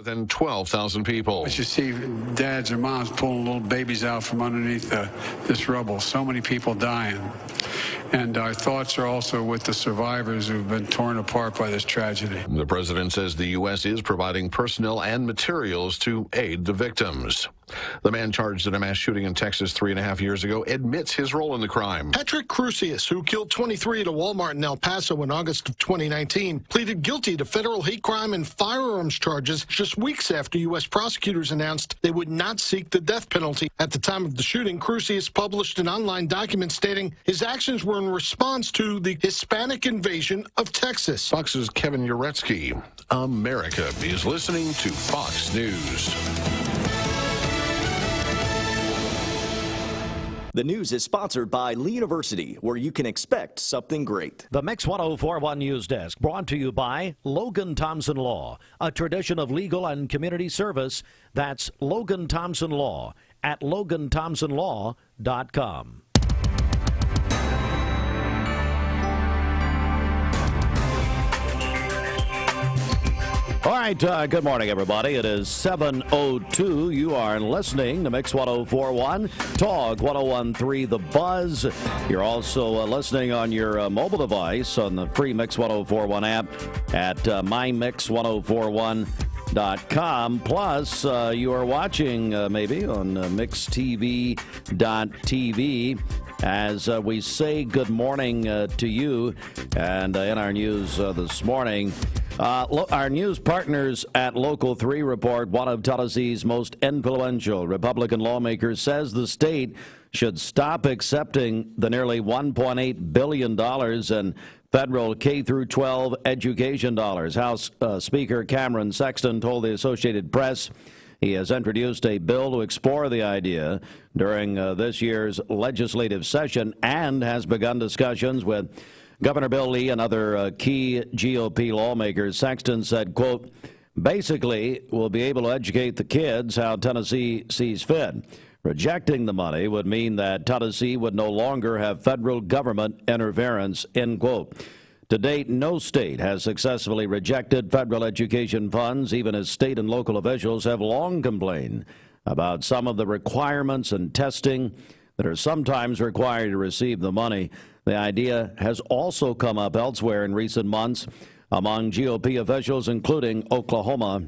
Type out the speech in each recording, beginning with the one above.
than 12,000 people. But you see dads or moms pulling little babies out from underneath this rubble. So many people dying. And our thoughts are also with the survivors who've been torn apart by this tragedy. The president says the U.S. is providing personnel and materials to aid the victims. The man charged in a mass shooting in Texas 3.5 years ago admits his role in the crime. Patrick Crusius, who killed 23 at a Walmart in El Paso in August of 2019, pleaded guilty to federal hate crime and firearms charges just weeks after U.S. prosecutors announced they would not seek the death penalty. At the time of the shooting, Crusius published an online document stating his actions were in response to the Hispanic invasion of Texas. Fox's Kevin Uretsky. America is listening to Fox News. The news is sponsored by Lee University, where you can expect something great. The Mix 1041 News Desk brought to you by Logan Thompson Law, a tradition of legal and community service. That's Logan Thompson Law at LoganThompsonLaw.com. All right, good morning, everybody. It is 7:02. You are listening to Mix 1041, Talk 1013, The Buzz. You're also listening on your mobile device on the free Mix 1041 app at mymix1041.com. Plus, you are watching maybe on mixtv.tv as we say good morning to you. And in our news this morning, our news partners at Local 3 report one of Tennessee's most influential Republican lawmakers says the state should stop accepting the nearly $1.8 billion in federal K-12 education dollars. House Speaker Cameron Sexton told the Associated Press he has introduced a bill to explore the idea during this year's legislative session and has begun discussions with Governor Bill Lee and other key GOP lawmakers. Sexton said, quote, basically, we'll be able to educate the kids how Tennessee sees fit. Rejecting the money would mean that Tennessee would no longer have federal government interference, end quote. To date, no state has successfully rejected federal education funds, even as state and local officials have long complained about some of the requirements and testing that are sometimes required to receive the money. The idea has also come up elsewhere in recent months among GOP officials, including Oklahoma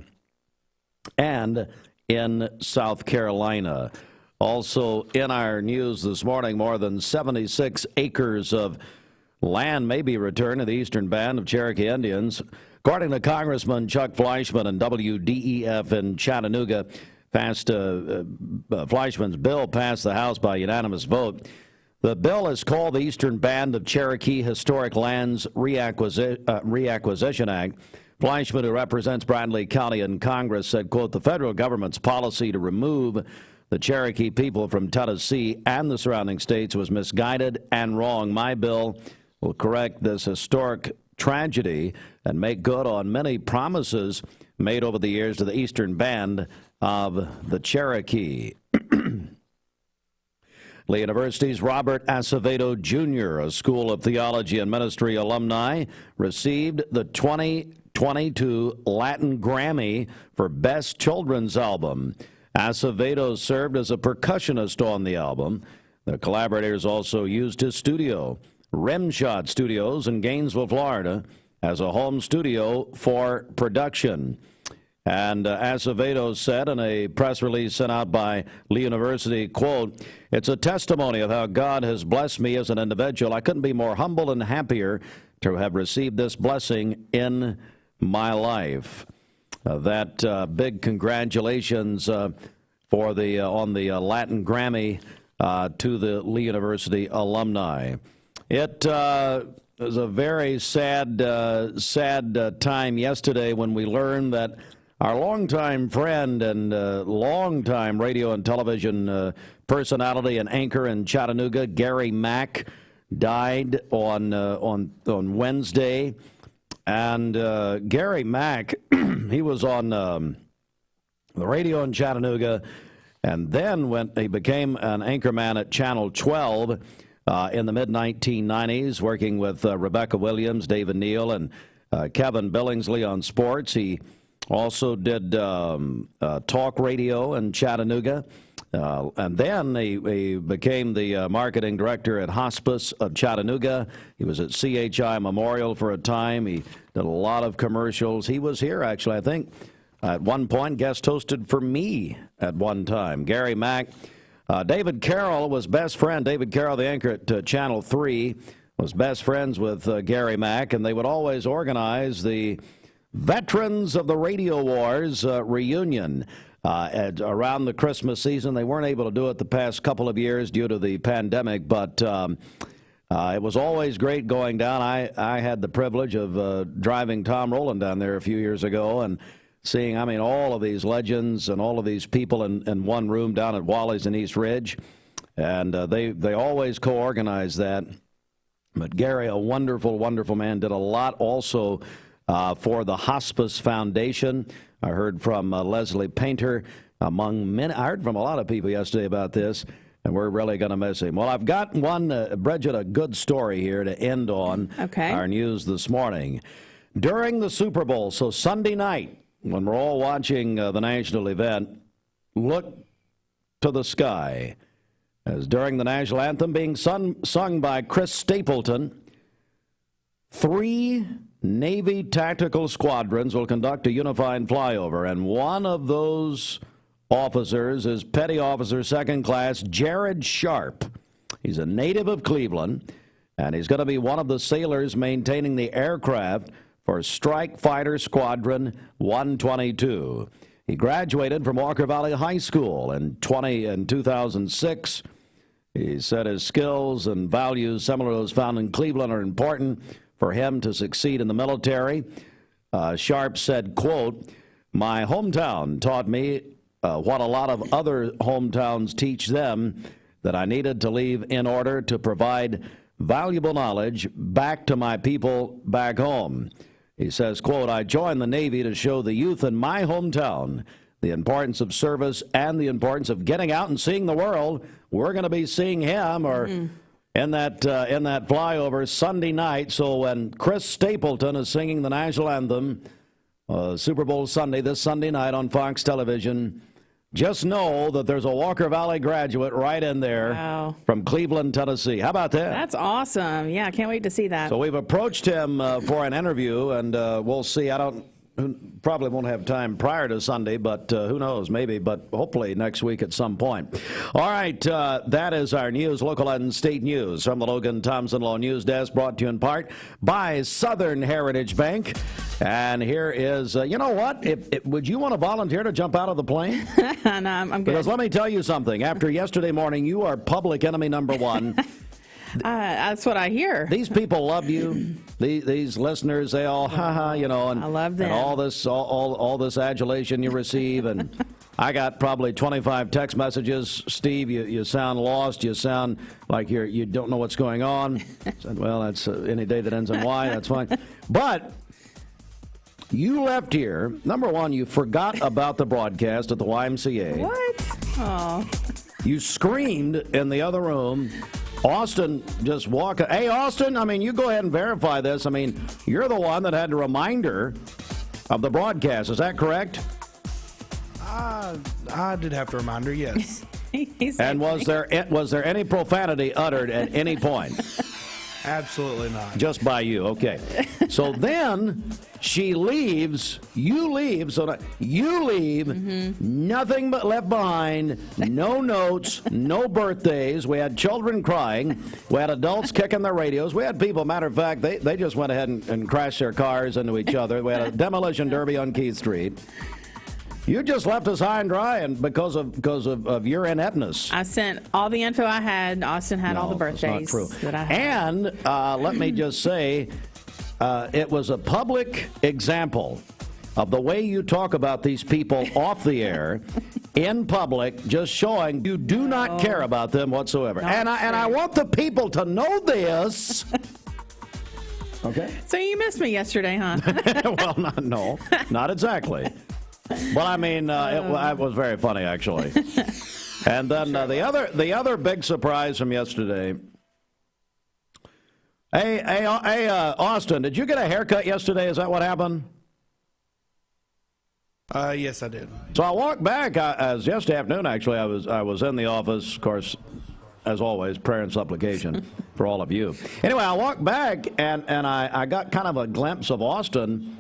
and in South Carolina. Also in our news this morning, more than 76 acres of land may be returned to the Eastern Band of Cherokee Indians. According to Congressman Chuck Fleischman and WDEF in Chattanooga, Fleischman's bill passed the House by unanimous vote. The bill is called the Eastern Band of Cherokee Historic Lands Reacquisition Act. Fleischman, who represents Bradley County in Congress, said, quote, the federal government's policy to remove the Cherokee people from Tennessee and the surrounding states was misguided and wrong. My bill will correct this historic tragedy and make good on many promises made over the years to the Eastern Band of the Cherokee. Lee University's Robert Acevedo Jr., a School of Theology and Ministry alumni, received the 2022 Latin Grammy for Best Children's Album. Acevedo served as a percussionist on the album. The collaborators also used his studio, Rimshot Studios in Gainesville, Florida, as a home studio for production. And Acevedo said in a press release sent out by Lee University, quote, it's a testimony of how God has blessed me as an individual. I couldn't be more humble and happier to have received this blessing in my life. That big congratulations for the on the Latin Grammy to the Lee University alumni. It was a very sad time yesterday when we learned that our longtime friend and longtime radio and television personality and anchor in Chattanooga, Gary Mack, died on Wednesday. And Gary Mack, he was on the radio in Chattanooga, and then he became an anchorman at Channel 12 in the mid-1990s, working with Rebecca Williams, David Neal, and Kevin Billingsley on sports. He Also did talk radio in Chattanooga. And then he became the marketing director at Hospice of Chattanooga. He was at CHI Memorial for a time. He did a lot of commercials. He was here, actually, I think, at one point, guest hosted for me at one time. Gary Mack. David Carroll was best friend. David Carroll, the anchor at Channel 3, was best friends with Gary Mack, and they would always organize the Veterans of the Radio Wars reunion around the Christmas season. They weren't able to do it the past couple of years due to the pandemic, but it was always great going down. I had the privilege of driving Tom Rowland down there a few years ago and seeing, all of these legends and all of these people in one room down at Wally's in East Ridge. And they always co-organize that. But Gary, a wonderful, wonderful man, did a lot also for the Hospice Foundation. I heard from Leslie Painter, among many. I heard from a lot of people yesterday about this, and we're really going to miss him. Well, I've got one, Bridget, a good story here to end on our news this morning. During the Super Bowl, so Sunday night, when we're all watching the national event, look to the sky, as during the national anthem being sung by Chris Stapleton, 3 Navy tactical squadrons will conduct a unified flyover, and one of those officers is Petty Officer Second Class Jared Sharp. He's a native of Cleveland, and he's going to be one of the sailors maintaining the aircraft for Strike Fighter Squadron 122. He graduated from Walker Valley High School in 2006. He said his skills and values, similar to those found in Cleveland, are important for him to succeed in the military. Sharp said, quote, "My hometown taught me what a lot of other hometowns teach them, that I needed to leave in order to provide valuable knowledge back to my people back home." He says, quote, "I joined the Navy to show the youth in my hometown the importance of service and the importance of getting out and seeing the world." We're going to be seeing him or in that flyover Sunday night. So when Chris Stapleton is singing the national anthem, Super Bowl Sunday, this Sunday night on Fox Television, just know that there's a Walker Valley graduate right in there from Cleveland, Tennessee. How about that? That's awesome. Yeah, I can't wait to see that. So we've approached him for an interview, and we'll see. Probably won't have time prior to Sunday, but who knows, maybe, but hopefully next week at some point. All right, that is our news, local and state news from the Logan Thompson Law News Desk, brought to you in part by Southern Heritage Bank. And here is, you know what, would you want to volunteer to jump out of the plane? No, I'm good. Because let me tell you something, after yesterday morning, you are public enemy number one. That's what I hear. These people love you. These listeners, they all, and I love them. And all this adulation you receive. And I got probably 25 text messages. Steve, you sound lost. You sound like you don't know what's going on. I said, well, that's any day that ends in Y. That's fine. But you left here. Number one, you forgot about the broadcast at the YMCA. What? Oh. You screamed in the other room. Austin just walked. Hey, Austin, you go ahead and verify this. You're the one that had to remind her of the broadcast. Is that correct? I did have to remind her, yes. And was there any profanity uttered at any point? Absolutely not. Just by you, okay. So then she leaves, you leave, nothing but left behind, no notes, no birthdays. We had children crying. We had adults kicking their radios. We had people, matter of fact, they just went ahead and crashed their cars into each other. We had a demolition derby on Keith Street. You just left us high and dry, and because of your ineptness. I sent all the info I had. Austin had all the birthdays. That's not true. That I had. And let me just say, it was a public example of the way you talk about these people off the air, in public, just showing you do not care about them whatsoever. And I want the people to know this. Okay. So you missed me yesterday, huh? Well, not exactly. But it was very funny, actually. And then the other big surprise from yesterday. Hey, Austin, did you get a haircut yesterday? Is that what happened? Yes, I did. So I walked back as yesterday afternoon. Actually, I was in the office, of course, as always, prayer and supplication for all of you. Anyway, I walked back and I got kind of a glimpse of Austin,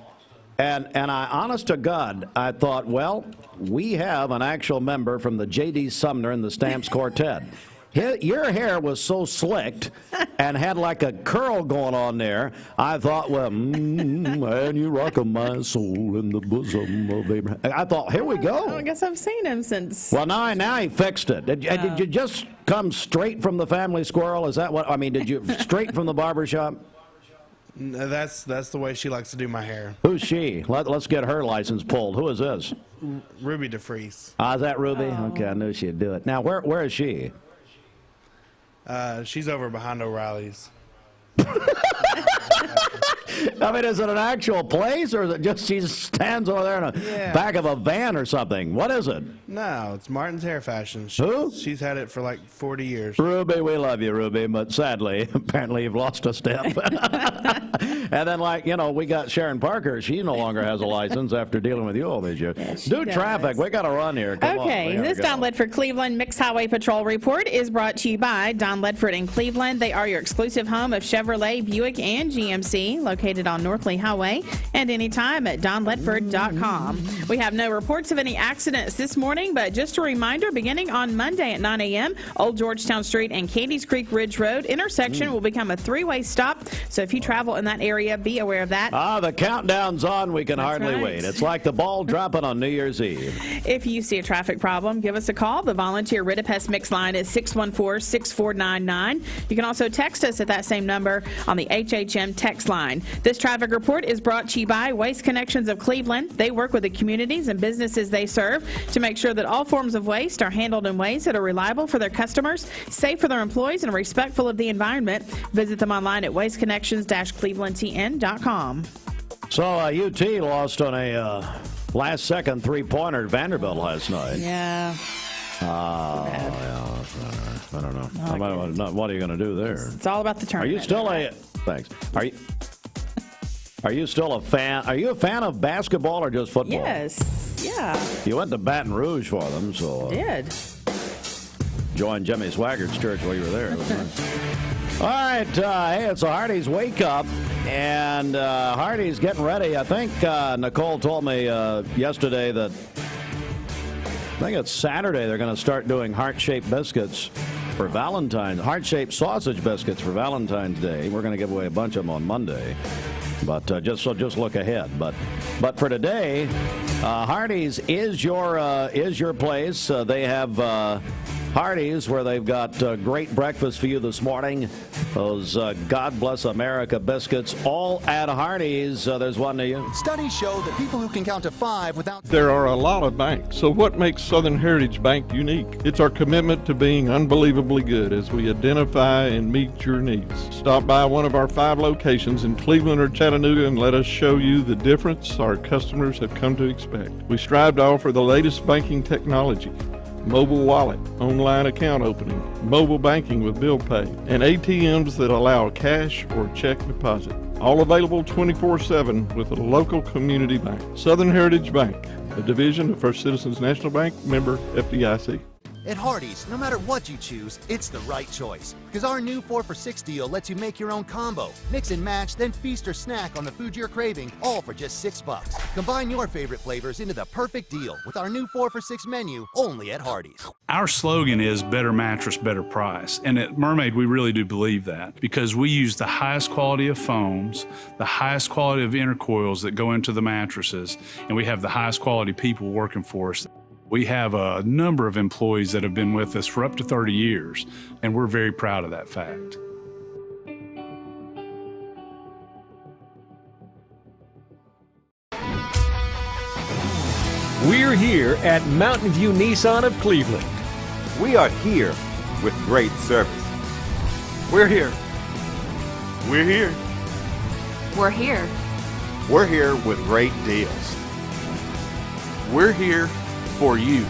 and I, honest to God, I thought, well, we have an actual member from the J.D. Sumner and the Stamps Quartet. Your hair was so slicked and had like a curl going on there. I thought, well, and you rock my soul in the bosom of Abraham. I thought, here we go. I guess I've seen him since. Well, now he fixed it. Did you just come straight from the family squirrel? Is that what, I mean, did you straight from the barber shop? No, that's the way she likes to do my hair. Who's she? Let's get her license pulled. Who is this? Ruby DeFreeze. Is that Ruby? Oh. Okay, I knew she'd do it. Now, where is she? She's over behind O'Reilly's. I mean, is it an actual place, or is it just she stands over there in the back of a van or something? What is it? No, it's Martin's Hair Fashion. Who? She's had it for like 40 years. Ruby, we love you, Ruby, but sadly, apparently you've lost a step. And then, like, you know, we got Sharon Parker. She no longer has a license after dealing with you all these years. Yes, Do traffic. We got to run here. Come Okay, on. this Don Ledford Cleveland Mixed Highway Patrol Report is brought to you by Don Ledford in Cleveland. They are your exclusive home of Chevrolet, Buick, and GMC, located on North Lee Highway, and anytime at donledford.com. We have no reports of any accidents this morning, but just a reminder, beginning on Monday at 9 a.m., Old Georgetown Street and Cadies Creek Ridge Road intersection will become a three-way stop. So if you travel in that area, be aware of that. The countdown's on. We can hardly right. wait. It's like the ball dropping on New Year's Eve. If you see a traffic problem, give us a call. The volunteer Rid-A-Pest Mix line is 614-6499. You can also text us at that same number on the HHM text line. This traffic report is brought to you by Waste Connections of Cleveland. They work with the communities and businesses they serve to make sure that all forms of waste are handled in ways that are reliable for their customers, safe for their employees, and respectful of the environment. Visit them online at wasteconnections-clevelandtn.com. So UT lost on a last-second three-pointer at Vanderbilt last night. Yeah. Yeah. I don't know. What are you going to do there? It's all about the tournament. Are you still Thanks. Are you still a fan? Are you a fan of basketball or just football? Yes. Yeah. You went to Baton Rouge for them, so. Did. Joined Jimmy Swaggart's church while you were there. All right, hey, it's a Hardee's Wake Up, and Hardee's getting ready. I think Nicole told me yesterday that I think it's Saturday they're going to start doing heart-shaped biscuits for Valentine, heart-shaped sausage biscuits for Valentine's Day. We're going to give away a bunch of them on Monday, but just look ahead. But for today, Hardee's is your place. They have Hardee's, where they've got great breakfast for you this morning. Those God Bless America biscuits, all at Hardee's. There's one to you. Studies show that people who can count to 5 without... There are a lot of banks, so what makes Southern Heritage Bank unique? It's our commitment to being unbelievably good as we identify and meet your needs. Stop by one of our 5 locations in Cleveland or Chattanooga and let us show you the difference our customers have come to expect. We strive to offer the latest banking technology: mobile wallet, online account opening, mobile banking with bill pay, and ATMs that allow cash or check deposit. All available 24/7 with a local community bank. Southern Heritage Bank, a division of First Citizens National Bank, member FDIC. At Hardee's, no matter what you choose, it's the right choice. Because our new 4 for $6 deal lets you make your own combo. Mix and match, then feast or snack on the food you're craving, all for just $6. Combine your favorite flavors into the perfect deal with our new 4 for $6 menu, only at Hardee's. Our slogan is better mattress, better price. And at Mermaid, we really do believe that, because we use the highest quality of foams, the highest quality of intercoils that go into the mattresses, and we have the highest quality people working for us. We have a number of employees that have been with us for up to 30 years, and we're very proud of that fact. We're here at Mountain View Nissan of Cleveland. We are here with great service. We're here. We're here. We're here. We're here with great deals. We're here for you.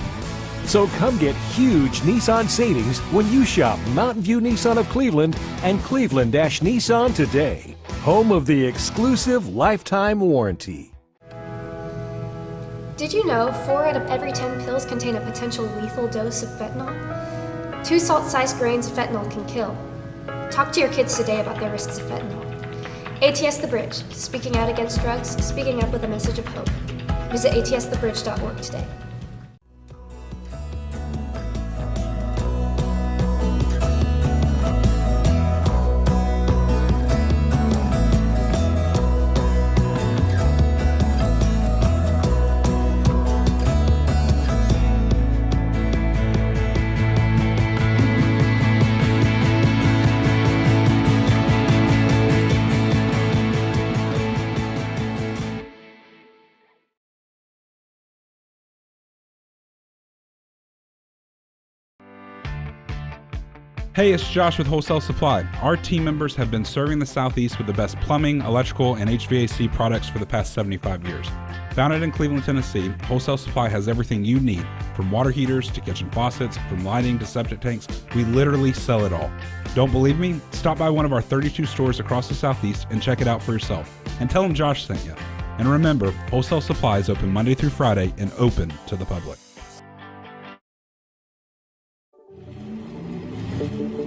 So come get huge Nissan savings when you shop Mountain View Nissan of Cleveland and Cleveland-Nissan today. Home of the exclusive lifetime warranty. Did you know 4 out of every 10 pills contain a potential lethal dose of fentanyl? 2 salt-sized grains of fentanyl can kill. Talk to your kids today about the risks of fentanyl. ATS The Bridge, speaking out against drugs, speaking up with a message of hope. Visit atsthebridge.org today. Hey, it's Josh with Wholesale Supply. Our team members have been serving the Southeast with the best plumbing, electrical, and HVAC products for the past 75 years. Founded in Cleveland, Tennessee, Wholesale Supply has everything you need, from water heaters to kitchen faucets, from lighting to septic tanks. We literally sell it all. Don't believe me? Stop by one of our 32 stores across the Southeast and check it out for yourself. And tell them Josh sent you. And remember, Wholesale Supply is open Monday through Friday and open to the public.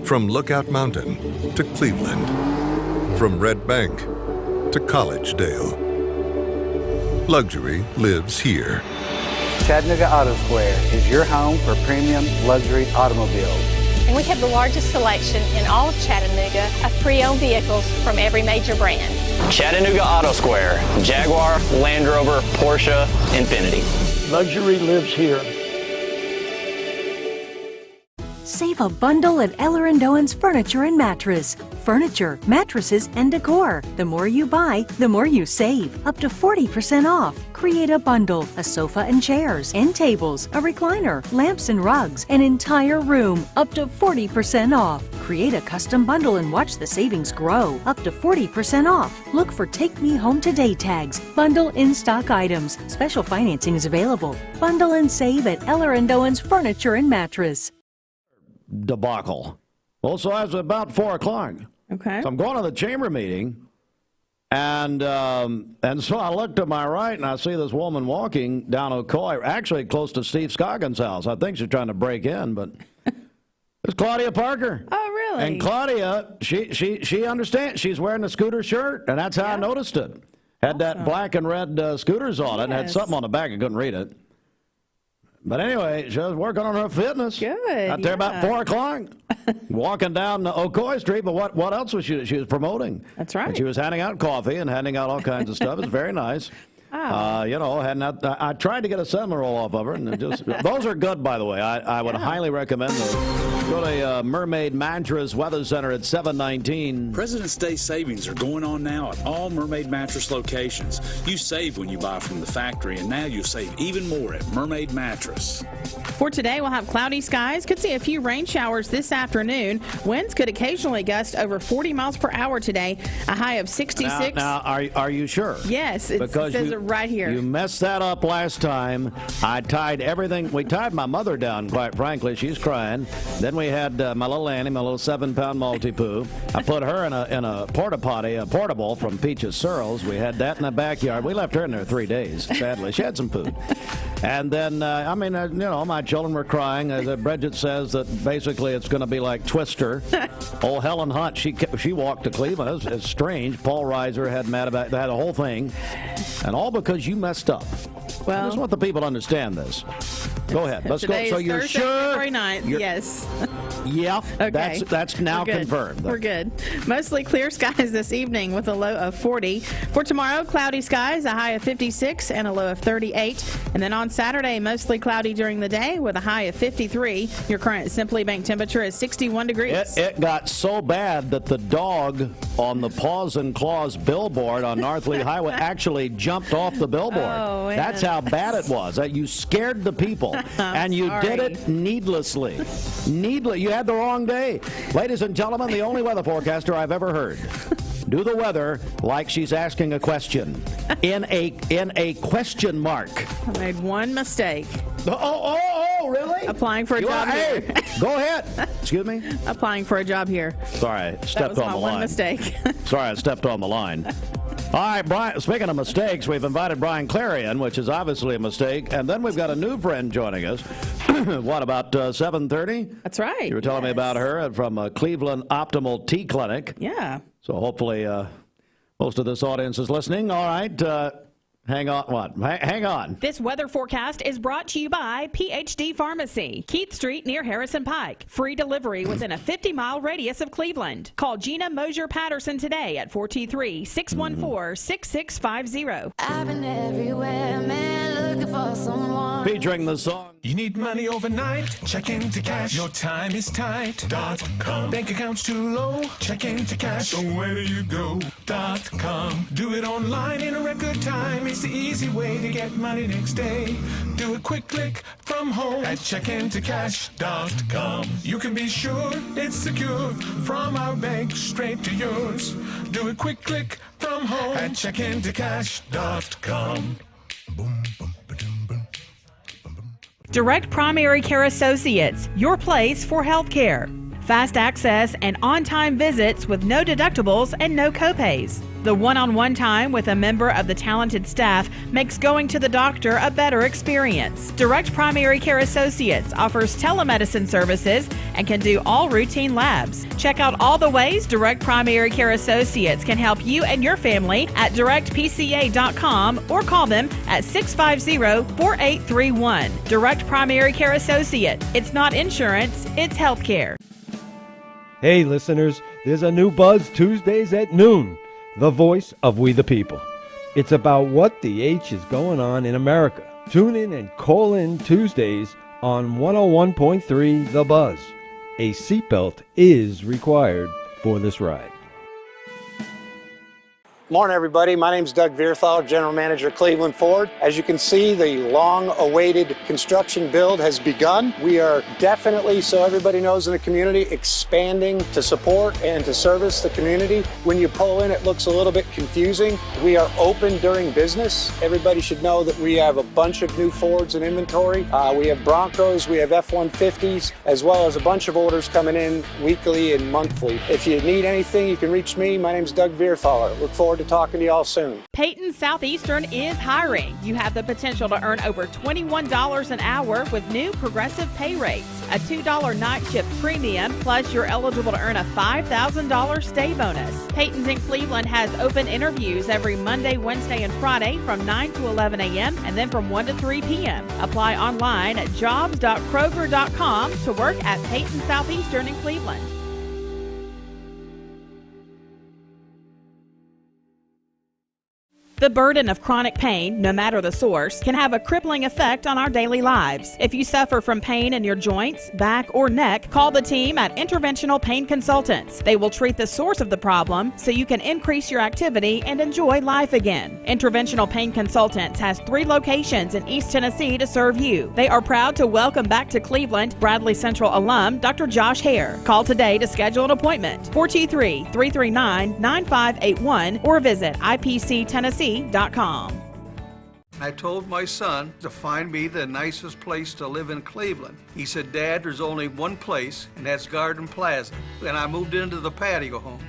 From Lookout Mountain to Cleveland, from Red Bank to Collegedale, luxury lives here. Chattanooga Auto Square is your home for premium luxury automobiles. And we have the largest selection in all of Chattanooga of pre-owned vehicles from every major brand. Chattanooga Auto Square, Jaguar, Land Rover, Porsche, Infiniti. Luxury lives here. Save a bundle at Eller & Owen's Furniture and Mattress. Furniture, mattresses, and decor. The more you buy, the more you save. Up to 40% off. Create a bundle, a sofa and chairs, end tables, a recliner, lamps and rugs, an entire room. Up to 40% off. Create a custom bundle and watch the savings grow. Up to 40% off. Look for Take Me Home Today tags. Bundle in-stock items. Special financing is available. Bundle and save at Eller & Owen's Furniture and Mattress. Debacle. Well, so that's about 4 o'clock. Okay. So I'm going to the chamber meeting, and so I look to my right, and I see this woman walking down Ocoee, actually close to Steve Scoggins' house. I think she's trying to break in, but it's Claudia Parker. Oh, really? And Claudia, she understands. She's wearing a scooter shirt, and that's how I noticed it. Had that black and red scooters on it, and had something on the back. I couldn't read it. But anyway, she was working on her fitness. Good. Out there about 4 o'clock, walking down Ocoee Street. But what else was she was promoting? That's right. And she was handing out coffee and handing out all kinds of stuff. It's very nice. Oh. I tried to get a cinnamon roll off of her, and those are good, by the way. I would highly recommend those. Go to Mermaid Mattress Weather Center at 719. President's Day savings are going on now at all Mermaid Mattress locations. You save when you buy from the factory, and now you'll save even more at Mermaid Mattress. For today, we'll have cloudy skies. Could see a few rain showers this afternoon. Winds could occasionally gust over 40 miles per hour today. A high of 66. Now are you sure? Yes, it says it right here. You messed that up last time. I tied everything. We tied my mother down, quite frankly. She's crying. Then we had my little Annie, my little 7-pound Maltipoo. I put her in a porta potty, a portable from Peach's Searles. We had that in the backyard. We left her in there 3 days, sadly. She had some food. And then, my children were crying. As Bridget says, that basically it's going to be like Twister. Old Helen Hunt, she walked to Cleveland. It's strange. Paul Reiser had mad about that whole thing. And all because you messed up. Well, I just want the people to understand this. Go ahead. Let's go. So you're Thursday, sure? February 9th. Yes. Yeah. Okay. That's now confirmed. We're good. Mostly clear skies this evening with a low of 40. For tomorrow, cloudy skies, a high of 56 and a low of 38. And then on Saturday, mostly cloudy during the day with a high of 53. Your current Simply Bank temperature is 61 degrees. It got so bad that the dog on the Paws and Claws billboard on North Lee Highway actually jumped off the billboard. Oh, That's how bad it was. You scared the people, and you did it needlessly. You had the wrong day. Ladies and gentlemen, the only weather forecaster I've ever heard do the weather like she's asking a question in a question mark. I made one mistake. Oh, really? Applying for a job here. Go ahead. Excuse me? Applying for a job here. Sorry, I stepped on the line. That was my one mistake. Sorry, I stepped on the line. All right, Brian, speaking of mistakes, we've invited Bryan Clary in, which is obviously a mistake. And then we've got a new friend joining us. What, about 7:30? That's right. You were telling me about her from Cleveland Optimal Tea Clinic. Yeah. So hopefully most of this audience is listening. All right. Hang on. What? Hang on. This weather forecast is brought to you by PhD Pharmacy, Keith Street near Harrison Pike. Free delivery within a 50-mile radius of Cleveland. Call Gina Mosier Patterson today at 423-614-6650. I've been everywhere, man, looking for someone. Featuring the song. You need money overnight? Check into cash. Your time is tight. .com. Bank accounts too low? Check into cash. So where do you go? .com. Do it online in a record time. It's the easy way to get money next day. Do a quick click from home at checkintocash.com. You can be sure it's secure from our bank straight to yours. Do a quick click from home at checkintocash.com. Boom, boom. Direct Primary Care Associates, your place for health care. Fast access and on-time visits with no deductibles and no copays. The one-on-one time with a member of the talented staff makes going to the doctor a better experience. Direct Primary Care Associates offers telemedicine services and can do all routine labs. Check out all the ways Direct Primary Care Associates can help you and your family at directpca.com or call them at 650-4831. Direct Primary Care Associate. It's not insurance, it's health care. Hey listeners, there's a new Buzz Tuesdays at noon. The voice of we the people. It's about what the H is going on in America. Tune in and call in Tuesdays on 101.3 The Buzz. A seatbelt is required for this ride. Morning, everybody. My name is Doug Vierthal, General Manager, Cleveland Ford. As you can see, the long-awaited construction build has begun. We are definitely, so everybody knows in the community, expanding to support and to service the community. When you pull in, it looks a little bit confusing. We are open during business. Everybody should know that we have a bunch of new Fords in inventory. We have Broncos, we have F-150s, as well as a bunch of orders coming in weekly and monthly. If you need anything, you can reach me. My name is Doug Vierthaler. Look forward to talking to y'all soon. Peyton Southeastern is hiring. You have the potential to earn over $21 an hour with new progressive pay rates. A $2 night shift premium, plus you're eligible to earn a $5,000 stay bonus. Peyton's in Cleveland has open interviews every Monday, Wednesday, and Friday from 9 to 11 a.m. and then from 1 to 3 p.m. Apply online at jobs.kroger.com to work at Peyton Southeastern in Cleveland. The burden of chronic pain, no matter the source, can have a crippling effect on our daily lives. If you suffer from pain in your joints, back, or neck, call the team at Interventional Pain Consultants. They will treat the source of the problem so you can increase your activity and enjoy life again. Interventional Pain Consultants has 3 locations in East Tennessee to serve you. They are proud to welcome back to Cleveland Bradley Central alum Dr. Josh Hare. Call today to schedule an appointment. 423-339-9581 or visit IPCTennessee.com. I told my son to find me the nicest place to live in Cleveland. He said, Dad, there's only one place, and that's Garden Plaza. And I moved into the patio home.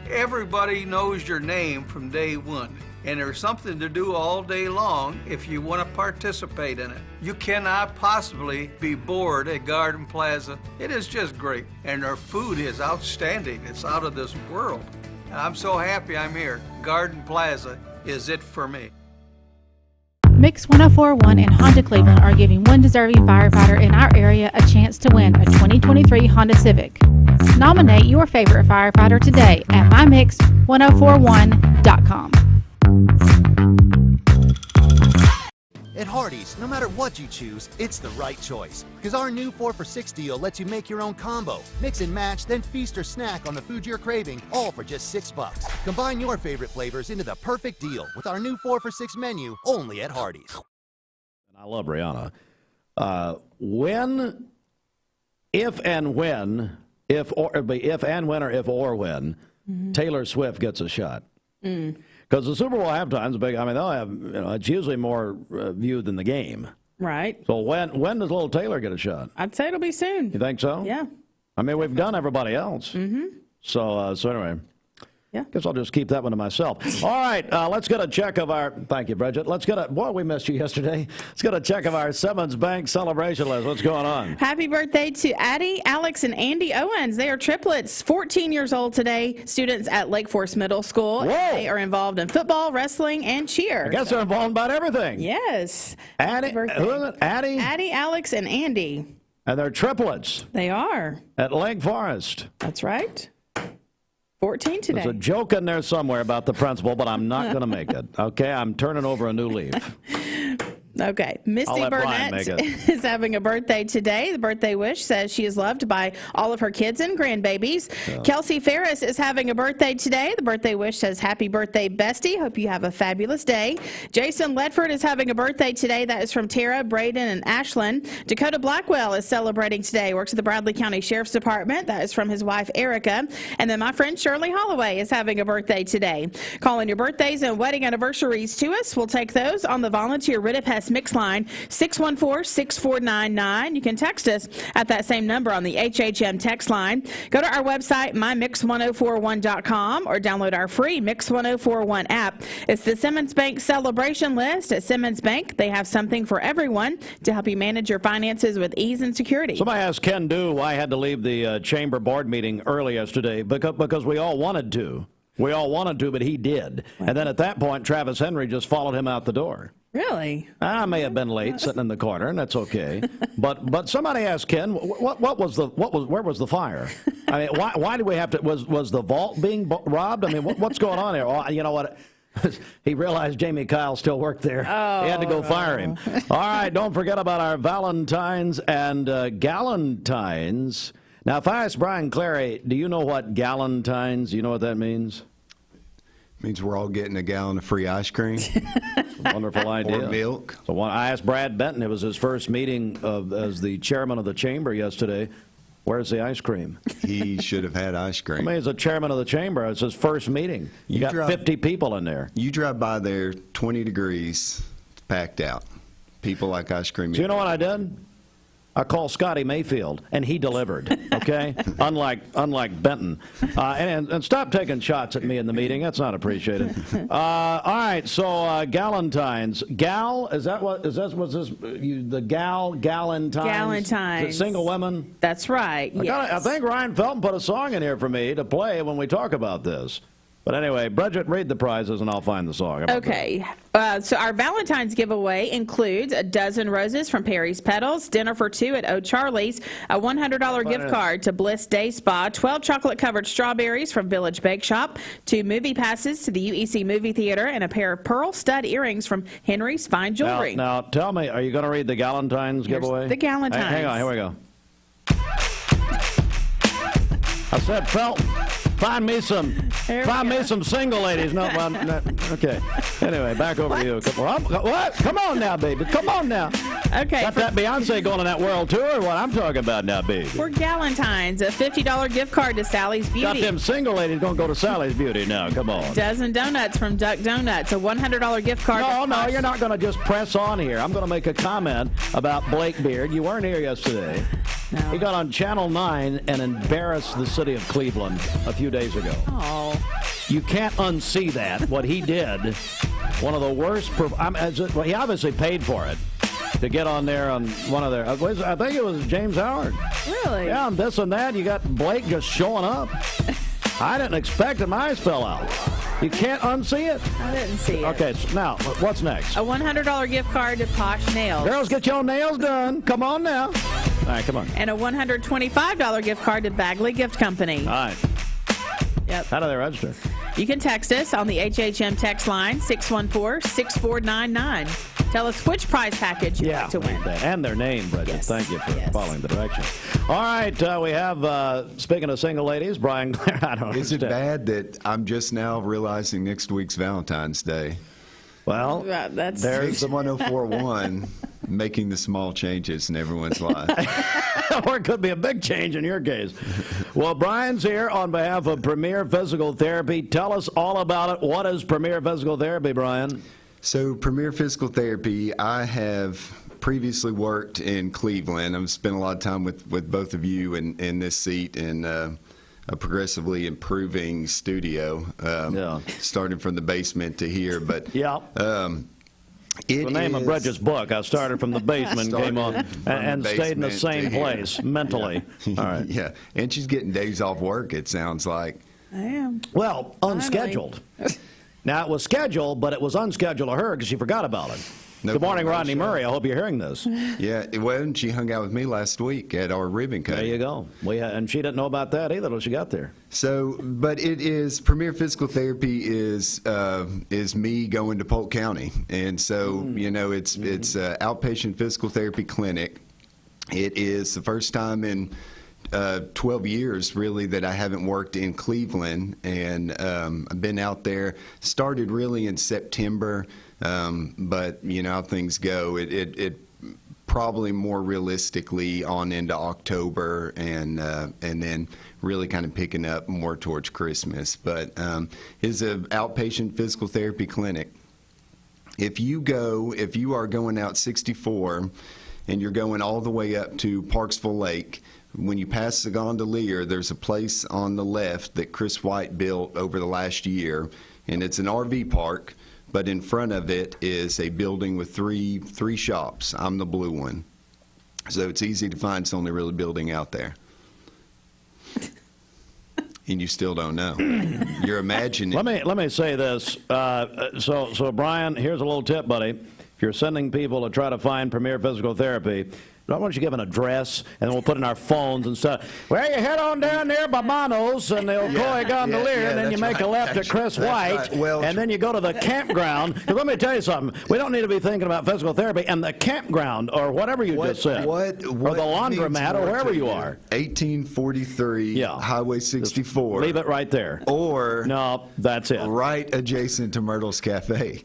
Everybody knows your name from day one, and there's something to do all day long if you want to participate in it. You cannot possibly be bored at Garden Plaza. It is just great, and their food is outstanding. It's out of this world. And I'm so happy I'm here. Garden Plaza is it for me. Mix 104.1 and Honda Cleveland are giving one deserving firefighter in our area a chance to win a 2023 Honda Civic. Nominate your favorite firefighter today at mymix1041.com. At Hardee's, no matter what you choose, it's the right choice. Because our new 4 for $6 deal lets you make your own combo. Mix and match, then feast or snack on the food you're craving, all for just $6. Combine your favorite flavors into the perfect deal with our new 4 for $6 menu, only at Hardee's. I love Rihanna. If and when Taylor Swift gets a shot. Because the Super Bowl halftime is big. I mean, they'll have, it's usually more viewed than the game. Right. So when does little Taylor get a shot? I'd say it'll be soon. You think so? Yeah. I mean, we've done everybody else. Mm-hmm. So anyway, Yeah. Guess I'll just keep that one to myself. All right, let's get a check of our, thank you, Bridget. Boy, we missed you yesterday. Let's get a check of our Simmons Bank celebration list. What's going on? Happy birthday to Addie, Alex, and Andy Owens. They are triplets, 14 years old today, students at Lake Forest Middle School. Whoa. They are involved in football, wrestling, and cheer. I guess they're involved in about everything. Yes. Addie, who is it? Addie? Addie, Alex, and Andy. And they're triplets. They are. At Lake Forest. That's right. 14 today. There's a joke in there somewhere about the principal, but I'm not going to make it. Okay, I'm turning over a new leaf. Okay. Misty Burnett is having a birthday today. The birthday wish says she is loved by all of her kids and grandbabies. Kelsey Ferris is having a birthday today. The birthday wish says, happy birthday, bestie. Hope you have a fabulous day. Jason Ledford is having a birthday today. That is from Tara, Braden, and Ashlyn. Dakota Blackwell is celebrating today. Works at the Bradley County Sheriff's Department. That is from his wife, Erica. And then my friend Shirley Holloway is having a birthday today. Calling your birthdays and wedding anniversaries to us. We'll take those on the volunteer Ridipest Mix line, 614-6499. You can text us at that same number on the HHM text line. Go to our website, mymix1041.com, or download our free Mix 1041 app. It's the Simmons Bank celebration list. At Simmons Bank, they have something for everyone to help you manage your finances with ease and security. Somebody asked Ken Dew why I had to leave the chamber board meeting early yesterday, because we all wanted to. We all wanted to, but he did. Wow. And then at that point, Travis Henry just followed him out the door. Really? I may have been late, sitting in the corner, and that's okay. But somebody asked Ken, where was the fire? I mean, why did we have to? Was the vault being robbed? I mean, what's going on here? Oh, you know what? He realized Jamie Kyle still worked there. Oh, he had to go fire him. All right, don't forget about our Valentines and Galentines. Now, if I ask Bryan Clary, do you know what Galentines? Do you know what that means? Means we're all getting a gallon of free ice cream. Wonderful idea. Or milk. So I asked Brad Benton, it was his first meeting as the chairman of the chamber yesterday, where's the ice cream? He should have had ice cream. I mean, he's the chairman of the chamber. It's his first meeting. You got 50 people in there. You drive by there, 20 degrees, it's packed out. People like ice cream. Do you know what I did? I called Scotty Mayfield, and he delivered, okay? unlike Benton. And stop taking shots at me in the meeting. That's not appreciated. All right, so Galentines. Gal, is that what, the Galentines? Galentines. Is it single women? That's right, yes. I think Ryan Felton put a song in here for me to play when we talk about this. But anyway, Bridget, read the prizes, and I'll find the song. Okay. So our Valentine's giveaway includes a dozen roses from Perry's Petals, dinner for two at O'Charlie's, a $100 gift card to Bliss Day Spa, 12 chocolate-covered strawberries from Village Bake Shop, 2 movie passes to the UEC Movie Theater, and a pair of pearl stud earrings from Henry's Fine Jewelry. Now tell me, are you going to read the Galentine's giveaway? The Galentines. Hang on, here we go. I said, Felton. Find me some single ladies. No, okay. Anyway, back over to you. What? Come on now, baby. Come on now. Okay. Got that Beyonce going on that world tour, or what I'm talking about now, baby? For Galentine's, a $50 gift card to Sally's Beauty. Got them single ladies going to go to Sally's Beauty now. Come on. Dozen donuts from Duck Donuts, a $100 gift card. No, you're not going to just press on here. I'm going to make a comment about Blake Beard. You weren't here yesterday. No. He got on Channel 9 and embarrassed the city of Cleveland a few days ago. Oh. You can't unsee that, what he did. One of the worst. He obviously paid for it to get on there on one of their. I think it was James Howard. Really? Yeah, and this and that. You got Blake just showing up. I didn't expect it. My eyes fell out. You can't unsee it? I didn't see it. Okay, so now, what's next? A $100 gift card to Posh Nails. Girls, get your nails done. Come on now. All right, come on. And a $125 gift card to Bagley Gift Company. All right. Yep. How do they register? You can text us on the HHM text line, 614-6499. Tell us which prize package you'd like to win. And their name, Bridget. Yes. Thank you for following the directions. All right, we have, speaking of single ladies, Bryan Clary. I don't Is it bad that I'm just now realizing next week's Valentine's Day? Well, there's the 1041 making the small changes in everyone's life. Or it could be a big change in your case. Well, Bryan's here on behalf of Premier Physical Therapy. Tell us all about it. What is Premier Physical Therapy, Bryan? So Premier Physical Therapy, I have previously worked in Cleveland. I've spent a lot of time with both of you in this seat, and progressively improving studio, starting from the basement to here. But the name of Bridget's book. I started from the basement, came on, and stayed in the same place mentally. Yeah. All right. Yeah, and she's getting days off work, it sounds like. I am. Well, unscheduled. Now, it was scheduled, but it was unscheduled of her because she forgot about it. Good morning, Rodney Murray. I hope you're hearing this. Yeah, well, and she hung out with me last week at our ribbon cutting. There you go. And she didn't know about that either until she got there. So, but it is Premier Physical Therapy is me going to Polk County, and so it's outpatient physical therapy clinic. It is the first time in 12 years really that I haven't worked in Cleveland, and I've been out there. Started really in September. But how things go, it probably more realistically on into October, and then really kind of picking up more towards Christmas. But it's an outpatient physical therapy clinic. If you are going out 64 and you're going all the way up to Parksville Lake, when you pass the gondolier, there's a place on the left that Chris White built over the last year, and it's an RV park. But in front of it is a building with three shops. I'm the blue one. So it's easy to find. It's the only really building out there. And you still don't know. You're imagining. Let me say this. So Bryan, here's a little tip, buddy. If you're sending people to try to find Premier Physical Therapy, why don't you give an address, and then we'll put in our phones and stuff. Well, you head on down there by Bono's and the Ocoee Gondolier, and then you make a left at Chris White, and then you go to the campground. Because let me tell you something. We don't need to be thinking about physical therapy and the campground or whatever you just said. Or the laundromat or wherever you are. 1843 Highway 64. Leave it right there. Or no, that's it. Right adjacent to Myrtle's Cafe.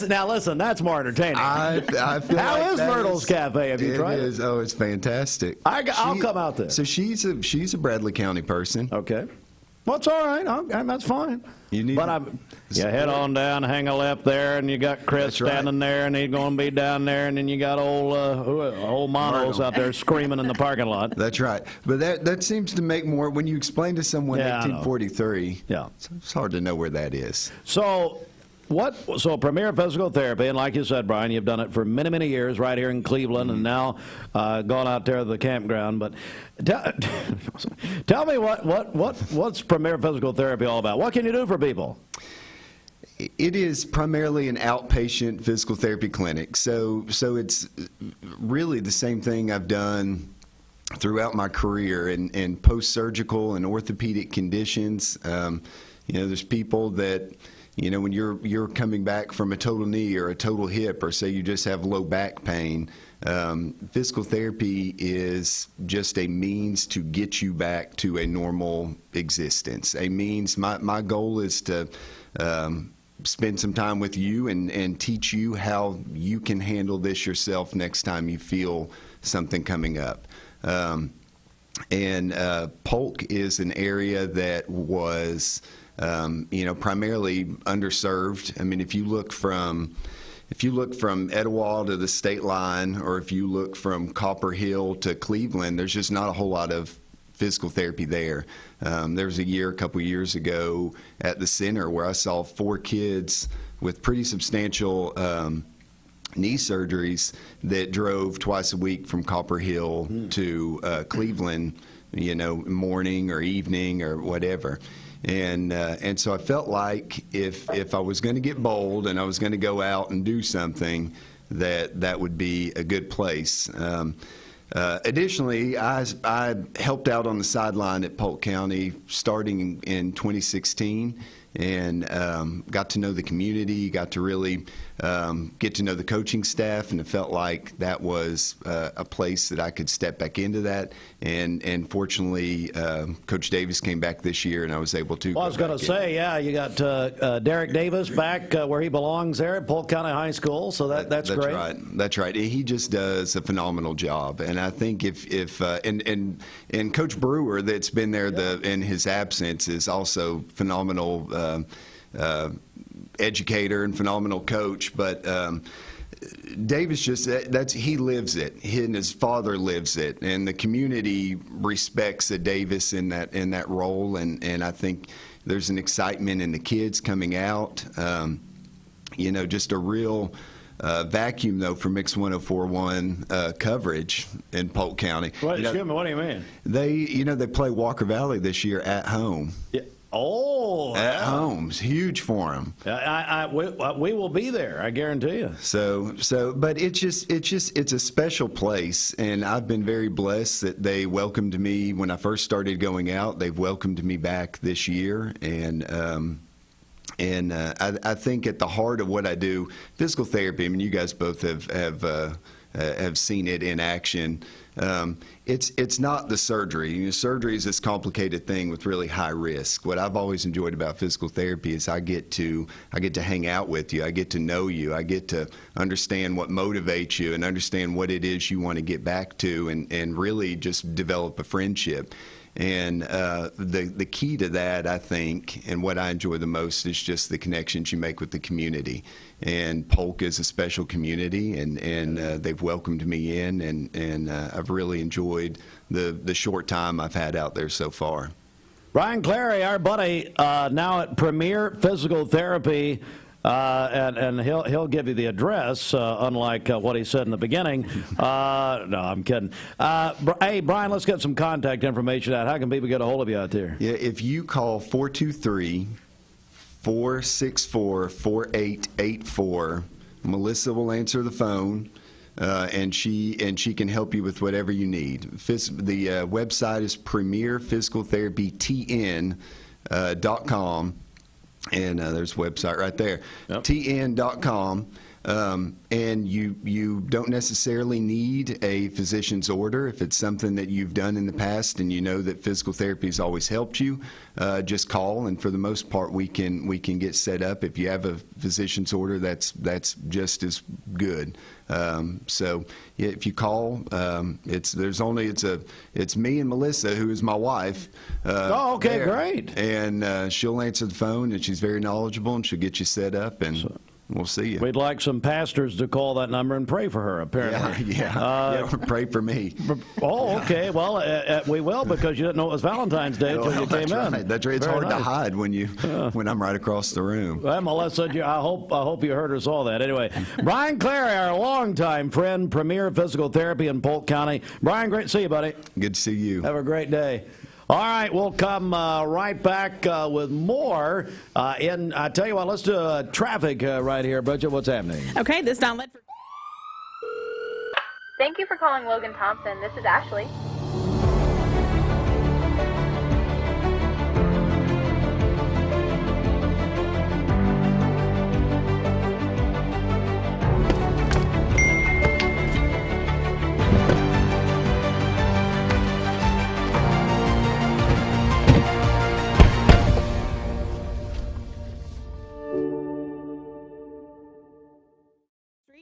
Now listen, that's more entertaining. I feel How like is Myrtle's Cafe? Have you tried it? Oh, it's fantastic. I'll come out there. So she's a Bradley County person. Okay. Well, it's all right. That's fine. You head on down, hang a left there, and you got Chris standing there, and he's going to be down there, and then you got old Monos out there screaming in the parking lot. That's right. But that seems to make more, when you explain to someone 1843, it's hard to know where that is. So Premier Physical Therapy, and like you said, Bryan, you've done it for many, many years right here in Cleveland, and now gone out there to the campground. But tell me what's Premier Physical Therapy all about? What can you do for people? It is primarily an outpatient physical therapy clinic. So it's really the same thing I've done throughout my career in post-surgical and orthopedic conditions. There's people that, when you're coming back from a total knee or a total hip, or say you just have low back pain, physical therapy is just a means to get you back to a normal existence. A means. My goal is to spend some time with you and teach you how you can handle this yourself next time you feel something coming up. Polk is an area that was primarily underserved. I mean, if you look from Etowah to the state line, or if you look from Copper Hill to Cleveland, there's just not a whole lot of physical therapy there. There was a couple of years ago at the center where I saw 4 kids with pretty substantial knee surgeries that drove twice a week from Copper Hill to Cleveland, morning or evening or whatever. And so I felt like if I was going to get bold and I was going to go out and do something, that would be a good place. Additionally, I helped out on the sideline at Polk County starting in 2016, and got to know the community, got to really get to know the coaching staff, and it felt like that was a place that I could step back into that. And fortunately, Coach Davis came back this year, and I was able to. Well, I was going to say, you got Derek Davis back where he belongs there at Polk County High School, so that's great. Right. That's right. He just does a phenomenal job, and I think if Coach Brewer, that's been there in his absence, is also phenomenal. educator and phenomenal coach, but Davis he lives it. He and his father lives it, and the community respects Davis in that role, and I think there's an excitement in the kids coming out. Just a real vacuum, though, for Mix 104.1 coverage in Polk County. Excuse me, what do you mean? They play Walker Valley this year at home. Yeah. Oh, at home. It's huge for them. We will be there, I guarantee you. But it's a special place, and I've been very blessed that they welcomed me when I first started going out. They've welcomed me back this year, and I think at the heart of what I do, physical therapy. I mean, you guys both have seen it in action. It's not the surgery. Surgery is this complicated thing with really high risk. What I've always enjoyed about physical therapy is I get to hang out with you. I get to know you. I get to understand what motivates you and understand what it is you want to get back to, and really just develop a friendship. And the key to that, I think, and what I enjoy the most is just the connections you make with the community. And Polk is a special community, and they've welcomed me in, and I've really enjoyed the short time I've had out there so far. Bryan Clary, our buddy, now at Premier Physical Therapy. And he'll give you the address, unlike what he said in the beginning. No, I'm kidding. Hey, Bryan, let's get some contact information out. How can people get a hold of you out there? Yeah, if you call 423-464-4884, Melissa will answer the phone. And she can help you with whatever you need. The website is premierphysicaltherapytn.com. And there's a website right there, tn.com. And you don't necessarily need a physician's order. If it's something that you've done in the past and you know that physical therapy has always helped you, just call, and for the most part we can get set up. If you have a physician's order, that's just as good. So yeah, if you call, it's me and Melissa, who is my wife. Okay, there. Great. And she'll answer the phone, and she's very knowledgeable, and she'll get you set up, and we'll see you. We'd like some pastors to call that number and pray for her, apparently. Yeah, pray for me. Oh, okay. Well, we will, because you didn't know it was Valentine's Day until you came in. Right. That's right. It's hard to hide when I'm right across the room. Well, Melissa, I hope you heard us all that. Anyway, Bryan Clary, our longtime friend, Premier Physical Therapy in Polk County. Bryan, great to see you, buddy. Good to see you. Have a great day. All right, we'll come right back with more. I tell you what, let's do traffic right here. Bridget, what's happening? Okay, this is Don Ledford. Thank you for calling Logan Thompson. This is Ashley.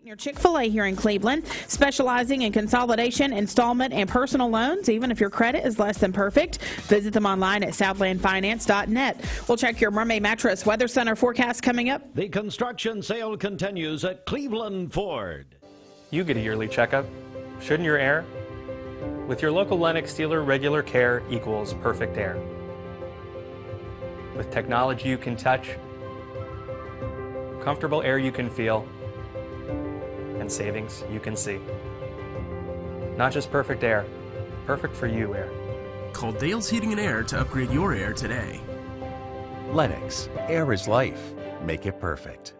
Near Chick-fil-A here in Cleveland, specializing in consolidation, installment, and personal loans, even if your credit is less than perfect. Visit them online at southlandfinance.net. We'll check your Mermaid Mattress Weather Center forecast coming up. The construction sale continues at Cleveland Ford. You get a yearly checkup. Shouldn't your air? With your local Lennox dealer, regular care equals perfect air. With technology you can touch, comfortable air you can feel, and savings you can see. Not just perfect air, perfect for you air. Call Dale's Heating and Air to upgrade your air today. Lennox, air is life. Make it perfect.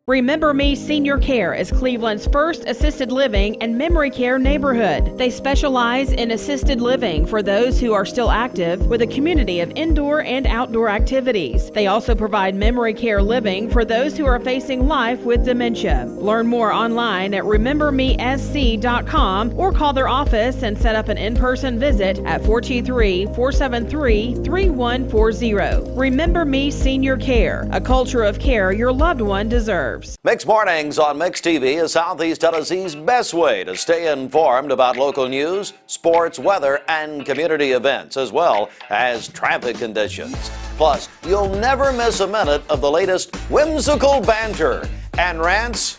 Remember Me Senior Care is Cleveland's first assisted living and memory care neighborhood. They specialize in assisted living for those who are still active, with a community of indoor and outdoor activities. They also provide memory care living for those who are facing life with dementia. Learn more online at remembermesc.com or call their office and set up an in-person visit at 423-473-3140. Remember Me Senior Care, a culture of care your loved one deserves. deserves. Mixed Mornings on Mixed TV is Southeast Tennessee's best way to stay informed about local news, sports, weather, and community events, as well as traffic conditions. Plus, you'll never miss a minute of the latest whimsical banter and rants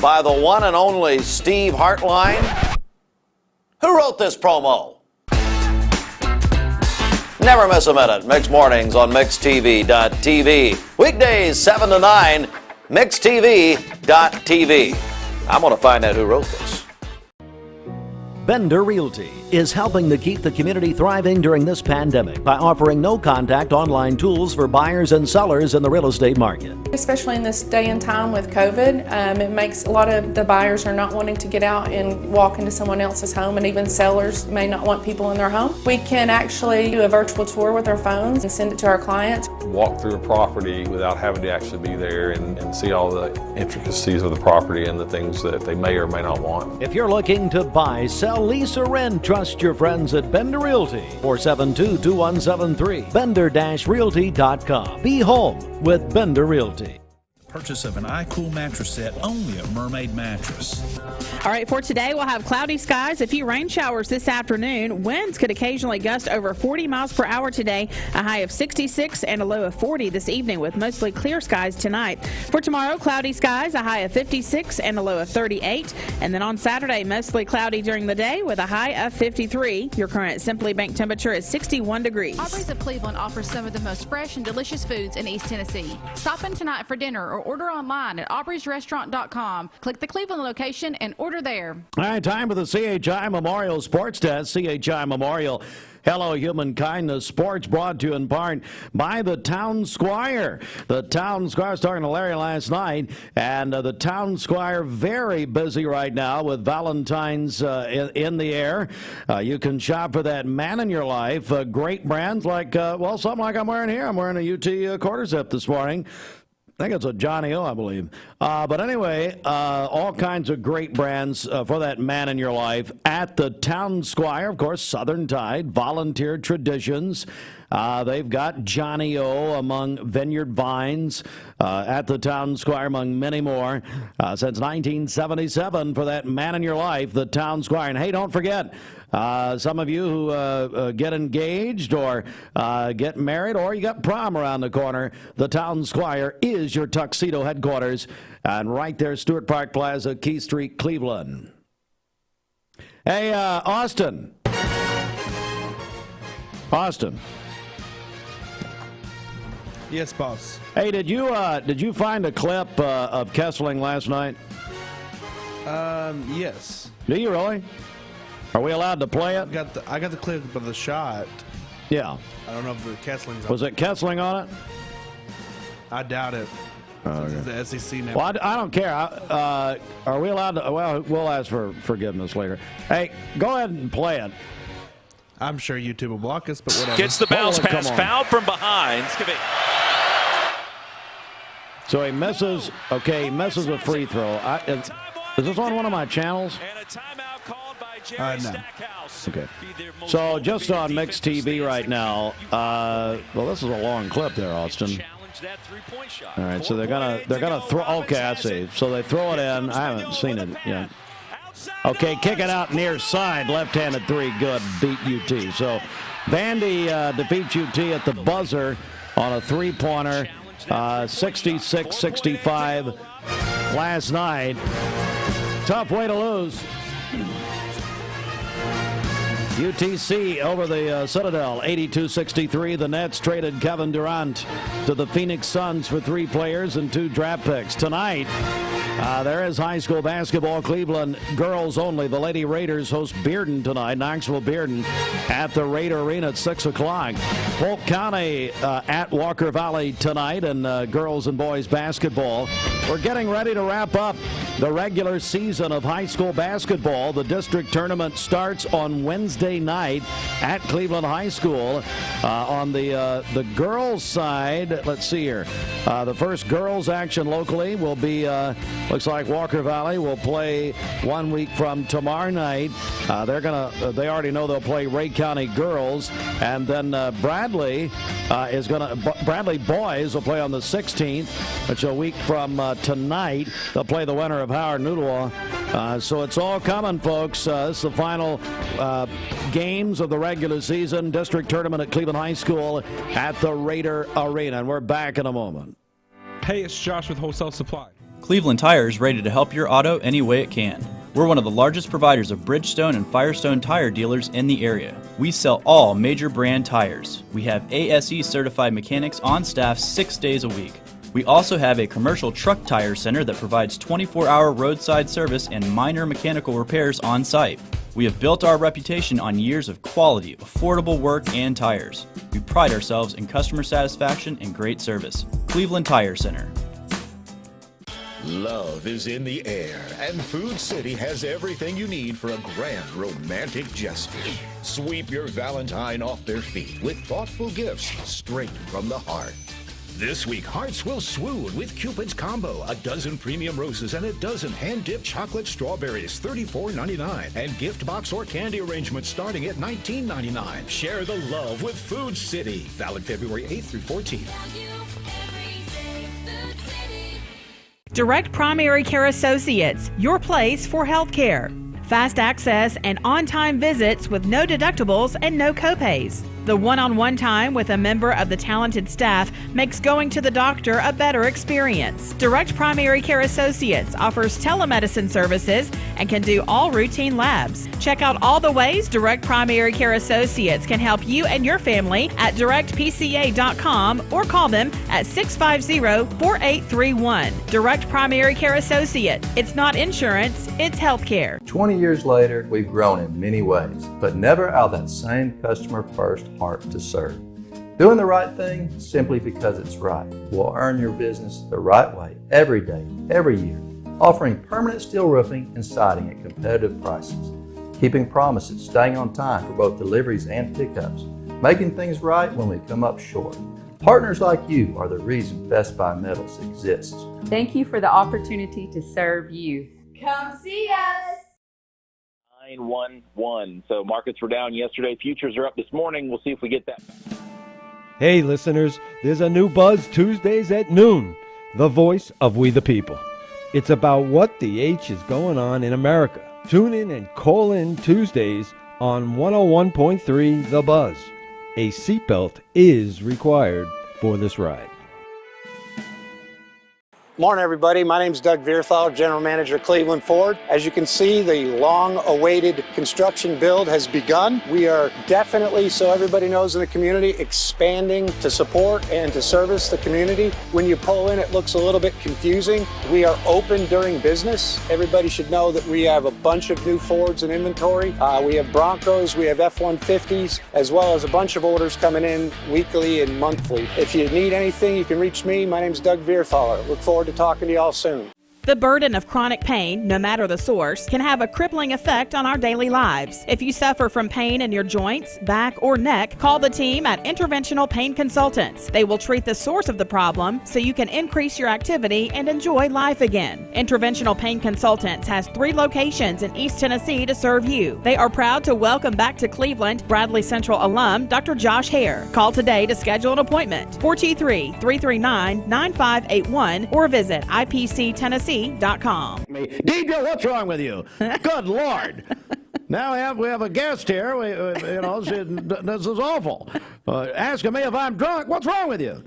by the one and only Steve Hartline. Who wrote this promo? Never miss a minute. Mixed Mornings on MixedTV.tv. Weekdays 7 to 9, MixedTV.tv. I'm going to find out who wrote this. Bender Realty is helping to keep the community thriving during this pandemic by offering no-contact online tools for buyers and sellers in the real estate market. Especially in this day and time with COVID, it makes a lot of the buyers are not wanting to get out and walk into someone else's home, and even sellers may not want people in their home. We can actually do a virtual tour with our phones and send it to our clients. Walk through a property without having to actually be there and see all the intricacies of the property and the things that they may or may not want. If you're looking to buy, sell, lease, or rent, trust your friends at Bender Realty. 472-2173. Bender-Realty.com. Be home with Bender Realty. Purchase of an iCool mattress set only at Mermaid Mattress. All right, for today, we'll have cloudy skies, a few rain showers this afternoon. Winds could occasionally gust over 40 miles per hour today, a high of 66 and a low of 40 this evening with mostly clear skies tonight. For tomorrow, cloudy skies, a high of 56 and a low of 38. And then on Saturday, mostly cloudy during the day with a high of 53. Your current Simply Bank temperature is 61 degrees. Aubrey's of Cleveland offers some of the most fresh and delicious foods in East Tennessee. Stop in tonight for dinner or order online at aubreysrestaurant.com. Click the Cleveland location and order there. All right, time for the CHI Memorial Sports Desk. CHI Memorial Hello Human Kindness Sports, brought to you in part by the Town Squire. The Town Squire, I was talking to Larry last night, and the Town Squire very busy right now with Valentine's in the air. You can shop for that man in your life. Great brands like, well, something like I'm wearing here. I'm wearing a UT quarter zip this morning. I think it's a Johnny O, I believe. But anyway, all kinds of great brands for that man in your life at the Town Squire. Of course, Southern Tide, Volunteer Traditions. They've got Johnny O among Vineyard Vines at the Town Squire, among many more. Since 1977 for that man in your life, the Town Squire. And hey, don't forget, some of you who get engaged or get married or you got prom around the corner, the Town Squire is your tuxedo headquarters. And right there, Stewart Park Plaza, Key Street, Cleveland. Hey, Austin. Yes, boss. Hey, did you find a clip of Kessling last night? Yes. Do you really? Are we allowed to play it? I got the clip of the shot. Yeah. I don't know if the Kessling's on. Was it Kessling on it? I doubt it. Okay. It's the SEC now. Well, I don't care. Are we allowed to? Well, we'll ask for forgiveness later. Hey, go ahead and play it. I'm sure YouTube will block us, but whatever. Gets the bounce pass, fouled from behind. So he misses. Okay, he misses a free throw. Is this on one of my channels? No. Okay. So just on Mixed TV right now. Well, this is a long clip there, Austin. All right, so they're gonna throw. Okay, I see. So they throw it in. I haven't seen it yet. Okay, kick it out near side, left-handed three, good, beat UT. So Vandy defeats UT at the buzzer on a three-pointer, 66-65 last night. Tough way to lose. UTC over the Citadel, 82-63. The Nets traded Kevin Durant to the Phoenix Suns for 3 players and 2 draft picks. Tonight, there is high school basketball. Cleveland girls only. The Lady Raiders host Bearden tonight, Knoxville Bearden, at the Raider Arena at 6 o'clock. Polk County at Walker Valley tonight in girls and boys basketball. We're getting ready to wrap up the regular season of high school basketball. The district tournament starts on Wednesday Wednesday night at Cleveland High School. On the girls' side, let's see here. The first girls' action locally will be, looks like Walker Valley will play 1 week from tomorrow night. They already know they'll play Ray County girls, and then Bradley boys will play on the 16th, which a week from tonight. They'll play the winner of Howard Noodle. So it's all coming, folks. This is the final games of the regular season district tournament at Cleveland High School at the Raider Arena, and we're back in a moment. Hey, it's Josh with Wholesale Supply. Cleveland Tire is ready to help your auto any way it can. We're one of the largest providers of Bridgestone and Firestone tire dealers in the area. We sell all major brand tires. We have ASE certified mechanics on staff 6 days a week. We also have a commercial truck tire center that provides 24-hour roadside service and minor mechanical repairs on site. We have built our reputation on years of quality, affordable work and tires. We pride ourselves in customer satisfaction and great service. Cleveland Tire Center. Love is in the air, and Food City has everything you need for a grand romantic gesture. Sweep your Valentine off their feet with thoughtful gifts straight from the heart. This week, hearts will swoon with Cupid's Combo. A dozen premium roses and a dozen hand-dipped chocolate strawberries, $34.99. And gift box or candy arrangements starting at $19.99. Share the love with Food City. Valid February 8th through 14th. Direct Primary Care Associates, your place for health care. Fast access and on-time visits with no deductibles and no copays. The one-on-one time with a member of the talented staff makes going to the doctor a better experience. Direct Primary Care Associates offers telemedicine services and can do all routine labs. Check out all the ways Direct Primary Care Associates can help you and your family at directpca.com or call them at 650-4831. Direct Primary Care Associate. It's not insurance, it's health care. 20 years later, we've grown in many ways, but never out of that same customer-first heart to serve. Doing the right thing simply because it's right will earn your business the right way every day, every year. Offering permanent steel roofing and siding at competitive prices. Keeping promises, staying on time for both deliveries and pickups. Making things right when we come up short. Partners like you are the reason Best Buy Metals exists. Thank you for the opportunity to serve you. Come see us. 911. So markets were down yesterday. Futures are up this morning. We'll see if we get that. Hey, listeners, there's a new Buzz Tuesdays at noon. The voice of We the People. It's about what the H is going on in America. Tune in and call in Tuesdays on 101.3 The Buzz. A seatbelt is required for this ride. Morning, everybody. My name is Doug Vierthal, General Manager, Cleveland Ford. As you can see, the long-awaited construction build has begun. We are definitely, so everybody knows in the community, expanding to support and to service the community. When you pull in, it looks a little bit confusing. We are open during business. Everybody should know that we have a bunch of new Fords in inventory. We have Broncos, we have F-150s, as well as a bunch of orders coming in weekly and monthly. If you need anything, you can reach me. My name is Doug Vierthaler. Look forward to talking to y'all soon. The burden of chronic pain, no matter the source, can have a crippling effect on our daily lives. If you suffer from pain in your joints, back, or neck, call the team at Interventional Pain Consultants. They will treat the source of the problem so you can increase your activity and enjoy life again. Interventional Pain Consultants has 3 locations in East Tennessee to serve you. They are proud to welcome back to Cleveland Bradley Central alum Dr. Josh Hare. Call today to schedule an appointment. 423-339-9581 or visit IPCTennessee.com. Deidre, what's wrong with you? Good Lord. Now we have a guest here. This is awful. Asking me if I'm drunk. What's wrong with you?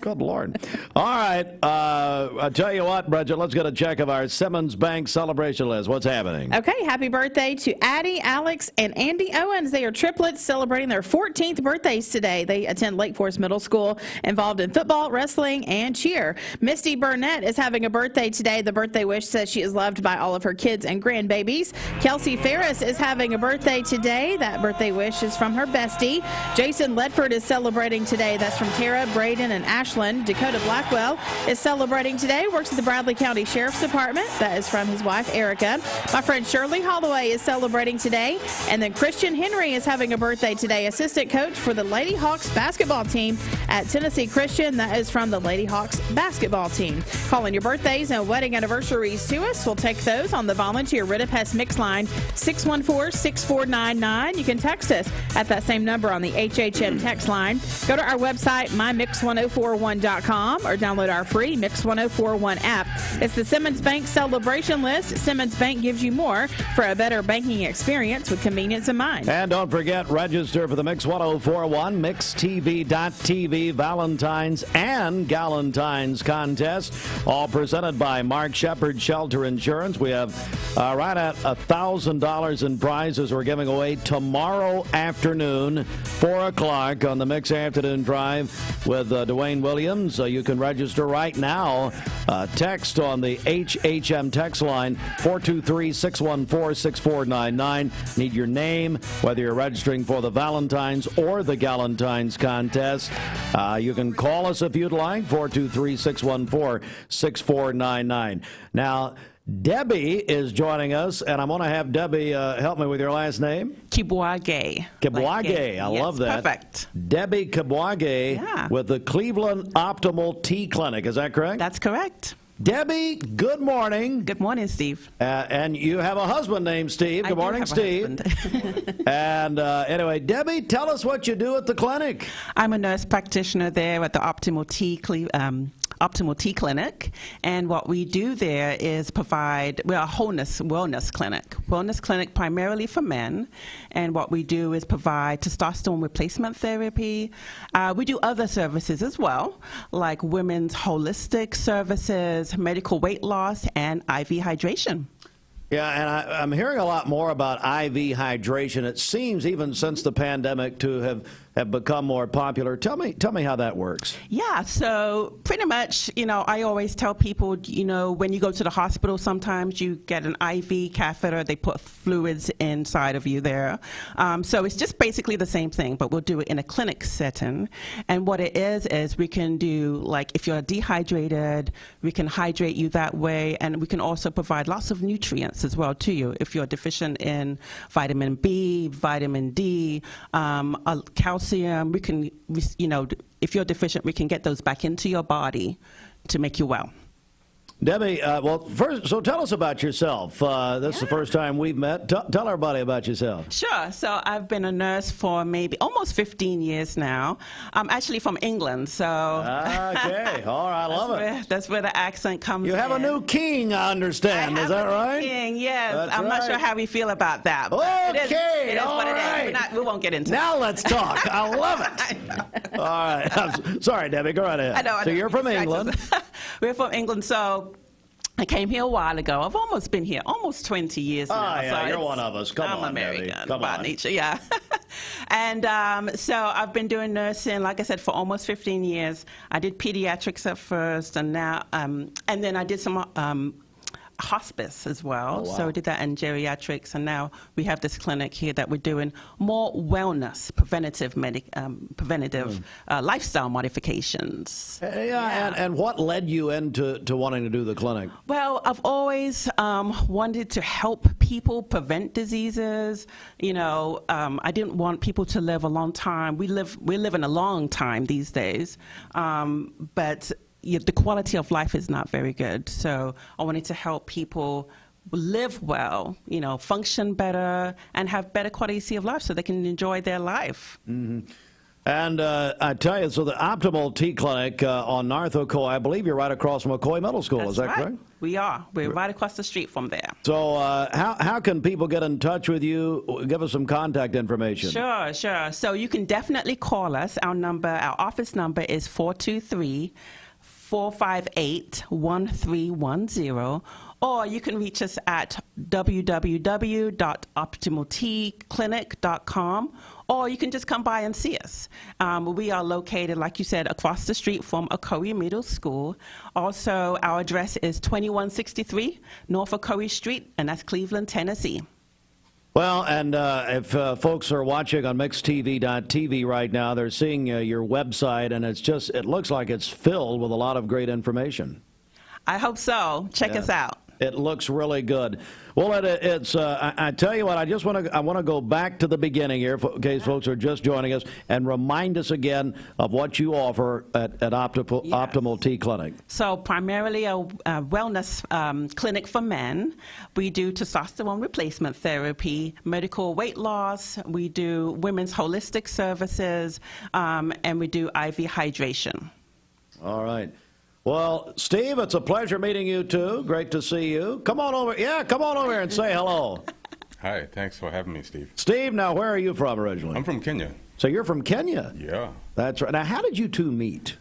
Good Lord. All right. I'll tell you what, Bridget, let's get a check of our Simmons Bank celebration list. What's happening? Okay. Happy birthday to Addie, Alex, and Andy Owens. They are triplets celebrating their 14th birthdays today. They attend Lake Forest Middle School, involved in football, wrestling, and cheer. Misty Burnett is having a birthday today. The birthday wish says she is loved by all of her kids and grandbabies. Kelsey Ferris Harris is having a birthday today. That birthday wish is from her bestie. Jason Ledford is celebrating today. That's from Tara, Braden, and Ashlyn. Dakota Blackwell is celebrating today. Works at the Bradley County Sheriff's Department. That is from his wife, Erica. My friend Shirley Holloway is celebrating today. And then Christian Henry is having a birthday today. Assistant coach for the Lady Hawks basketball team at Tennessee Christian. That is from the Lady Hawks basketball team. Calling your birthdays and wedding anniversaries to us. We'll take those on the Volunteer Ridipest Mix line, 614-6499. You can text us at that same number on the HHM text line. Go to our website, mymix1041.com, or download our free Mix 1041 app. It's the Simmons Bank Celebration List. Simmons Bank gives you more for a better banking experience with convenience in mind. And don't forget, register for the Mix 1041, MixTV.tv, Valentine's and Galentine's contest, all presented by Mark Shepard Shelter Insurance. We have right at $1,000 in prizes we're giving away tomorrow afternoon, 4 o'clock on the Mix Afternoon Drive with Dwayne Williams. You can register right now. Text on the HHM text line, 423-614-6499. Need your name, whether you're registering for the Valentine's or the Galentine's contest. You can call us if you'd like, 423-614-6499. Now, Debbie is joining us, and I'm going to have Debbie help me with your last name. Kibwage. Kibwage. I love that. Perfect. Debbie Kibwage with the Cleveland Optimal Tea Clinic. Is that correct? That's correct. Debbie, good morning. Good morning, Steve. And you have a husband named Steve. Good morning, Steve. And anyway, Debbie, tell us what you do at the clinic. I'm a nurse practitioner there at the Optimal Tea Clinic, and what we do there is provide, we're a wellness clinic primarily for men, and what we do is provide testosterone replacement therapy. We do other services as well, like women's holistic services, medical weight loss, and IV hydration. Yeah, and I'm hearing a lot more about IV hydration. It seems even since the pandemic to have become more popular. Tell me how that works. Yeah, so pretty much, I always tell people, when you go to the hospital, sometimes you get an IV catheter. They put fluids inside of you there. So it's just basically the same thing, but we'll do it in a clinic setting. And what it is we can do, like, if you're dehydrated, we can hydrate you that way, and we can also provide lots of nutrients as well to you. If you're deficient in vitamin B, vitamin D, calcium, we can, if you're deficient, we can get those back into your body to make you well. Debbie, well, first, so tell us about yourself. This is the first time we've met. Tell everybody about yourself. Sure. So I've been a nurse for maybe almost 15 years now. I'm actually from England, so... Okay. All right. I love it. That's where the accent comes in. You have a new king, I understand. Is that right? King, yes. That's I'm not sure how we feel about that. Okay. It is all what right. it is. We won't get into now it. Let's talk. I love it. All right. I'm sorry, Debbie. Go right ahead. I know. So you're from England. We're from England, so... I came here a while ago. I've almost been here, almost 20 years now. Oh, yeah, so you're one of us. Come on, I'm American Come by on. nature, yeah. And so I've been doing nursing, like I said, for almost 15 years. I did pediatrics at first, and now, and then I did some hospice as well. Oh, wow. So I did that in geriatrics, and now we have this clinic here that we're doing more wellness, preventative lifestyle modifications. And what led you into wanting to do the clinic? Well, I've always wanted to help people prevent diseases. I didn't want people to live a long time. We're living a long time these days, but the quality of life is not very good. So I wanted to help people live well, function better, and have better quality of life so they can enjoy their life. Mm-hmm. And I tell you, so the Optimal Tea Clinic on North Ocoee, I believe you're right across from Ocoee Middle School. That's is that right. correct? We are. We're right across the street from there. So how can people get in touch with you? Give us some contact information. Sure. So you can definitely call us. Our office number is 423-458-1310, or you can reach us at www.optimalteaclinic.com, or you can just come by and see us. We are located, like you said, across the street from Ocoee Middle School. Also, our address is 2163 North Ocoee Street, and that's Cleveland, Tennessee. Well, and if folks are watching on mixtv.tv right now, they're seeing your website, and it looks like it's filled with a lot of great information. I hope so. Check us out. It looks really good. Well, I tell you what, I want to go back to the beginning here, in case folks are just joining us, and remind us again of what you offer at Optimal T Clinic. So primarily a wellness clinic for men. We do testosterone replacement therapy, medical weight loss. We do women's holistic services, and we do IV hydration. All right. Well, Steve, it's a pleasure meeting you, too. Great to see you. Come on over. Yeah, come on over here and say hello. Hi, thanks for having me, Steve. Steve, now, where are you from originally? I'm from Kenya. So you're from Kenya? Yeah. That's right. Now, how did you two meet?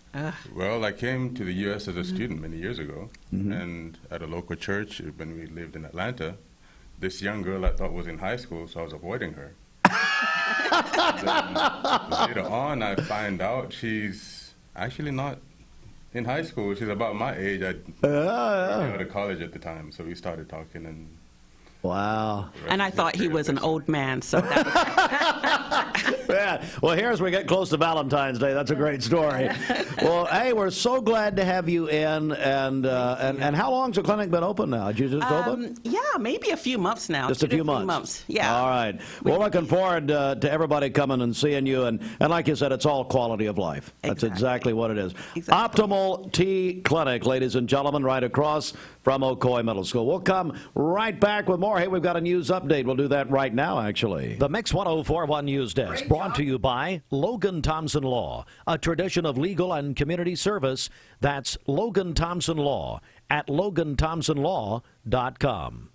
Well, I came to the U.S. as a student many years ago, and at a local church when we lived in Atlanta, this young girl I thought was in high school, so I was avoiding her. Then, later on, I find out she's actually not in high school. She's about my age. I didn't go to college at the time, so we started talking. And wow. And I thought he was an old man, so that was yeah. Well, here as we get close to Valentine's Day, that's a great story. Well, hey, we're so glad to have you in. And how long's the clinic been open now? Did you just open? Yeah, maybe a few months now. Just a few months. Yeah. All right. We're looking forward to everybody coming and seeing you. And like you said, it's all quality of life. That's exactly what it is. Exactly. Optimal T Clinic, ladies and gentlemen, right across from Ocoee Middle School. We'll come right back with more. Hey, we've got a news update. We'll do that right now, actually. The Mix 104.1 News Desk, brought to you by Logan Thompson Law, a tradition of legal and community service. That's Logan Thompson Law at LoganThompsonLaw.com.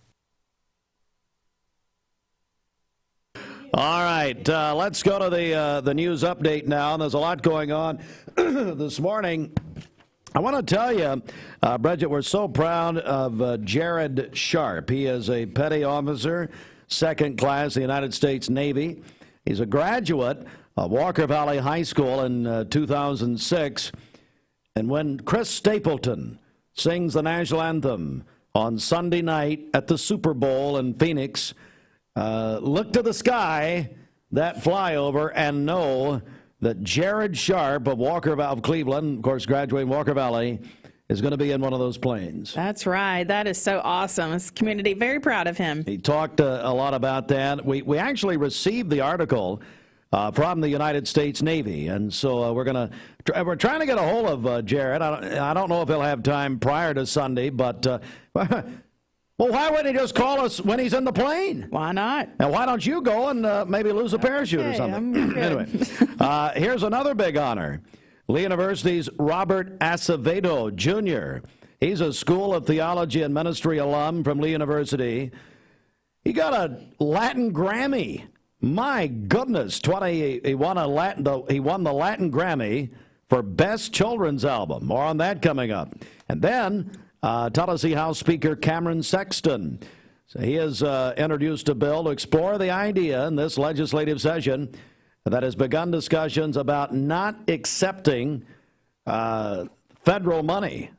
All right, let's go to the news update now. There's a lot going on this morning. I want to tell you, Bridget, we're so proud of Jared Sharp. He is a petty officer, second class, the United States Navy. He's a graduate of Walker Valley High School in 2006. And when Chris Stapleton sings the national anthem on Sunday night at the Super Bowl in Phoenix, look to the sky, that flyover, and know that Jared Sharp of Cleveland, of course, graduating Walker Valley, is going to be in one of those planes. That's right. That is so awesome. This community, very proud of him. He talked a lot about that. We actually received the article from the United States Navy, and so we're trying to get a hold of Jared. I don't know if he'll have time prior to Sunday, but well, why wouldn't he just call us when he's in the plane? Why not? And why don't you go and maybe lose a parachute or something? Anyway, here's another big honor. Lee University's Robert Acevedo, Jr. He's a School of Theology and Ministry alum from Lee University. He got a Latin Grammy. My goodness, he won the Latin Grammy for Best Children's Album. More on that coming up. And then Tallahassee House Speaker Cameron Sexton. So he has introduced a bill to explore the idea in this legislative session that has begun discussions about not accepting federal money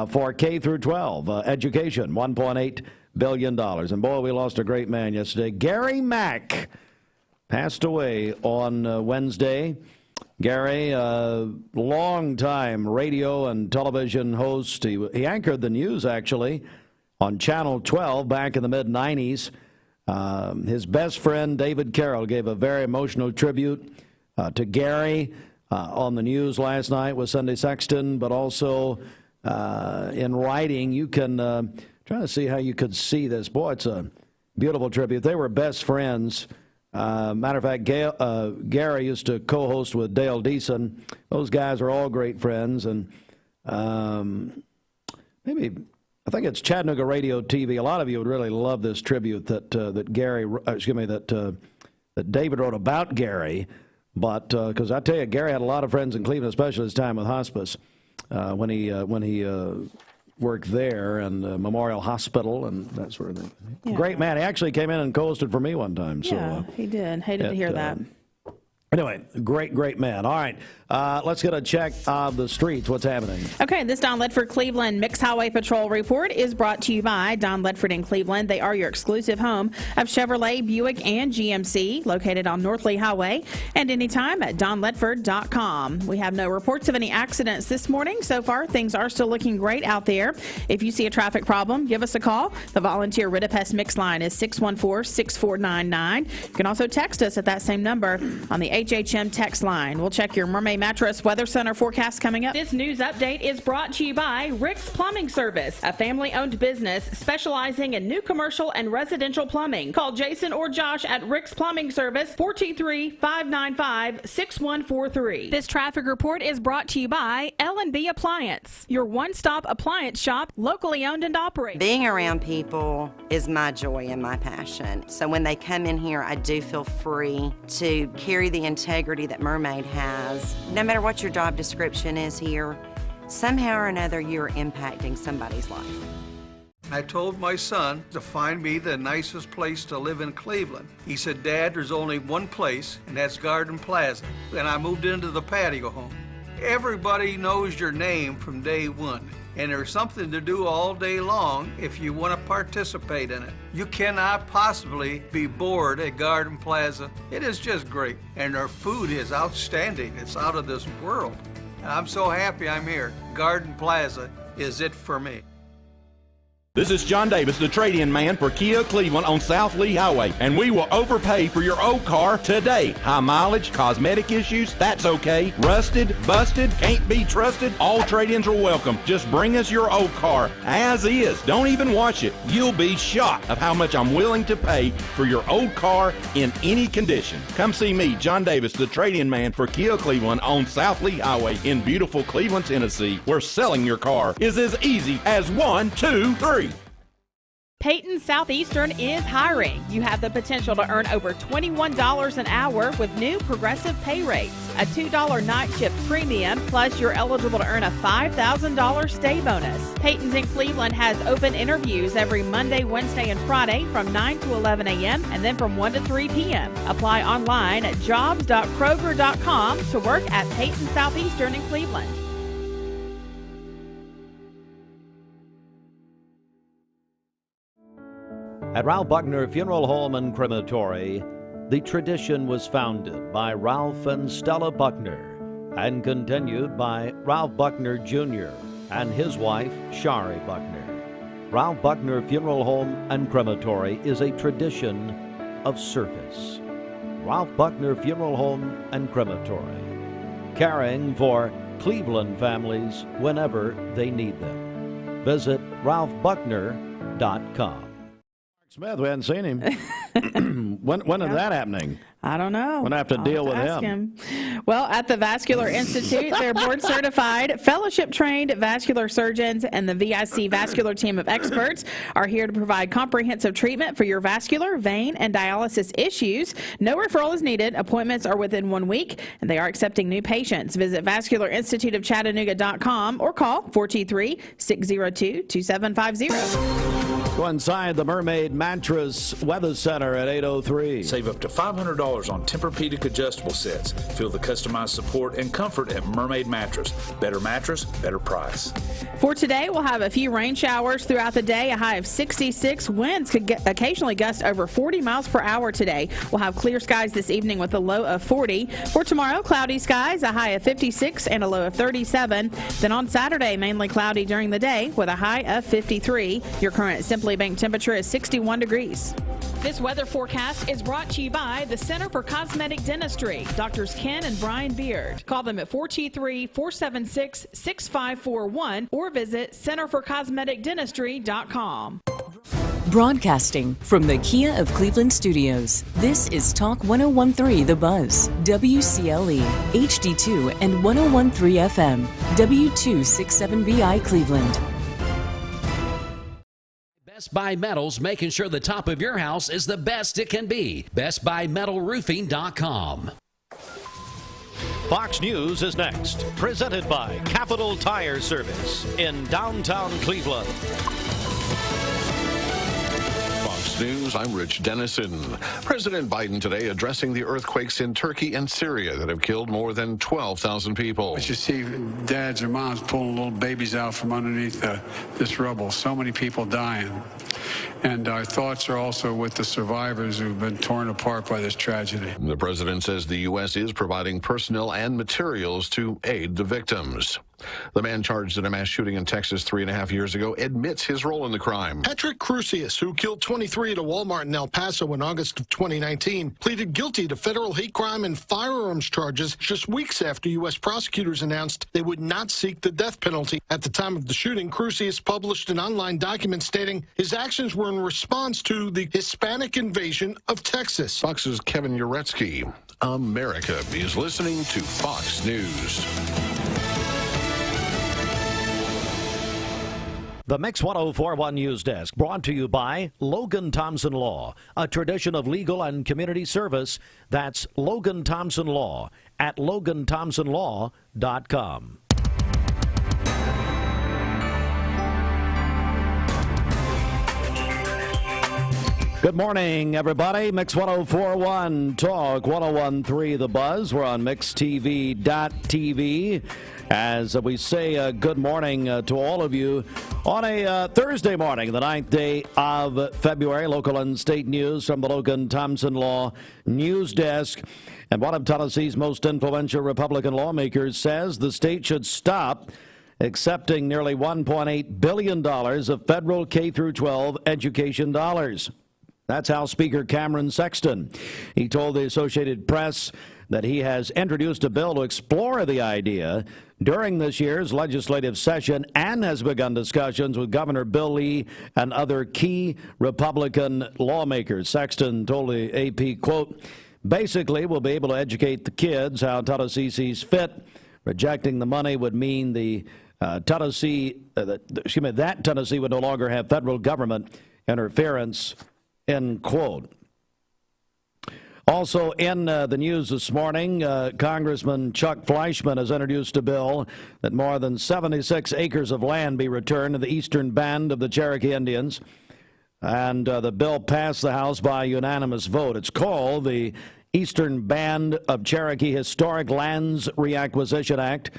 for K through 12 education, $1.8 billion. And boy, we lost a great man yesterday. Gary Mack passed away on Wednesday. Gary, long-time radio and television host. He anchored the news, actually, on Channel 12 back in the mid-'90s. His best friend, David Carroll, gave a very emotional tribute to Gary on the news last night with Sunday Sexton, but also in writing. You can, trying to see how you could see this. Boy, it's a beautiful tribute. They were best friends. Matter of fact, Gary used to co-host with Dale Deason. Those guys are all great friends, and maybe I think it's Chattanooga Radio TV. A lot of you would really love this tribute that that David wrote about Gary. But because I tell you, Gary had a lot of friends in Cleveland, especially his time with hospice when he worked there and Memorial Hospital and that sort of thing. Yeah. Great man. He actually came in and co-hosted for me one time. Yeah, he did. Hated to hear that. Anyway, great man. All right, let's get a check of the streets. What's happening? Okay, this Don Ledford Cleveland Mixed Highway Patrol report is brought to you by Don Ledford in Cleveland. They are your exclusive home of Chevrolet, Buick, and GMC, located on North Lee Highway, and anytime at donledford.com. We have no reports of any accidents this morning. So far, things are still looking great out there. If you see a traffic problem, give us a call. The volunteer Ridipest Mix line is 614-6499. You can also text us at that same number on the HHM text line. We'll check your Mermaid Mattress Weather Center forecast coming up. This news update is brought to you by Rick's Plumbing Service, a family-owned business specializing in new commercial and residential plumbing. Call Jason or Josh at Rick's Plumbing Service, 423-595-6143. This traffic report is brought to you by L&B Appliance, your one-stop appliance shop, locally owned and operated. Being around people is my joy and my passion. So when they come in here, I do feel free to carry the integrity that Mermaid has. No matter what your job description is here, somehow or another you're impacting somebody's life. I told my son to find me the nicest place to live in Cleveland. He said, Dad, there's only one place, and that's Garden Plaza. And I moved into the patio home. Everybody knows your name from day one, and there's something to do all day long if you want to participate in it. You cannot possibly be bored at Garden Plaza. It is just great, and their food is outstanding. It's out of this world. And I'm so happy I'm here. Garden Plaza is it for me. This is John Davis, the trade-in man for Kia Cleveland on South Lee Highway, and we will overpay for your old car today. High mileage, cosmetic issues, that's okay. Rusted, busted, can't be trusted, all trade-ins are welcome. Just bring us your old car as is. Don't even wash it. You'll be shocked of how much I'm willing to pay for your old car in any condition. Come see me, John Davis, the trade-in man for Kia Cleveland on South Lee Highway in beautiful Cleveland, Tennessee, where selling your car is as easy as 1, 2, 3. Peyton Southeastern is hiring. You have the potential to earn over $21 an hour with new progressive pay rates. A $2 night shift premium, plus you're eligible to earn a $5,000 stay bonus. Peyton's in Cleveland has open interviews every Monday, Wednesday, and Friday from 9 to 11 a.m. and then from 1 to 3 p.m. Apply online at jobs.kroger.com to work at Peyton Southeastern in Cleveland. At Ralph Buckner Funeral Home and Crematory, the tradition was founded by Ralph and Stella Buckner and continued by Ralph Buckner Jr. and his wife, Shari Buckner. Ralph Buckner Funeral Home and Crematory is a tradition of service. Ralph Buckner Funeral Home and Crematory, caring for Cleveland families whenever they need them. Visit ralphbuckner.com. Smith, we hadn't seen him. When is that happening? I don't know. We're going to have to deal with him. Well, at the Vascular Institute, they're board-certified, fellowship-trained vascular surgeons and the VIC vascular team of experts are here to provide comprehensive treatment for your vascular, vein, and dialysis issues. No referral is needed. Appointments are within 1 week, and they are accepting new patients. Visit vascularinstituteofchattanooga.com or call 423-602-2750. Go inside the Mermaid Mattress Weather Center at 803. Save up to $500 on Tempur-Pedic adjustable sets. Feel the customized support and comfort at Mermaid Mattress. Better mattress, better price. For today, we'll have a few rain showers throughout the day. A high of 66. Winds could occasionally gust over 40 miles per hour today. We'll have clear skies this evening with a low of 40. For tomorrow, cloudy skies, a high of 56 and a low of 37. Then on Saturday, mainly cloudy during the day with a high of 53. Your current Simply Bank temperature is 61 degrees. This weather forecast is brought to you by the Center for Cosmetic Dentistry, Drs. Ken and Bryan Beard. Call them at 423-476-6541 or visit centerforcosmeticdentistry.com. Broadcasting from the Kia of Cleveland studios, this is Talk 1013 The Buzz, WCLE, HD2 and 1013 FM, W267BI Cleveland. Best Buy Metals, making sure the top of your house is the best it can be. BestBuyMetalRoofing.com. Fox News is next, presented by Capital Tire Service in downtown Cleveland. Fox Fox News, I'm Rich Dennison. President Biden today addressing the earthquakes in Turkey and Syria that have killed more than 12,000 people. But you see dads or moms pulling little babies out from underneath this rubble. So many people dying. And our thoughts are also with the survivors who've been torn apart by this tragedy. The president says the U.S. is providing personnel and materials to aid the victims. The man charged in a mass shooting in Texas 3.5 years ago admits his role in the crime. Patrick Crusius, who killed 23 at a Walmart in El Paso in August of 2019, pleaded guilty to federal hate crime and firearms charges just weeks after U.S. prosecutors announced they would not seek the death penalty. At the time of the shooting, Crusius published an online document stating his actions were in response to the Hispanic invasion of Texas. Fox's Kevin Uretsky. America is listening to Fox News. The Mix 1041 News Desk, brought to you by Logan Thompson Law, a tradition of legal and community service. That's Logan Thompson Law at LoganThompsonLaw.com. Good morning, everybody. Mix 1041 Talk 1013 The Buzz. We're on MixTV.tv. As we say good morning to all of you on a Thursday morning, the 9th day of February. Local and state news from the Logan Thompson Law News Desk. And one of Tennessee's most influential Republican lawmakers says the state should stop accepting nearly $1.8 billion of federal K-12 education dollars. That's House Speaker Cameron Sexton. He told the Associated Press that he has introduced a bill to explore the idea during this year's legislative session and has begun discussions with Governor Bill Lee and other key Republican lawmakers. Sexton told the AP, quote, basically, we'll be able to educate the kids how Tennessee sees fit. Rejecting the money would mean that Tennessee would no longer have federal government interference, end quote. Also in the news this morning, Congressman Chuck Fleischman has introduced a bill that more than 76 acres of land be returned to the eastern band of the Cherokee Indians. And the bill passed the House by unanimous vote. It's called the Eastern Band of Cherokee Historic Lands Reacquisition Act.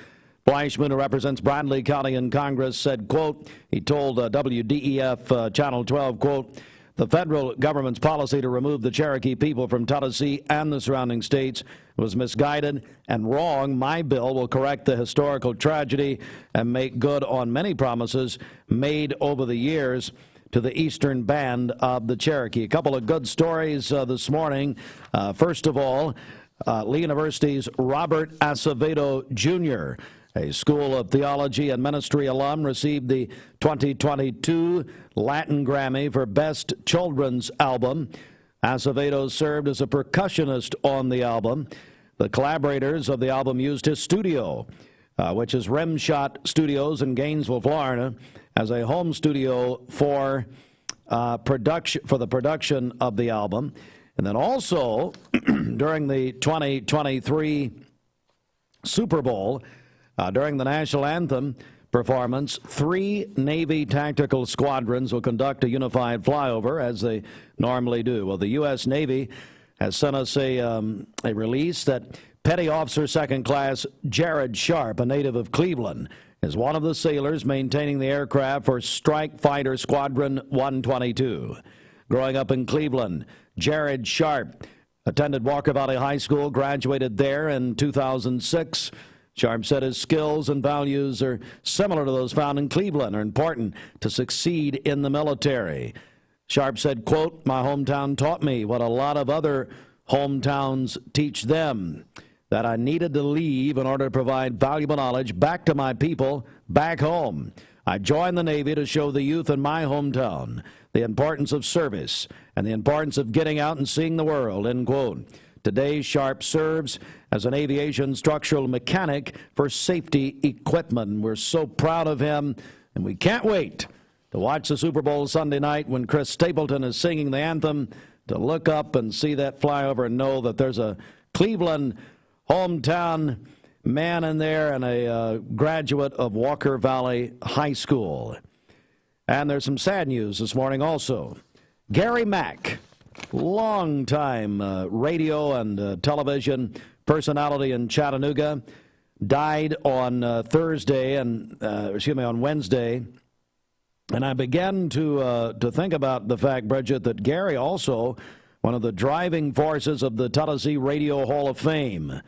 Fleischman, who represents Bradley County in Congress, said, quote, he told WDEF Channel 12, quote, the federal government's policy to remove the Cherokee people from Tennessee and the surrounding states was misguided and wrong. My bill will correct the historical tragedy and make good on many promises made over the years to the eastern band of the Cherokee. A couple of good stories this morning. First of all, Lee University's Robert Acevedo Jr., a School of Theology and Ministry alum, received the 2022 Latin Grammy for Best Children's Album. Acevedo served as a percussionist on the album. The collaborators of the album used his studio, which is Rimshot Studios in Gainesville, Florida, as a home studio for the production of the album. And then also, during the 2023 Super Bowl, during the national anthem performance, 3 Navy tactical squadrons will conduct a unified flyover, as they normally do. Well, the U.S. Navy has sent us a release that Petty Officer Second Class Jared Sharp, a native of Cleveland, is one of the sailors maintaining the aircraft for Strike Fighter Squadron 122. Growing up in Cleveland, Jared Sharp attended Walker Valley High School, graduated there in 2006. Sharp said his skills and values are similar to those found in Cleveland, are important to succeed in the military. Sharp said, quote, my hometown taught me what a lot of other hometowns teach them, that I needed to leave in order to provide valuable knowledge back to my people back home. I joined the Navy to show the youth in my hometown the importance of service and the importance of getting out and seeing the world, end quote. Today, Sharp serves as an aviation structural mechanic for safety equipment. We're so proud of him, and we can't wait to watch the Super Bowl Sunday night when Chris Stapleton is singing the anthem, to look up and see that flyover and know that there's a Cleveland hometown man in there and a graduate of Walker Valley High School. And there's some sad news this morning also. Gary Mack, longtime radio and television personality in Chattanooga, died on on Wednesday. And I began to think about the fact, Bridget, that Gary also one of the driving forces of the Tennessee Radio Hall of Fame.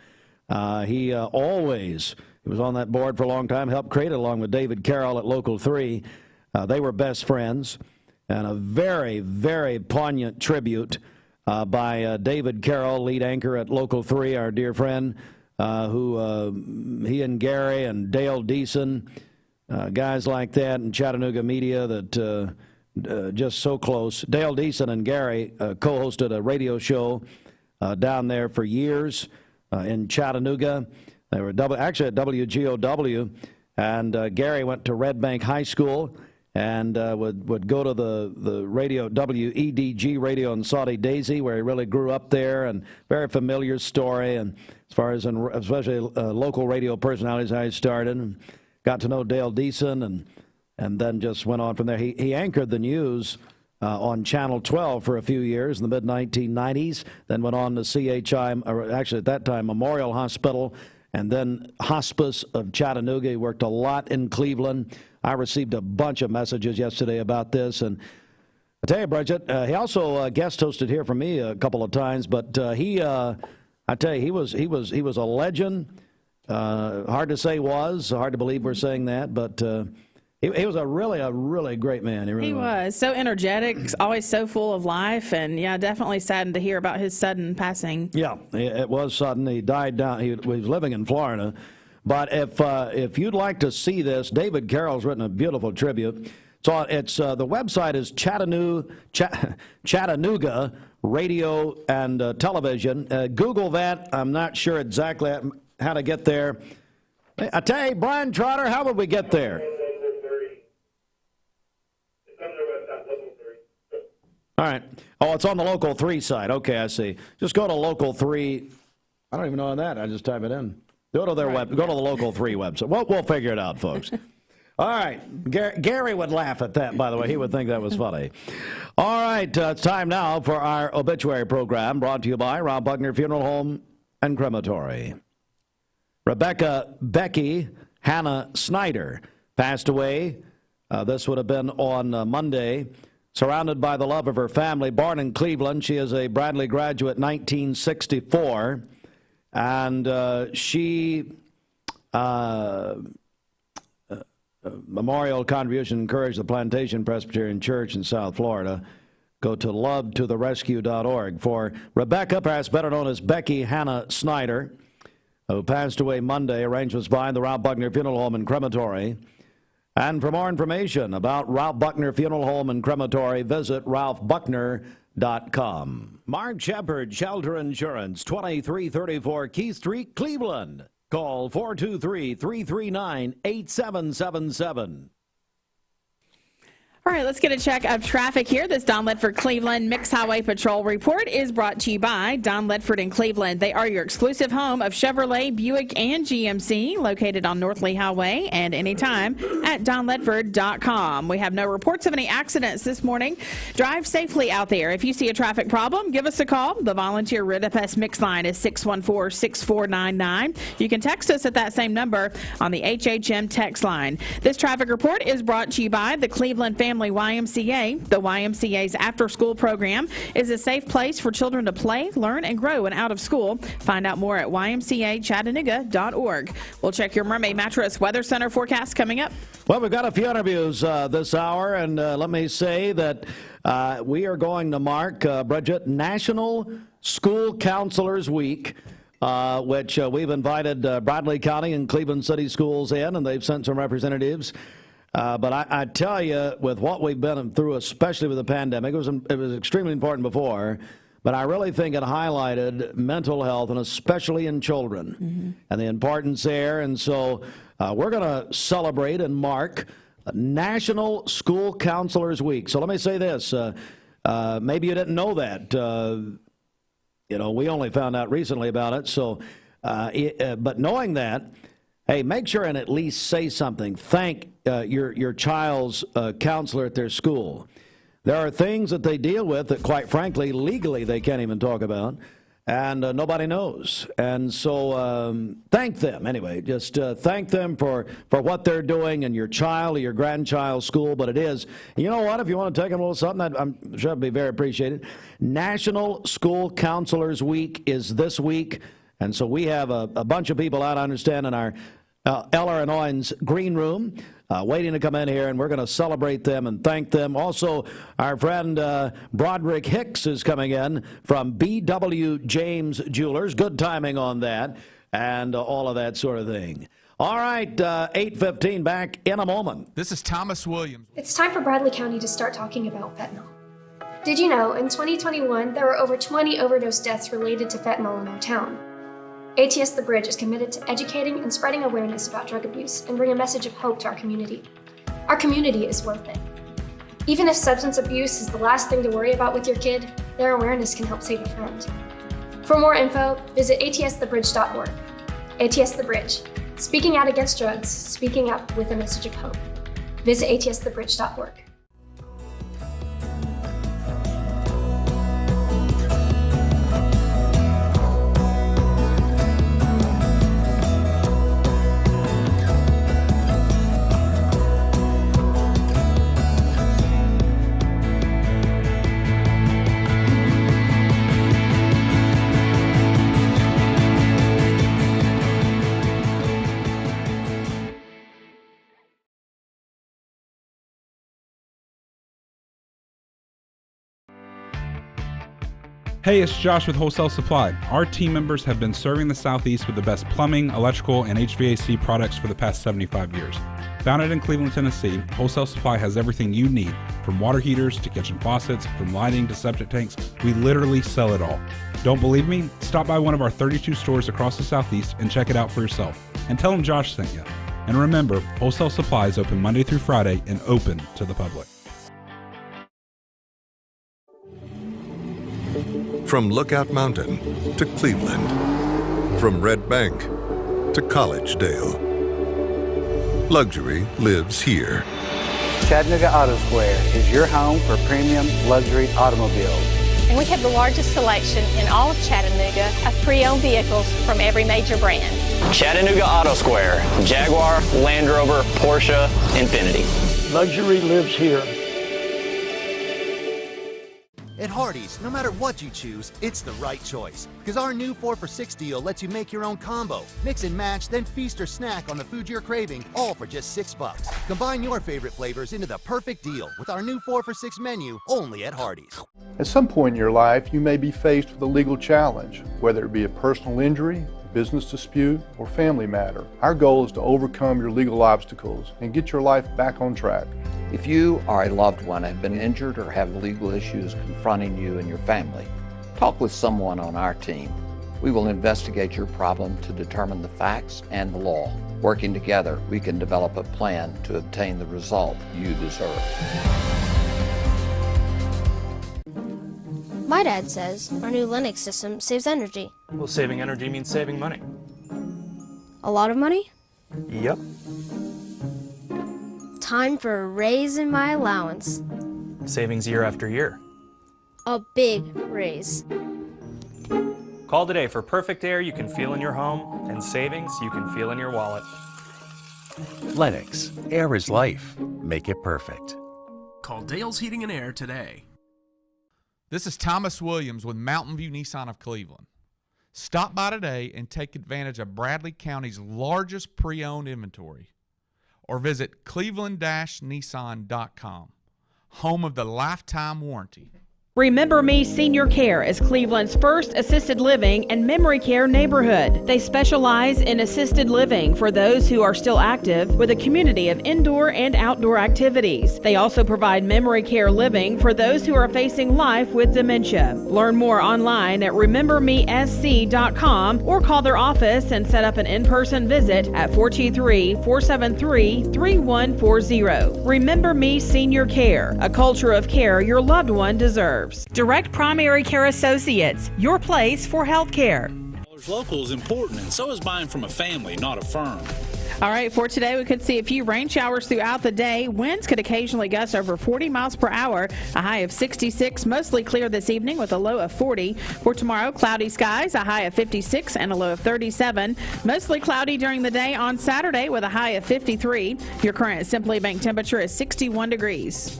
He was on that board for a long time, helped create it along with David Carroll at Local 3. They were best friends. And a very, very poignant tribute by David Carroll, lead anchor at Local 3, our dear friend, who he and Gary and Dale Deason, guys like that in Chattanooga media that just so close. Dale Deason and Gary co-hosted a radio show down there for years in Chattanooga. They were actually at WGOW, and Gary went to Red Bank High School and would go to the radio, WEDG radio in Saudi Daisy, where he really grew up there, and very familiar story. And as far as especially local radio personalities, how he started, and got to know Dale Deason, and then just went on from there. He anchored the news on Channel 12 for a few years in the mid-1990s, then went on to CHI, or actually at that time Memorial Hospital, and then Hospice of Chattanooga. He worked a lot in Cleveland. I received a bunch of messages yesterday about this, and I tell you, Bridget, he also guest hosted here for me a couple of times. But I tell you, he was a legend. Hard to say hard to believe we're saying that, but he was a really great man. He was so energetic, always so full of life, and yeah, definitely saddened to hear about his sudden passing. Yeah, it was sudden. He died down. He was living in Florida. But if you'd like to see this, David Carroll's written a beautiful tribute. So it's the website is Chattanooga Radio and Television. Google that. I'm not sure exactly how to get there. I tell you, Brian Trotter, how would we get there? All right. Oh, it's on the Local 3 site. Okay, I see. Just go to Local 3. I don't even know that. I just type it in. Go to their web. Go to the Local 3 website. We'll figure it out, folks. All right. Gary would laugh at that, by the way. He would think that was funny. All right. It's time now for our obituary program, brought to you by Rob Buckner Funeral Home and Crematory. Rebecca Becky Hannah Snyder passed away. This would have been on Monday. Surrounded by the love of her family, born in Cleveland, she is a Bradley graduate 1964, and she memorial contribution encouraged the Plantation Presbyterian Church in South Florida. Go to lovetotherescue.org for Rebecca, perhaps better known as Becky Hannah Snyder, who passed away Monday. Arrangements by the Ralph Buckner Funeral Home and Crematory. And for more information about Ralph Buckner Funeral Home and Crematory, visit ralphbuckner.com. Mark Shepard, Shelter Insurance, 2334 Keith Street, Cleveland. Call 423-339-8777. All right, let's get a check of traffic here. This Don Ledford Cleveland Mixed Highway Patrol report is brought to you by Don Ledford in Cleveland. They are your exclusive home of Chevrolet, Buick, and GMC, located on North Lee Highway and anytime at donledford.com. We have no reports of any accidents this morning. Drive safely out there. If you see a traffic problem, give us a call. The volunteer Ridipest Mix line is 614-6499. You can text us at that same number on the HHM text line. This traffic report is brought to you by the Cleveland Family YMCA. The YMCA's after-school program is a safe place for children to play, learn, and grow when out of school. Find out more at ymcachattanooga.org. We'll check your Mermaid Mattress Weather Center forecast coming up. Well, we've got a few interviews this hour, and let me say that we are going to mark, Bridget, National School Counselors Week, which we've invited Bradley County and Cleveland City Schools in, and they've sent some representatives. But I tell you, with what we've been through, especially with the pandemic, it was extremely important before, but I really think it highlighted mental health, and especially in children, and the importance there. And so we're going to celebrate and mark National School Counselors Week. So let me say this. Maybe you didn't know that. We only found out recently about it. So, but knowing that, hey, make sure and at least say something. Thank your child's counselor at their school. There are things that they deal with that, quite frankly, legally they can't even talk about, and nobody knows. And so thank them anyway. Just thank them for what they're doing in your child or your grandchild's school. But it is, you know what, if you want to take them a little something, I'm sure it'd be very appreciated. National School Counselors Week is this week. And so we have a bunch of people out, I understand, in our Eller and Owens green room waiting to come in here, and we're going to celebrate them and thank them. Also, our friend Broderick Hicks is coming in from B.W. James Jewelers. Good timing on that and all of that sort of thing. All right, 8:15, back in a moment. This is Thomas Williams. It's time for Bradley County to start talking about fentanyl. Did you know in 2021 there were over 20 overdose deaths related to fentanyl in our town? ATS The Bridge is committed to educating and spreading awareness about drug abuse and bring a message of hope to our community. Our community is worth it. Even if substance abuse is the last thing to worry about with your kid, their awareness can help save a friend. For more info, visit atsthebridge.org. ATS The Bridge, speaking out against drugs, speaking up with a message of hope. Visit atsthebridge.org. Hey, it's Josh with Wholesale Supply. Our team members have been serving the Southeast with the best plumbing, electrical, and HVAC products for the past 75 years. Founded in Cleveland, Tennessee, Wholesale Supply has everything you need, from water heaters to kitchen faucets, from lighting to septic tanks. We literally sell it all. Don't believe me? Stop by one of our 32 stores across the Southeast and check it out for yourself. And tell them Josh sent you. And remember, Wholesale Supply is open Monday through Friday and open to the public. From Lookout Mountain to Cleveland, from Red Bank to Collegedale, luxury lives here. Chattanooga Auto Square is your home for premium luxury automobiles. And we have the largest selection in all of Chattanooga of pre-owned vehicles from every major brand. Chattanooga Auto Square, Jaguar, Land Rover, Porsche, Infiniti. Luxury lives here. At Hardee's, no matter what you choose, it's the right choice. Because our new 4 for $6 deal lets you make your own combo. Mix and match, then feast or snack on the food you're craving, all for just $6. Combine your favorite flavors into the perfect deal with our new 4 for $6 menu, only at Hardee's. At some point in your life, you may be faced with a legal challenge, whether it be a personal injury, business dispute, or family matter. Our goal is to overcome your legal obstacles and get your life back on track. If you or a loved one have been injured or have legal issues confronting you and your family, talk with someone on our team. We will investigate your problem to determine the facts and the law. Working together, we can develop a plan to obtain the result you deserve. My dad says our new Linux system saves energy. Well, saving energy means saving money. A lot of money? Yep. Time for a raise in my allowance. Savings year after year. A big raise. Call today for perfect air you can feel in your home and savings you can feel in your wallet. Lennox, air is life. Make it perfect. Call Dale's Heating and Air today. This is Thomas Williams with Mountain View Nissan of Cleveland. Stop by today and take advantage of Bradley County's largest pre-owned inventory. Or visit cleveland-nissan.com, home of the lifetime warranty. Remember Me Senior Care is Cleveland's first assisted living and memory care neighborhood. They specialize in assisted living for those who are still active with a community of indoor and outdoor activities. They also provide memory care living for those who are facing life with dementia. Learn more online at remembermesc.com or call their office and set up an in-person visit at 423-473-3140. Remember Me Senior Care, a culture of care your loved one deserves. Direct Primary Care Associates, your place for health care. Local is important, and so is buying from a family, not a firm. All right, for today, we could see a few rain showers throughout the day. Winds could occasionally gust over 40 miles per hour, a high of 66. Mostly clear this evening with a low of 40. For tomorrow, cloudy skies, a high of 56 and a low of 37. Mostly cloudy during the day on Saturday with a high of 53. Your current Simply Bank temperature is 61 degrees.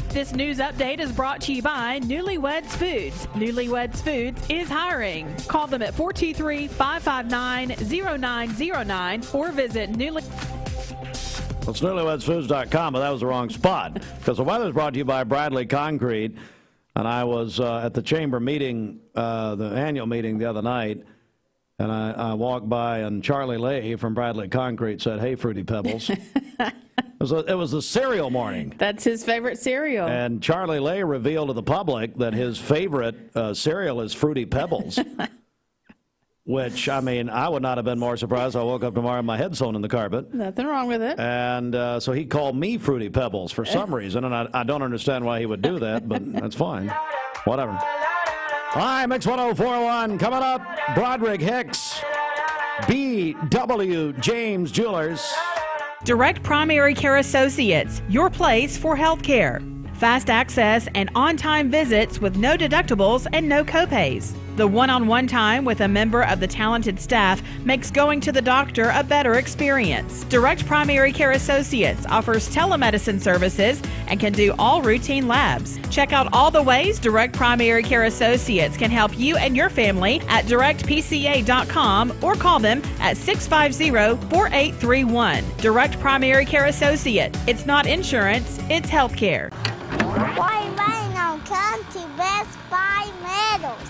This news update is brought to you by Newlyweds Foods. Newlyweds Foods is hiring. Call them at 423-559-0909 or visit It's newlywedsfoods.com, but that was the wrong spot because the weather is brought to you by Bradley Concrete. And I was at the chamber meeting, the annual meeting the other night, and I walked by, and Charlie Leahy from Bradley Concrete said, "Hey, Fruity Pebbles." It was the cereal morning. That's his favorite cereal. And Charlie Leahy revealed to the public that his favorite cereal is Fruity Pebbles. Which, I mean, I would not have been more surprised. I woke up tomorrow and my head sewn in the carpet. Nothing wrong with it. And so he called me Fruity Pebbles for some reason, and I don't understand why he would do that, but that's fine. Whatever. All right, Mix 1041 coming up. Broderick, Hicks, B.W. James Jewelers. Direct Primary Care Associates, your place for health care. Fast access and on-time visits with no deductibles and no copays. The one-on-one time with a member of the talented staff makes going to the doctor a better experience. Direct Primary Care Associates offers telemedicine services and can do all routine labs. Check out all the ways Direct Primary Care Associates can help you and your family at directpca.com or call them at 650-4831. Direct Primary Care Associates. It's not insurance, it's health care. Why rain on come to Best Buy Metals?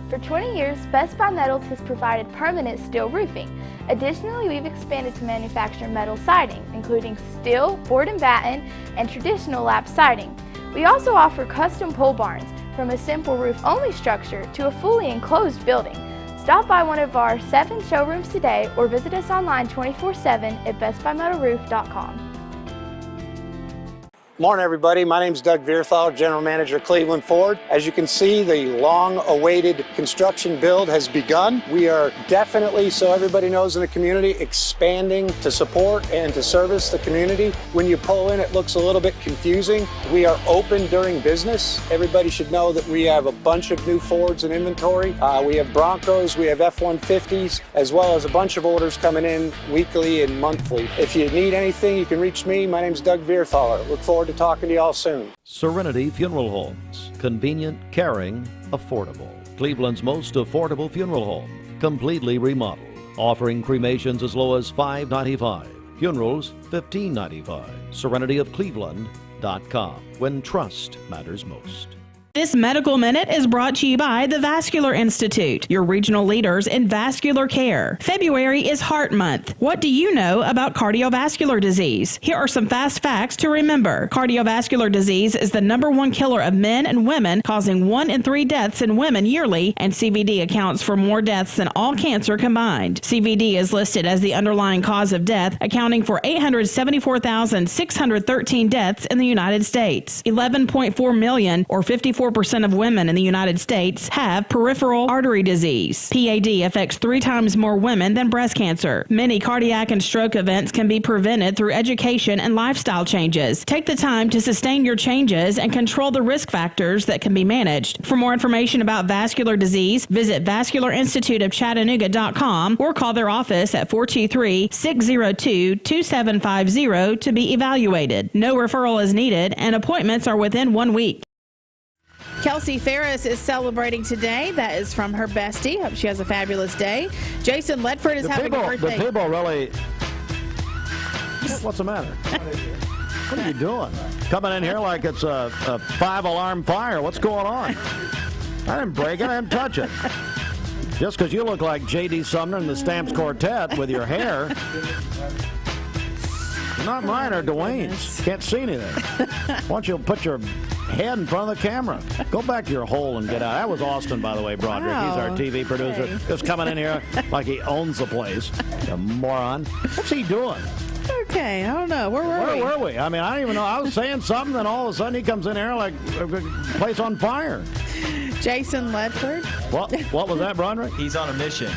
For 20 years, Best Buy Metals has provided permanent steel roofing. Additionally, we've expanded to manufacture metal siding, including steel, board and batten, and traditional lap siding. We also offer custom pole barns, from a simple roof-only structure to a fully enclosed building. Stop by one of our 7 showrooms today or visit us online 24/7 at bestbuymetalroof.com. Morning, everybody. My name is Doug Vierthal, General Manager, Cleveland Ford. As you can see, the long-awaited construction build has begun. We are definitely, so everybody knows in the community, expanding to support and to service the community. When you pull in, it looks a little bit confusing. We are open during business. Everybody should know that we have a bunch of new Fords in inventory. We have Broncos, we have F-150s, as well as a bunch of orders coming in weekly and monthly. If you need anything, you can reach me. My name is Doug Vierthaler. Look forward to talking to y'all soon. Serenity Funeral Homes. Convenient, caring, affordable. Cleveland's most affordable funeral home. Completely remodeled. Offering cremations as low as $5.95. Funerals, $15.95. SerenityofCleveland.com. When trust matters most. This Medical Minute is brought to you by the Vascular Institute, your regional leaders in vascular care. February is Heart Month. What do you know about cardiovascular disease? Here are some fast facts to remember. Cardiovascular disease is the #1 killer of men and women, causing 1 in 3 deaths in women yearly, and CVD accounts for more deaths than all cancer combined. CVD is listed as the underlying cause of death, accounting for 874,613 deaths in the United States. 11.4 million, or 54% of women in the United States, have peripheral artery disease. PAD affects 3 times more women than breast cancer. Many cardiac and stroke events can be prevented through education and lifestyle changes. Take the time to sustain your changes and control the risk factors that can be managed. For more information about vascular disease, visit vascularinstituteofchattanooga.com or call their office at 423-602-2750 to be evaluated. No referral is needed and appointments are within 1 week. Kelsey Ferris is celebrating today. That is from her bestie. Hope she has a fabulous day. Jason Ledford is having a birthday. The people really... What's the matter? What are you doing? Coming in here like it's a 5-alarm fire. What's going on? I didn't break it. I didn't touch it. Just because you look like J.D. Sumner in the Stamps Quartet with your hair. Not mine or Dwayne's. Can't see anything. Why don't you put your head in front of the camera? Go back to your hole and get out. That was Austin, by the way, Broderick. Wow. He's our TV producer. Okay. Just coming in here like he owns the place. You moron. What's he doing? Okay, I don't know. Where were we? I mean, I don't even know. I was saying something, and all of a sudden he comes in here like place on fire. Jason Ledford. What was that, Broderick? He's on a mission.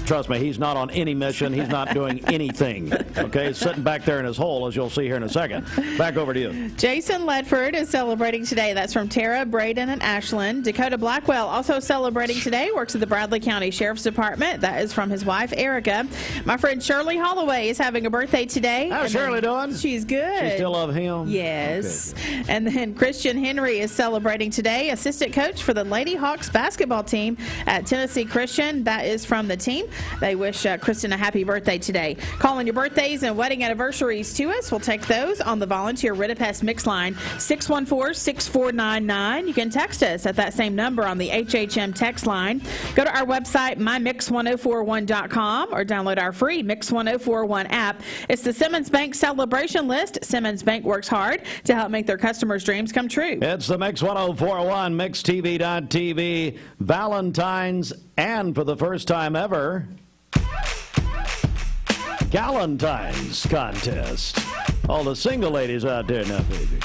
Trust me, he's not on any mission. He's not doing anything. Okay, he's sitting back there in his hole, as you'll see here in a second. Back over to you. Jason Ledford is celebrating today. That's from Tara, Braden, and Ashland. Dakota Blackwell also celebrating today. Works at the Bradley County Sheriff's Department. That is from his wife, Erica. My friend Shirley Holloway is having a birthday today. How's Shirley doing? She's good. She still love him? Yes. Okay. And then Christian Henry is celebrating today. Assistant coach for the Lady Hawks basketball team at Tennessee Christian. That is from the team. They wish Kristen a happy birthday today. Calling your birthdays and wedding anniversaries to us. We'll take those on the volunteer Ritapest mix line, 614-6499. You can text us at that same number on the HHM text line. Go to our website, mymix1041.com, or download our free Mix 1041 app. It's the Simmons Bank celebration list. Simmons Bank works hard to help make their customers' dreams come true. It's the Mix 1041, MixTV.tv, Valentine's, and for the first time ever, Galentine's contest. All the single ladies out there now, baby.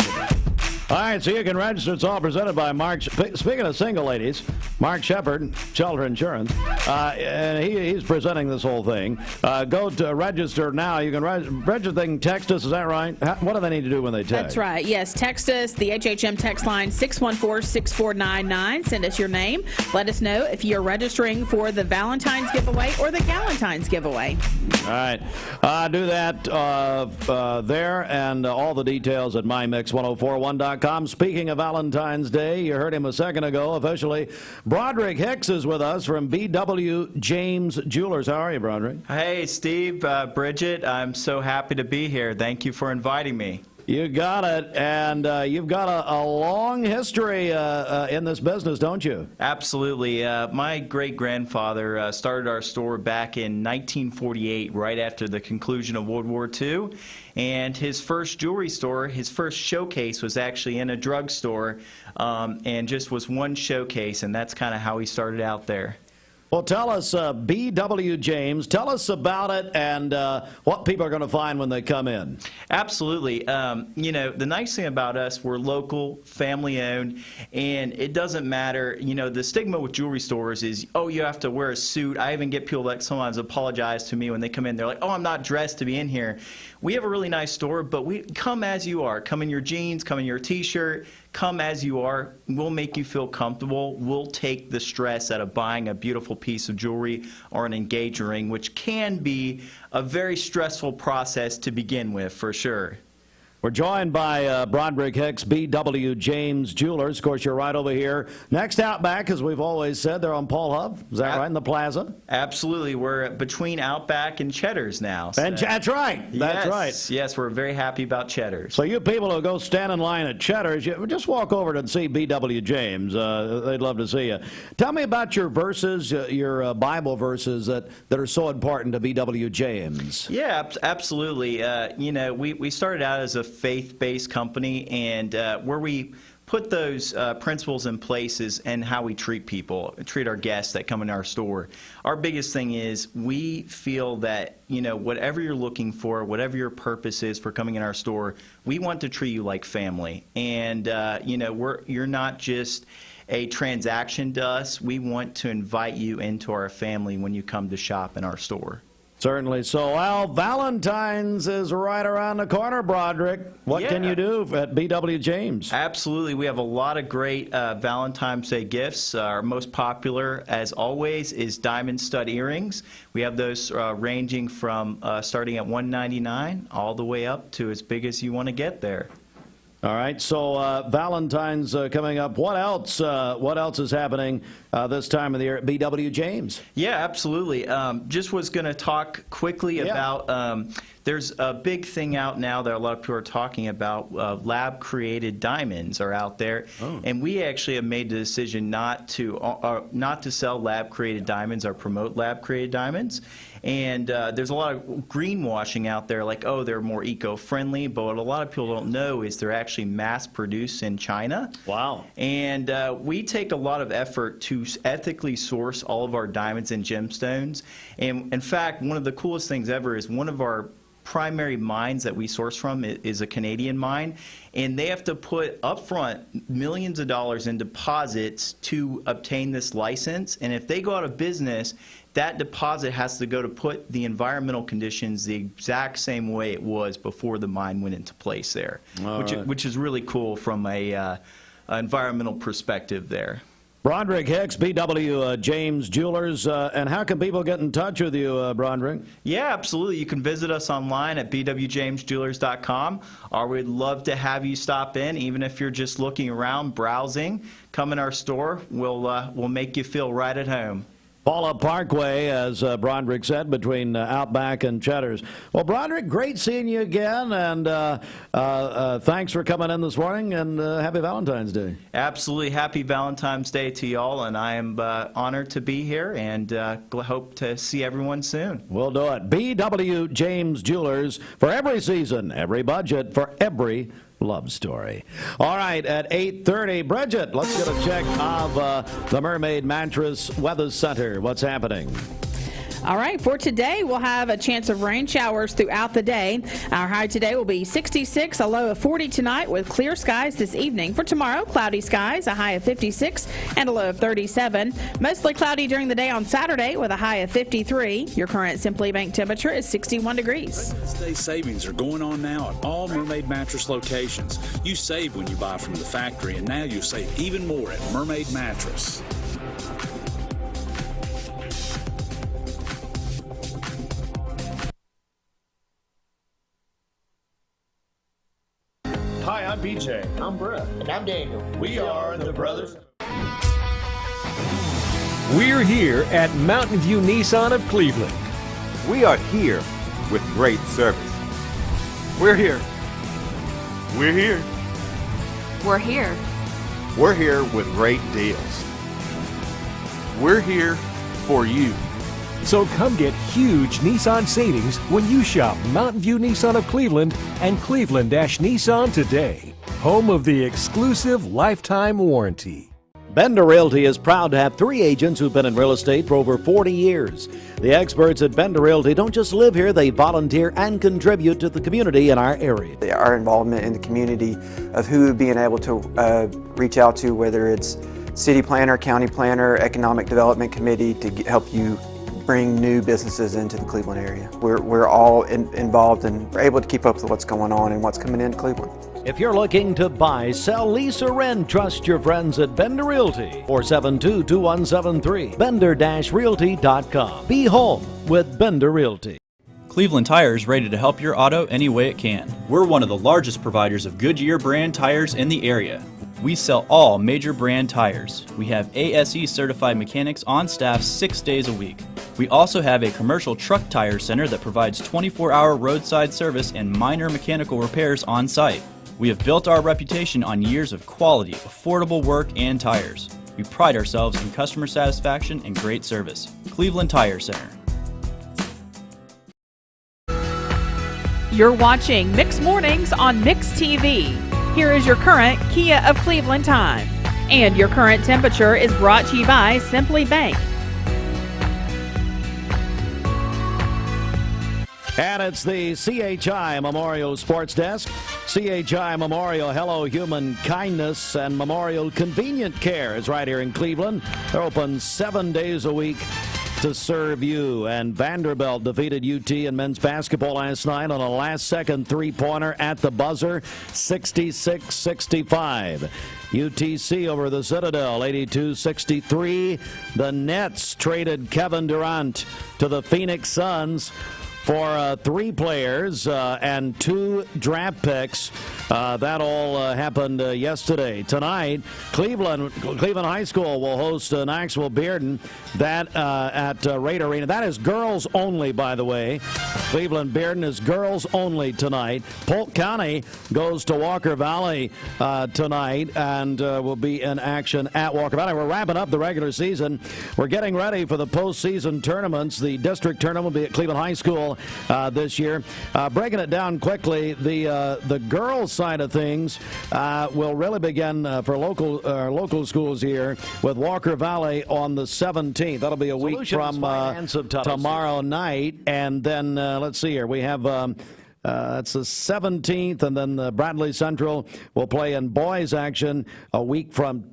All right, so you can register. It's all presented by Mark. Speaking of single ladies, Mark Shepard, Shelter Insurance, and he's presenting this whole thing. Go to register now. You can register. They can text us. Is that right? What do they need to do when they text? That's right. Yes, text us, the HHM text line, 614-6499. Send us your name. Let us know if you're registering for the Valentine's giveaway or the Galentine's giveaway. All right. Do that there, and all the details at mymix1041.com. Speaking of Valentine's Day, you heard him a second ago, officially. Broderick Hicks is with us from B.W. James Jewelers. How are you, Broderick? Hey, Steve, Bridget, I'm so happy to be here. Thank you for inviting me. You got it, and you've got a long history in this business, don't you? Absolutely. My great-grandfather started our store back in 1948, right after the conclusion of World War II, and his first jewelry store, his first showcase was actually in a drugstore, and just was one showcase, and that's kind of how he started out there. Well, tell us, B.W. James, tell us about it and what people are going to find when they come in. Absolutely. You know, the nice thing about us, we're local, family-owned, and it doesn't matter. You know, the stigma with jewelry stores is, oh, you have to wear a suit. I even get people that sometimes apologize to me when they come in. They're like, oh, I'm not dressed to be in here. We have a really nice store, but we come as you are. Come in your jeans, come in your T-shirt. Come as you are. We'll make you feel comfortable. We'll take the stress out of buying a beautiful piece of jewelry or an engagement ring, which can be a very stressful process to begin with, for sure. We're joined by Broderick Hicks, B.W. James Jewelers. Of course, you're right over here. Next Outback, as we've always said, they're on Paul Hub. Is that right, in the plaza? Absolutely. We're between Outback and Cheddar's now. So. And that's right. That's right. Yes, we're very happy about Cheddar's. So you people who go stand in line at Cheddar's, you just walk over and see B.W. James. They'd love to see you. Tell me about your verses, your Bible verses that are so important to B.W. James. Yeah, absolutely. You know, we started out as a faith-based company, and where we put those principles in place is and how we treat people, treat our guests that come in our store. Our biggest thing is we feel that, you know, whatever you're looking for, whatever your purpose is for coming in our store, we want to treat you like family. And, you know, you're not just a transaction to us. We want to invite you into our family when you come to shop in our store. Certainly so. Well, Valentine's is right around the corner, Broderick. What can you do at B.W. James? Absolutely. We have a lot of great Valentine's Day gifts. Our most popular, as always, is diamond stud earrings. We have those ranging from starting at $199 all the way up to as big as you want to get there. All right, so Valentine's coming up. What else? What else is happening this time of the year at B.W. James? Yeah, absolutely. Just was going to talk quickly about. There's a big thing out now that a lot of people are talking about. Lab-created diamonds are out there, and we actually have made the decision not to sell lab-created diamonds or promote lab-created diamonds. And there's a lot of greenwashing out there, like, oh, they're more eco-friendly, but what a lot of people don't know is they're actually mass-produced in China. Wow. And we take a lot of effort to ethically source all of our diamonds and gemstones. And in fact, one of the coolest things ever is one of our primary mines that we source from is a Canadian mine, and they have to put upfront millions of dollars in deposits to obtain this license. And if they go out of business, that deposit has to go to put the environmental conditions the exact same way it was before the mine went into place there, which is really cool from a environmental perspective there. Broderick, Hicks, BW James Jewelers, and how can people get in touch with you, Broderick? Yeah, absolutely. You can visit us online at bwjamesjewelers.com, or we'd love to have you stop in, even if you're just looking around, browsing. Come in our store. We'll make you feel right at home. Paula Parkway, as Broderick said, between Outback and Cheddar's. Well, Broderick, great seeing you again, and thanks for coming in this morning, and happy Valentine's Day. Absolutely. Happy Valentine's Day to y'all, and I am honored to be here, and hope to see everyone soon. We'll do it. BW James Jewelers, for every season, every budget, for every love story. All right, at 8:30, Bridget, let's get a check of the Mermaid Mattress Weather Center. What's happening? All right, for today, we'll have a chance of rain showers throughout the day. Our high today will be 66, a low of 40 tonight with clear skies this evening. For tomorrow, cloudy skies, a high of 56 and a low of 37. Mostly cloudy during the day on Saturday with a high of 53. Your current Simply Bank temperature is 61 degrees. Day savings are going on now at all Mermaid Mattress locations. You save when you buy from the factory, and now you'll save even more at Mermaid Mattress. Hi, I'm BJ. I'm Brett. And I'm Daniel. We are the Brothers. We're here at Mountain View Nissan of Cleveland. We are here with great service. We're here. We're here. We're here. We're here with great deals. We're here for you. So come get huge Nissan savings when you shop Mountain View Nissan of Cleveland and Cleveland-Nissan today, home of the exclusive lifetime warranty. Bender Realty is proud to have 3 agents who've been in real estate for over 40 years. The experts at Bender Realty don't just live here, they volunteer and contribute to the community in our area. Our involvement in the community of who being able to reach out to, whether it's city planner, county planner, economic development committee, to help you bring new businesses into the Cleveland area. We're all involved and we're able to keep up with what's going on and what's coming into Cleveland. If you're looking to buy, sell, lease, or rent, trust your friends at Bender Realty. 472-2173. Bender-Realty.com. Be home with Bender Realty. Cleveland Tire is ready to help your auto any way it can. We're one of the largest providers of Goodyear brand tires in the area. We sell all major brand tires. We have ASE certified mechanics on staff 6 days a week. We also have a commercial truck tire center that provides 24-hour roadside service and minor mechanical repairs on site. We have built our reputation on years of quality, affordable work and tires. We pride ourselves in customer satisfaction and great service. Cleveland Tire Center. You're watching Mix Mornings on Mix TV. Here is your current Kia of Cleveland time. And your current temperature is brought to you by Simply Bank. And it's the CHI Memorial Sports Desk. CHI Memorial Hello Human Kindness and Memorial Convenient Care is right here in Cleveland. They're open 7 days a week to serve you. And Vanderbilt defeated UT in men's basketball last night on a last-second three-pointer at the buzzer, 66-65. UTC over the Citadel, 82-63. The Nets traded Kevin Durant to the Phoenix Suns for 3 players and 2 draft picks. That all happened yesterday. Tonight, Cleveland High School will host Knoxville Bearden. That at Raider Arena. That is girls only, by the way. Cleveland Bearden is girls only tonight. Polk County goes to Walker Valley tonight and will be in action at Walker Valley. We're wrapping up the regular season. We're getting ready for the postseason tournaments. The district tournament will be at Cleveland High School this year. Breaking it down quickly, the girls side of things will really begin for local schools here with Walker Valley on the 17th. That'll be a week from tomorrow night. And then let's see here. We have it's the 17th, and then the Bradley Central will play in boys action a week from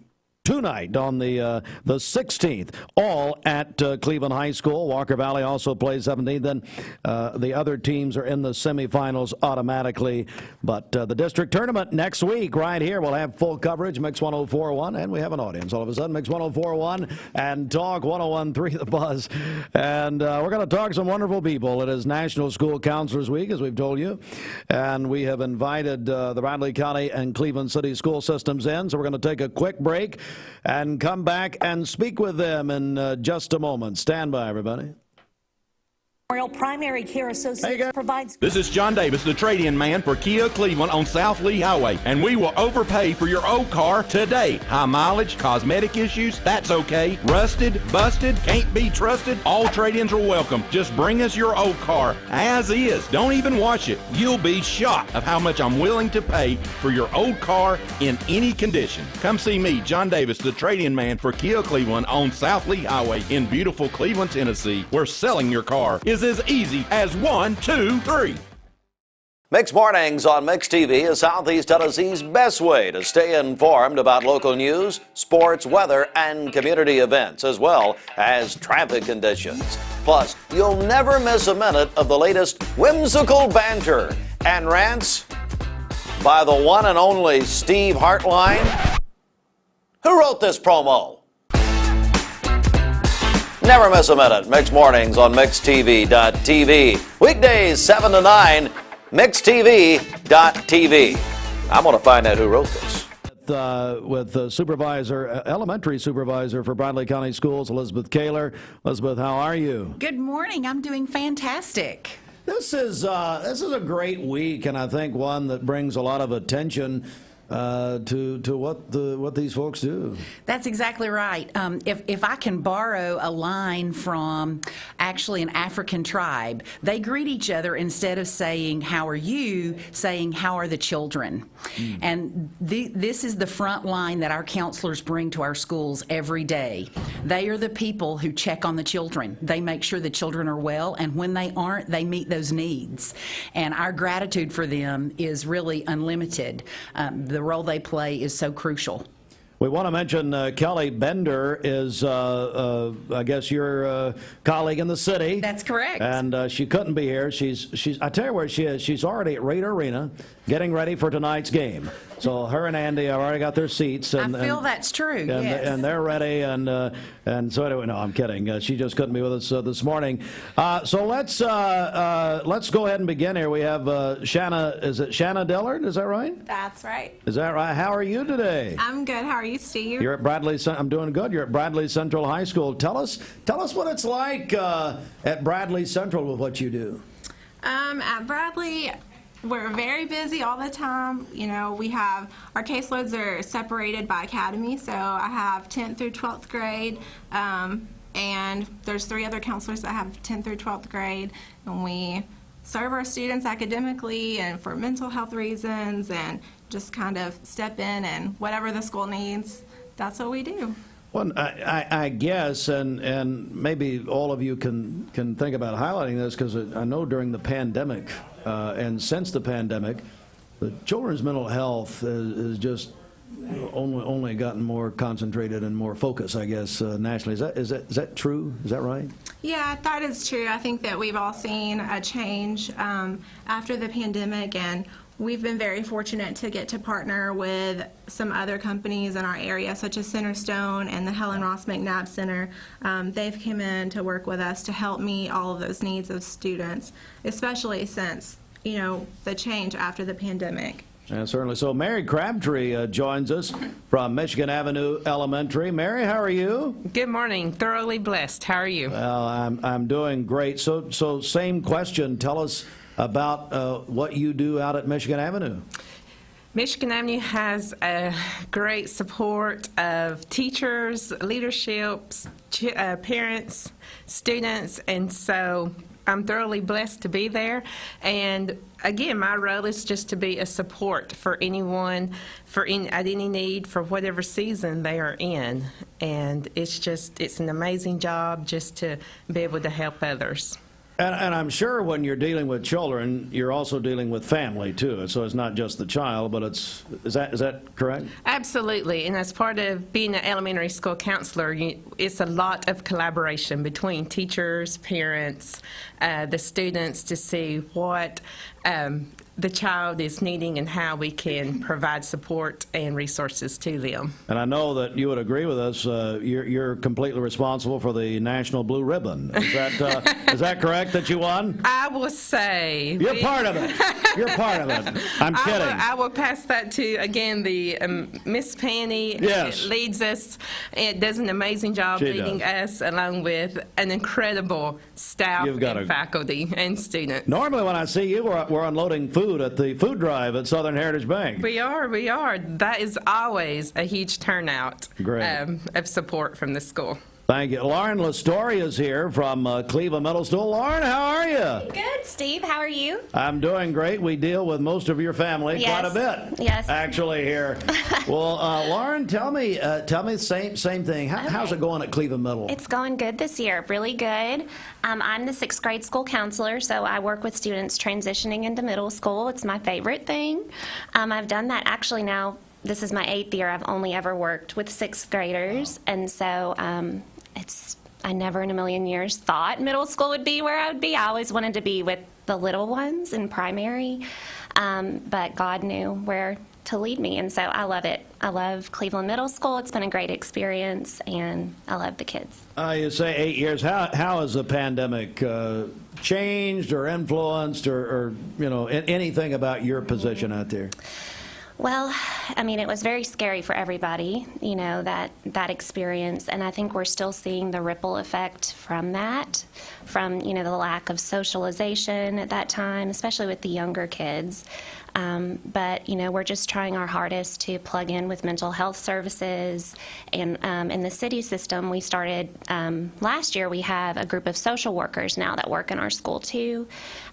tonight on the 16th, all at Cleveland High School. Walker Valley also plays 17th. Then the other teams are in the semifinals automatically. But the district tournament next week right here. We'll have full coverage, Mix 104.1, and we have an audience all of a sudden. Mix 104.1 and Talk 101.3 The Buzz. And we're going to talk to some wonderful people. It is National School Counselors Week, as we've told you. And we have invited the Bradley County and Cleveland City school systems in. So we're going to take a quick break and come back and speak with them in just a moment. Stand by, everybody. Primary Care Associates provides. This is John Davis, the trade-in man for Kia Cleveland on South Lee Highway, and we will overpay for your old car today. High mileage, cosmetic issues, that's okay. Rusted, busted, can't be trusted, all trade-ins are welcome. Just bring us your old car as is. Don't even wash it. You'll be shocked of how much I'm willing to pay for your old car in any condition. Come see me, John Davis, the trade-in man for Kia Cleveland on South Lee Highway in beautiful Cleveland, Tennessee, where selling your car is as easy as 1, 2, 3. Mix Mornings on Mix TV is Southeast Tennessee's best way to stay informed about local news, sports, weather, and community events, as well as traffic conditions. Plus, you'll never miss a minute of the latest whimsical banter and rants by the one and only Steve Hartline. Who wrote this promo? Never miss a minute. Mix Mornings on MixTV.tv. Weekdays 7 to 9, MixTV.tv. I'm going to find out who wrote this. With elementary supervisor for Bradley County Schools, Elizabeth Kaler. Elizabeth, how are you? Good morning. I'm doing fantastic. This is a great week, and I think one that brings a lot of attention to what these folks do. That's exactly right. If I can borrow a line from actually an African tribe, they greet each other instead of saying, "How are you?" saying, "How are the children?" And this is the front line that our counselors bring to our schools every day. They are the people who check on the children. They make sure the children are well, and when they aren't, they meet those needs. And our gratitude for them is really unlimited. The role they play is so crucial. We want to mention Kelly Bender is, I guess, your colleague in the city. That's correct. And she couldn't be here. I tell you where she is. She's already at Raider Arena getting ready for tonight's game. So her and Andy have already got their seats. I feel that's true, yes. And they're ready. And so anyway, no, I'm kidding. She just couldn't be with us this morning. So let's go ahead and begin here. We have Shanna. Is it Shanna Dillard? Is that right? That's right. Is that right? How are you today? I'm good. How are you, Steve? You're at Bradley. I'm doing good. You're at Bradley Central High School. Tell us what it's like at Bradley Central with what you do. At Bradley, we're very busy all the time. You know, we have our caseloads are separated by academy. So I have 10th through 12th grade, and there's 3 other counselors that have 10th through 12th grade, and we serve our students academically and for mental health reasons, and just kind of step in and whatever the school needs, that's what we do. Well, I guess, and maybe all of you can think about highlighting this, because I know during the pandemic and since the pandemic, the children's mental health is just only gotten more concentrated and more focused, I guess, nationally. Is that true? Is that right? Yeah, that is true. I think that we've all seen a change after the pandemic, and we've been very fortunate to get to partner with some other companies in our area, such as Centerstone and the Helen Ross McNabb Center. They've come in to work with us to help meet all of those needs of students, especially since, you know, the change after the pandemic. Yeah, certainly. So Mary Crabtree joins us from Michigan Avenue Elementary. Mary, how are you? Good morning. Thoroughly blessed. How are you? Well, I'm doing great. So same question. Tell us about what you do out at Michigan Avenue. Michigan Avenue has a great support of teachers, leadership, parents, students, and so I'm thoroughly blessed to be there. And again, my role is just to be a support for anyone at any need for whatever season they are in. And it's an amazing job just to be able to help others. And I'm sure when you're dealing with children, you're also dealing with family too. So it's not just the child, but is that correct? Absolutely. And as part of being an elementary school counselor, it's a lot of collaboration between teachers, parents, the students to see what the child is needing and how we can provide support and resources to them. And I know that you would agree with us. You're completely responsible for the National Blue Ribbon. Is that correct that you won? I will say you're part of it. You're part of it. I'm kidding. I will pass that to again the Miss Penny. Yes. Leads us. It does an amazing job leading us, along with an incredible staff and faculty and students. Normally, when I see you, we're unloading food at the food drive at Southern Heritage Bank. We are. That is always a huge turnout of support from the school. Thank you. Lauren Lastoria is here from Cleveland Middle School. Lauren, how are you? Good, Steve. How are you? I'm doing great. We deal with most of your family quite a bit. Yes. Actually, here. Well, Lauren, tell me same thing. How's it going at Cleveland Middle? It's going good this year. Really good. I'm the 6th grade school counselor, so I work with students transitioning into middle school. It's my favorite thing. I've done that actually now. This is my 8th year. I've only ever worked with 6th graders, and so I never in a million years thought middle school would be where I would be. I always wanted to be with the little ones in primary, but God knew where to lead me, and so I love it. I love Cleveland Middle School. It's been a great experience, and I love the kids. You say 8 years. How has the pandemic changed or influenced or anything about your position out there? Well, I mean, it was very scary for everybody, that experience. And I think we're still seeing the ripple effect from that, from, the lack of socialization at that time, especially with the younger kids. But, we're just trying our hardest to plug in with mental health services. And in the city system, we started last year, we have a group of social workers now that work in our school too,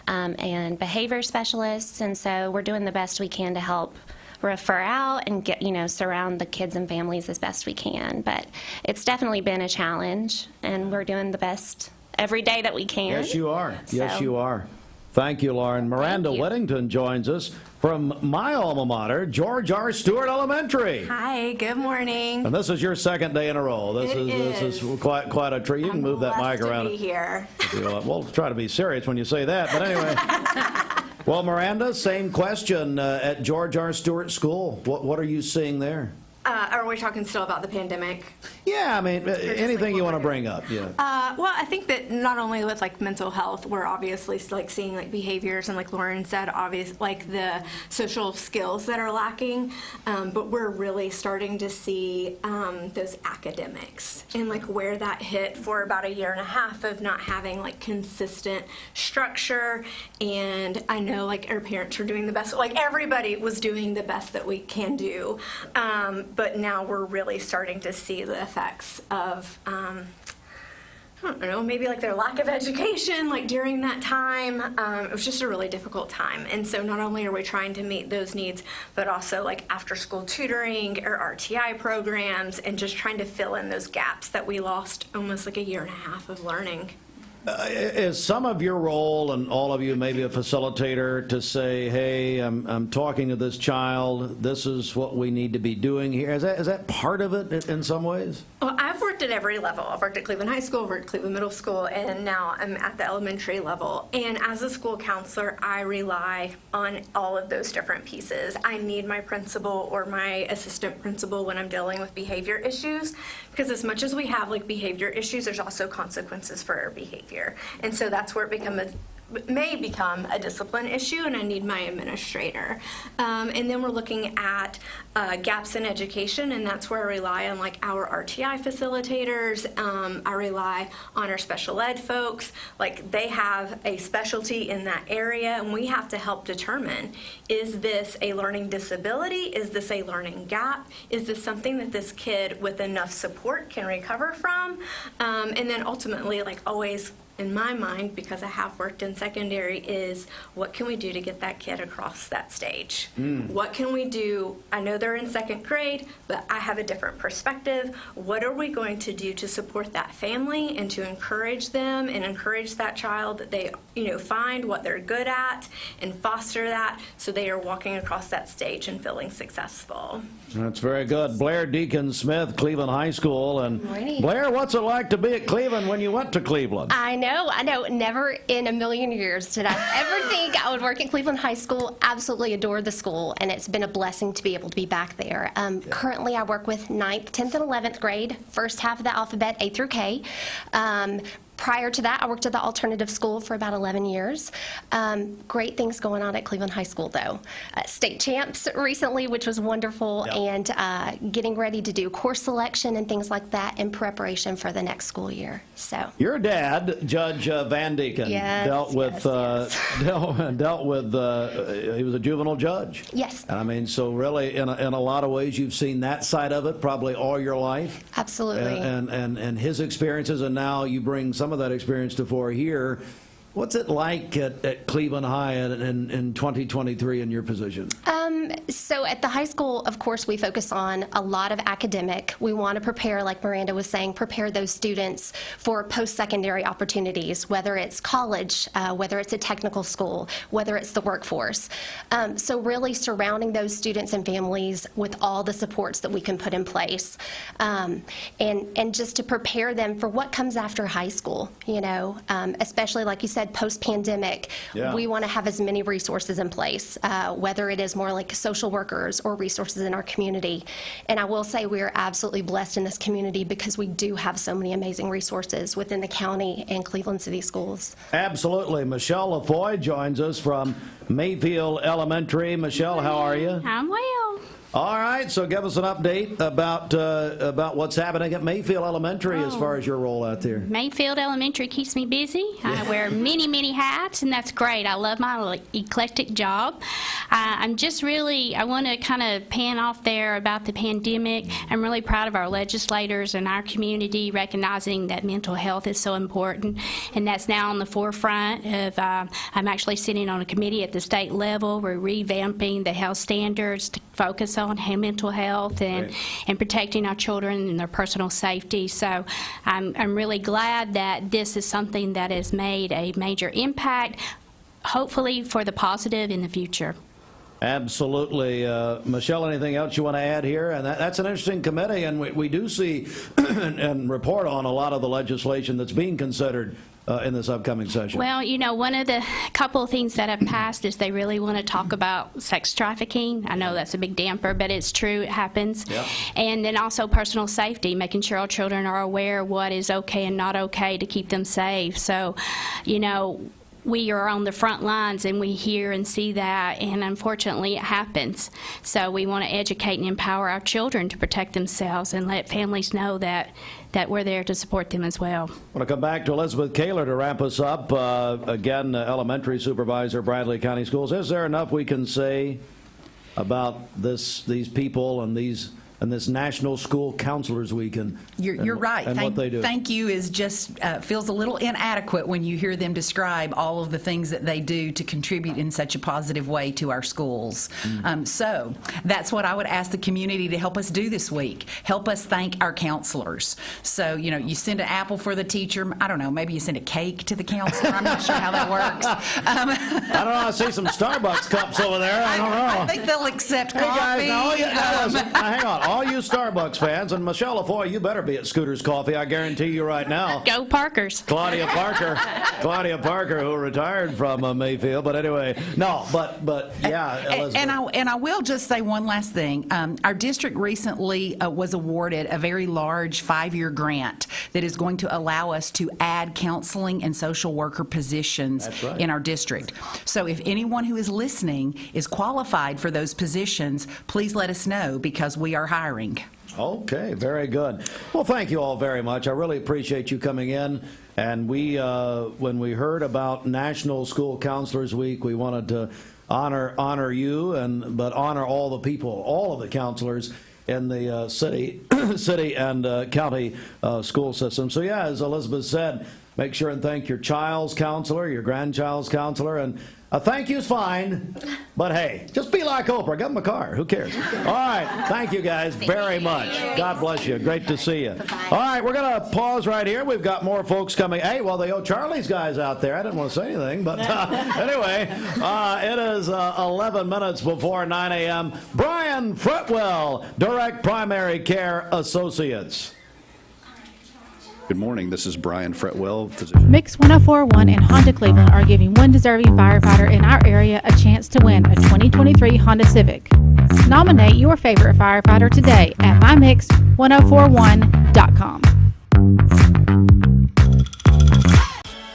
and behavior specialists. And so we're doing the best we can to help refer out and get, surround the kids and families as best we can. But it's definitely been a challenge, and we're doing the best every day that we can. Yes, you are. So. Yes, you are. Thank you, Lauren. Miranda Whittington joins us from my alma mater, George R. Stewart Elementary. Hi, good morning. And this is your 2nd day in a row. This is quite a treat. You can move that mic around. To be here. We'll try to be serious when you say that, but anyway. Well, Miranda, same question at George R. Stewart School. What are you seeing there? Are we talking still about the pandemic? Yeah, I mean, anything you want to bring up, yeah. Well, I think that not only with mental health, we're obviously seeing behaviors and Lauren said, the social skills that are lacking, but we're really starting to see those academics and where that hit for about 1.5 years of not having consistent structure. And I know our parents are doing the best, everybody was doing the best that we can do. But now we're really starting to see the effects of, I don't know, maybe their lack of education, during that time. It was just a really difficult time. And so not only are we trying to meet those needs, but also after school tutoring or RTI programs and just trying to fill in those gaps that we lost almost 1.5 years of learning. Is some of your role, and all of you maybe a facilitator, to say, hey, I'm talking to this child, this is what we need to be doing here? Is that part of it in some ways? Well, I've worked at every level. I've worked at Cleveland High School, I've worked at Cleveland Middle School, and now I'm at the elementary level. And as a school counselor, I rely on all of those different pieces. I need my principal or my assistant principal when I'm dealing with behavior issues, because as much as we have behavior issues, there's also consequences for our behavior. And so that's where it may become a discipline issue, and I need my administrator. And then we're looking at gaps in education, and that's where I rely on our RTI facilitators. I rely on our special ed folks. They have a specialty in that area, and we have to help determine, is this a learning disability? Is this a learning gap? Is this something that this kid with enough support can recover from? And then ultimately, always in my mind, because I have worked in secondary, is what can we do to get that kid across that stage? What can we do? I know they're in second grade, but I have a different perspective. What are we going to do to support that family and to encourage them and encourage that child that they, find what they're good at and foster that so they are walking across that stage and feeling successful? That's very good. Blair Deacon Smith, Cleveland High School. And Morning. Blair, what's it like to be at Cleveland when you went to Cleveland? I know. Never in a million years did I ever think I would work at Cleveland High School. Absolutely adore the school, and it's been a blessing to be able to be back there. Currently, I work with 9th, 10th, and 11th grade, first half of the alphabet, A through K. Prior to that, I worked at the alternative school for about 11 years. Great things going on at Cleveland High School, though. State champs recently, which was wonderful, and getting ready to do course selection and things like that in preparation for the next school year. So your dad, Judge Van Deeken, dealt with he was a juvenile judge. Yes. I mean, so really, in a lot of ways, you've seen that side of it probably all your life. Absolutely. And his experiences, and now you bring some of that experience to fore here. What's it like at Cleveland High in 2023 in your position? So at the high school, of course, we focus on a lot of academic. We want to prepare, like Miranda was saying, prepare those students for post-secondary opportunities, whether it's college, whether it's a technical school, whether it's the workforce. So really surrounding those students and families with all the supports that we can put in place. And just to prepare them for what comes after high school, especially like you said, post-pandemic, we want to have as many resources in place, whether it is more like social workers or resources in our community. And I will say we are absolutely blessed in this community because we do have so many amazing resources within the county and Cleveland City Schools. Absolutely. Michelle LaFoy joins us from Mayfield Elementary. Michelle, how are you? I'm well. All right, so give us an update about what's happening at Mayfield Elementary as far as your role out there. Mayfield Elementary keeps me busy. I wear many hats, and that's great. I love my eclectic job. I want to kind of pan off there about the pandemic. I'm really proud of our legislators and our community recognizing that mental health is so important, and that's now on the forefront of, I'm actually sitting on a committee at the state level. We're revamping the health standards to focus on mental health and protecting our children and their personal safety. So I'm really glad that this is something that has made a major impact, hopefully for the positive in the future. Absolutely. Michelle, anything else you want to add here? And that's an interesting committee, and we do see and report on a lot of the legislation that's being considered in this upcoming session. Well, one of the couple of things that have passed is they really want to talk about sex trafficking. I know that's a big damper, but it's true, it happens. Yep. And then also personal safety, making sure our children are aware of what is okay and not okay to keep them safe. So, we are on the front lines and we hear and see that, and unfortunately it happens. So we want to educate and empower our children to protect themselves and let families know that we're there to support them as well. I want to come back to Elizabeth Kaler to wrap us up. Again, elementary supervisor, Bradley County Schools. Is there enough we can say about these people and this National School Counselors Week You're right. What they do? Thank you is just feels a little inadequate when you hear them describe all of the things that they do to contribute in such a positive way to our schools. So that's what I would ask the community to help us do this week. Help us thank our counselors. So, you send an apple for the teacher. I don't know, maybe you send a cake to the counselor. I'm not sure how that works. I don't know. I see some Starbucks cups over there. I don't know. I think they'll accept hey coffee. Guys, hang on. All you Starbucks fans, and Michelle LaFoy, you better be at Scooter's Coffee, I guarantee you right now. Go Parkers. Claudia Parker, who retired from Mayfield. But anyway, no, but yeah, Elizabeth. And I will just say one last thing. Our district recently was awarded a very large 5-year grant that is going to allow us to add counseling and social worker positions in our district. So if anyone who is listening is qualified for those positions, please let us know because we are hiring. Okay, very good. Well, thank you all very much. I really appreciate you coming in. And we, when we heard about National School Counselors Week, we wanted to honor you, but honor all the people, all of the counselors in the city and county school system. So yeah, as Elizabeth said, make sure and thank your child's counselor, your grandchild's counselor, and a thank you's fine, but hey, just be like Oprah. Give them a car. Who cares? All right. Thank you guys very much. God bless you. Great to see you. All right. We're going to pause right here. We've got more folks coming. Hey, well, the O'Charlie's guys out there. I didn't want to say anything, but anyway, it is 11 minutes before 9 a.m. Bryan Fretwell, Direct Primary Care Associates. Good morning. This is Bryan Fretwell, physician. Mix 104.1 and Honda Cleveland are giving one deserving firefighter in our area a chance to win a 2023 Honda Civic. Nominate your favorite firefighter today at mymix1041.com.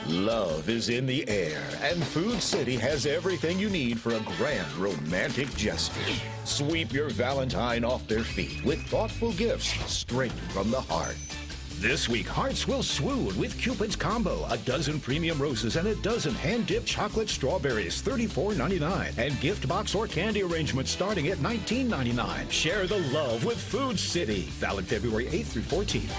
Love is in the air, and Food City has everything you need for a grand romantic gesture. Sweep your Valentine off their feet with thoughtful gifts straight from the heart. This week, hearts will swoon with Cupid's Combo. A dozen premium roses and a dozen hand-dipped chocolate strawberries, $34.99. And gift box or candy arrangements starting at $19.99. Share the love with Food City. Valid February 8th through 14th.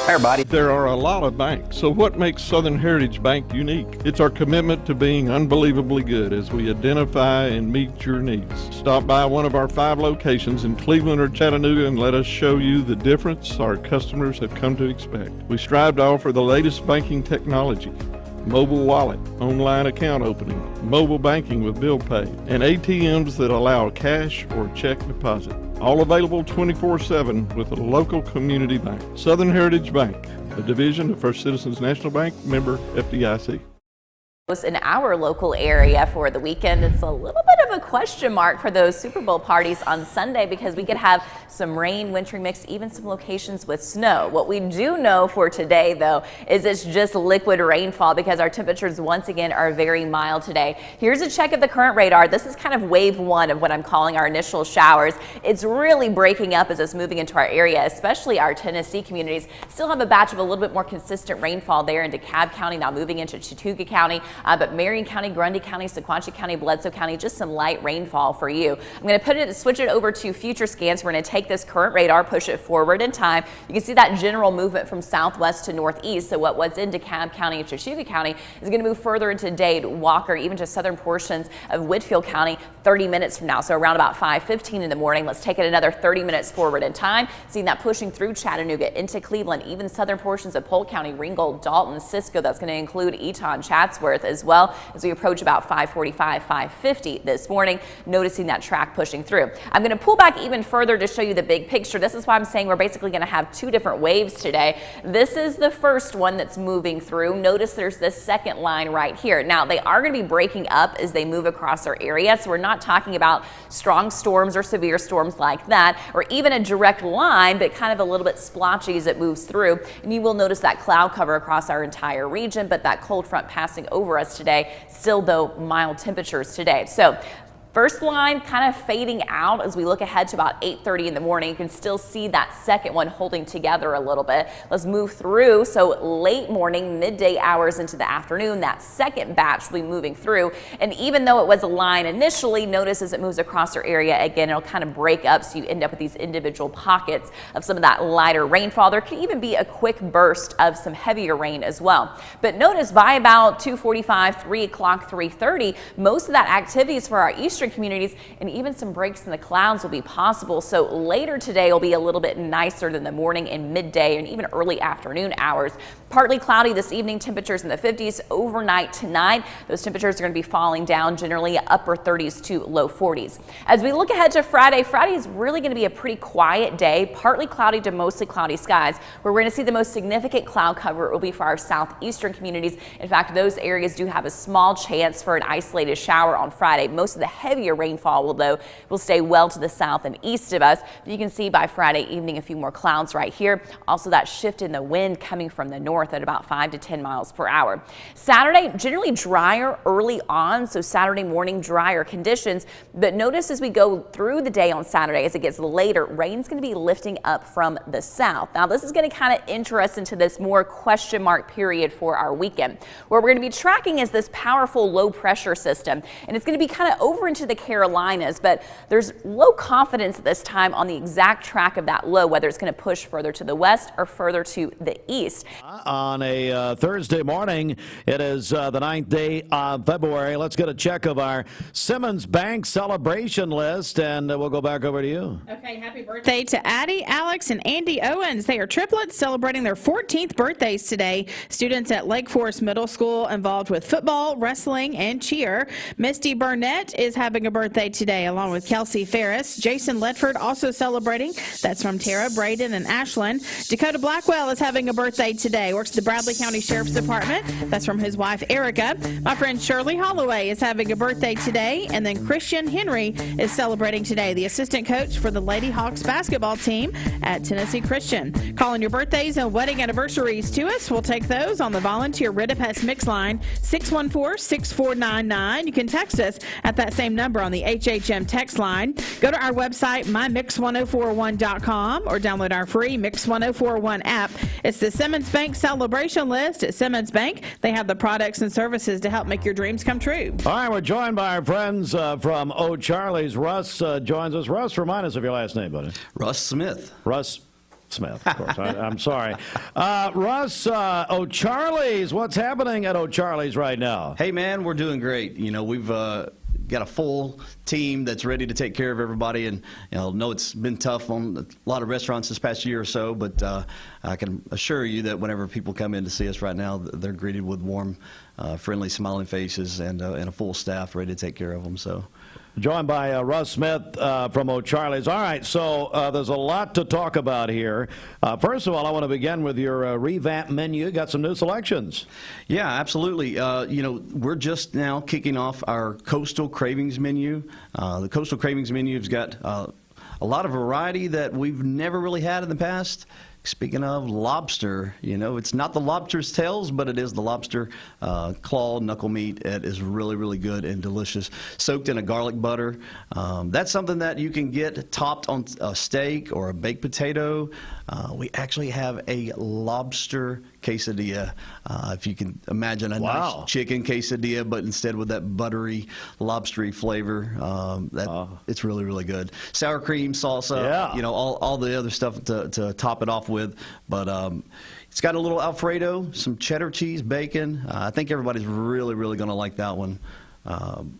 Hey everybody. There are a lot of banks, so what makes Southern Heritage Bank unique? It's our commitment to being unbelievably good as we identify and meet your needs. Stop by one of our 5 locations in Cleveland or Chattanooga and let us show you the difference our customers have come to expect. We strive to offer the latest banking technology, mobile wallet, online account opening, mobile banking with bill pay, and ATMs that allow cash or check deposit. All available 24/7 with a local community bank. Southern Heritage Bank, a division of First Citizens National Bank, member FDIC. In our local area for the weekend, it's a little bit of a question mark for those Super Bowl parties on Sunday because we could have some rain, wintry mix, even some locations with snow. What we do know for today, though, is it's just liquid rainfall because our temperatures once again are very mild today. Here's a check of the current radar. This is kind of wave 1 of what I'm calling our initial showers. It's really breaking up as it's moving into our area, especially our Tennessee communities. Still have a batch of a little bit more consistent rainfall there in DeKalb County, now moving into Chattooga County. But Marion County, Grundy County, Sequatchie County, Bledsoe County, just some light rainfall for you. I'm going to switch it over to future scans. We're going to take this current radar, push it forward in time. You can see that general movement from southwest to northeast. So what's in DeKalb County and Chattooga County is going to move further into Dade, Walker, even to southern portions of Whitfield County 30 minutes from now. So around about 5:15 in the morning. Let's take it another 30 minutes forward in time. Seeing that pushing through Chattanooga into Cleveland, even southern portions of Polk County, Ringgold, Dalton, Cisco. That's going to include Eton, Chatsworth as well as we approach about 5:45, 5:50 this morning, noticing that track pushing through. I'm going to pull back even further to show you the big picture. This is why I'm saying we're basically going to have 2 different waves today. This is the first one that's moving through. Notice there's this second line right here. Now, they are going to be breaking up as they move across our area, so we're not talking about strong storms or severe storms like that, or even a direct line, but kind of a little bit splotchy as it moves through. And you will notice that cloud cover across our entire region, but that cold front passing over us today. Still, though, mild temperatures today. So first line kind of fading out as we look ahead to about 8:30 in the morning. You can still see that second one holding together a little bit. Let's move through. So late morning, midday hours into the afternoon, that second batch will be moving through. And even though it was a line initially, notice as it moves across our area, again, it'll kind of break up so you end up with these individual pockets of some of that lighter rainfall. There could even be a quick burst of some heavier rain as well. But notice by about 2:45, 3 o'clock, 3:30, most of that activity is for our eastern communities, and even some breaks in the clouds will be possible. So later today will be a little bit nicer than the morning and midday and even early afternoon hours. Partly cloudy this evening, temperatures in the 50s. Overnight tonight, those temperatures are going to be falling down, generally upper 30s to low 40s. As we look ahead to Friday, Friday is really going to be a pretty quiet day, partly cloudy to mostly cloudy skies. Where we're going to see the most significant cloud cover will be for our southeastern communities. In fact, those areas do have a small chance for an isolated shower on Friday. Most of the heavier rainfall will stay well to the south and east of us. But you can see by Friday evening a few more clouds right here. Also that shift in the wind coming from the north at about 5 to 10 miles per hour. Saturday, generally drier early on, so Saturday morning drier conditions. But notice as we go through the day on Saturday, as it gets later, rain's going to be lifting up from the south. Now this is going to kind of enter us into this more question mark period for our weekend. Where we're going to be tracking is this powerful low pressure system, and it's going to be kind of over into to the Carolinas, but there's low confidence at this time on the exact track of that low, whether it's going to push further to the west or further to the east. On a Thursday morning, it is the 9th day of February. Let's get a check of our Simmons Bank celebration list, and we'll go back over to you. Okay, happy birthday to Addie, Alex, and Andy Owens. They are triplets celebrating their 14th birthdays today. Students at Lake Forest Middle School involved with football, wrestling, and cheer. Misty Burnett is having a birthday today, along with Kelsey Ferris. Jason Ledford also celebrating. That's from Tara, Braden, and Ashlyn. Dakota Blackwell is having a birthday today. Works at the Bradley County Sheriff's Department. That's from his wife, Erica. My friend Shirley Holloway is having a birthday today. And then Christian Henry is celebrating today, the assistant coach for the Lady Hawks basketball team at Tennessee Christian. Calling your birthdays and wedding anniversaries to us. We'll take those on the volunteer Ridipest Mix line, 614-6499. You can text us at that same number on the HHM text line. Go to our website, mymix1041.com, or download our free Mix 1041 app. It's the Simmons Bank celebration list at Simmons Bank. They have the products and services to help make your dreams come true. All right, we're joined by our friends from O'Charley's. Russ joins us. Russ, remind us of your last name, buddy. Russ Smith. Russ Smith, of course. I'm sorry. Russ, O'Charley's, what's happening at O'Charley's right now? Hey, man, we're doing great. You know, we've got a full team that's ready to take care of everybody, and know it's been tough on a lot of restaurants this past year or so, but I can assure you that whenever people come in to see us right now, they're greeted with warm, friendly, smiling faces and a full staff ready to take care of them. So. Joined by Russ Smith from O'Charley's. All right, so there's a lot to talk about here. First of all, I want to begin with your revamped menu. Got some new selections. Yeah, absolutely. We're just now kicking off our Coastal Cravings menu. The Coastal Cravings menu has got a lot of variety that we've never really had in the past. Speaking of lobster, it's not the lobster's tails, but it is the lobster claw knuckle meat. It is really, really good and delicious, soaked in a garlic butter. That's something that you can get topped on a steak or a baked potato. We actually have a lobster quesadilla, if you can imagine a nice chicken quesadilla, but instead with that buttery, lobstery flavor. It's really, really good. Sour cream, salsa, all the other stuff to top it off with. But it's got a little Alfredo, some cheddar cheese, bacon. I think everybody's really, really going to like that one.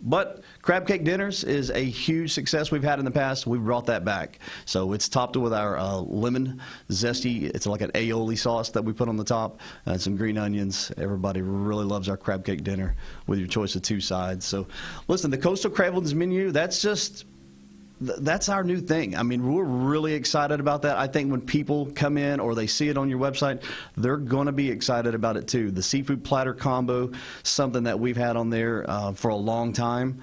But crab cake dinners is a huge success we've had in the past. We've brought that back. So it's topped with our lemon zesty. It's like an aioli sauce that we put on the top and some green onions. Everybody really loves our crab cake dinner with your choice of 2 sides. So listen, the Coastal Cravings menu, that's our new thing. I mean, we're really excited about that. I think when people come in or they see it on your website, they're going to be excited about it too. The seafood platter combo, something that we've had on there for a long time,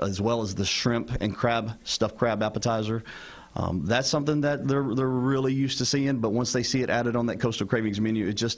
as well as the shrimp and stuffed crab appetizer. That's something that they're really used to seeing, but once they see it added on that Coastal Cravings menu, it's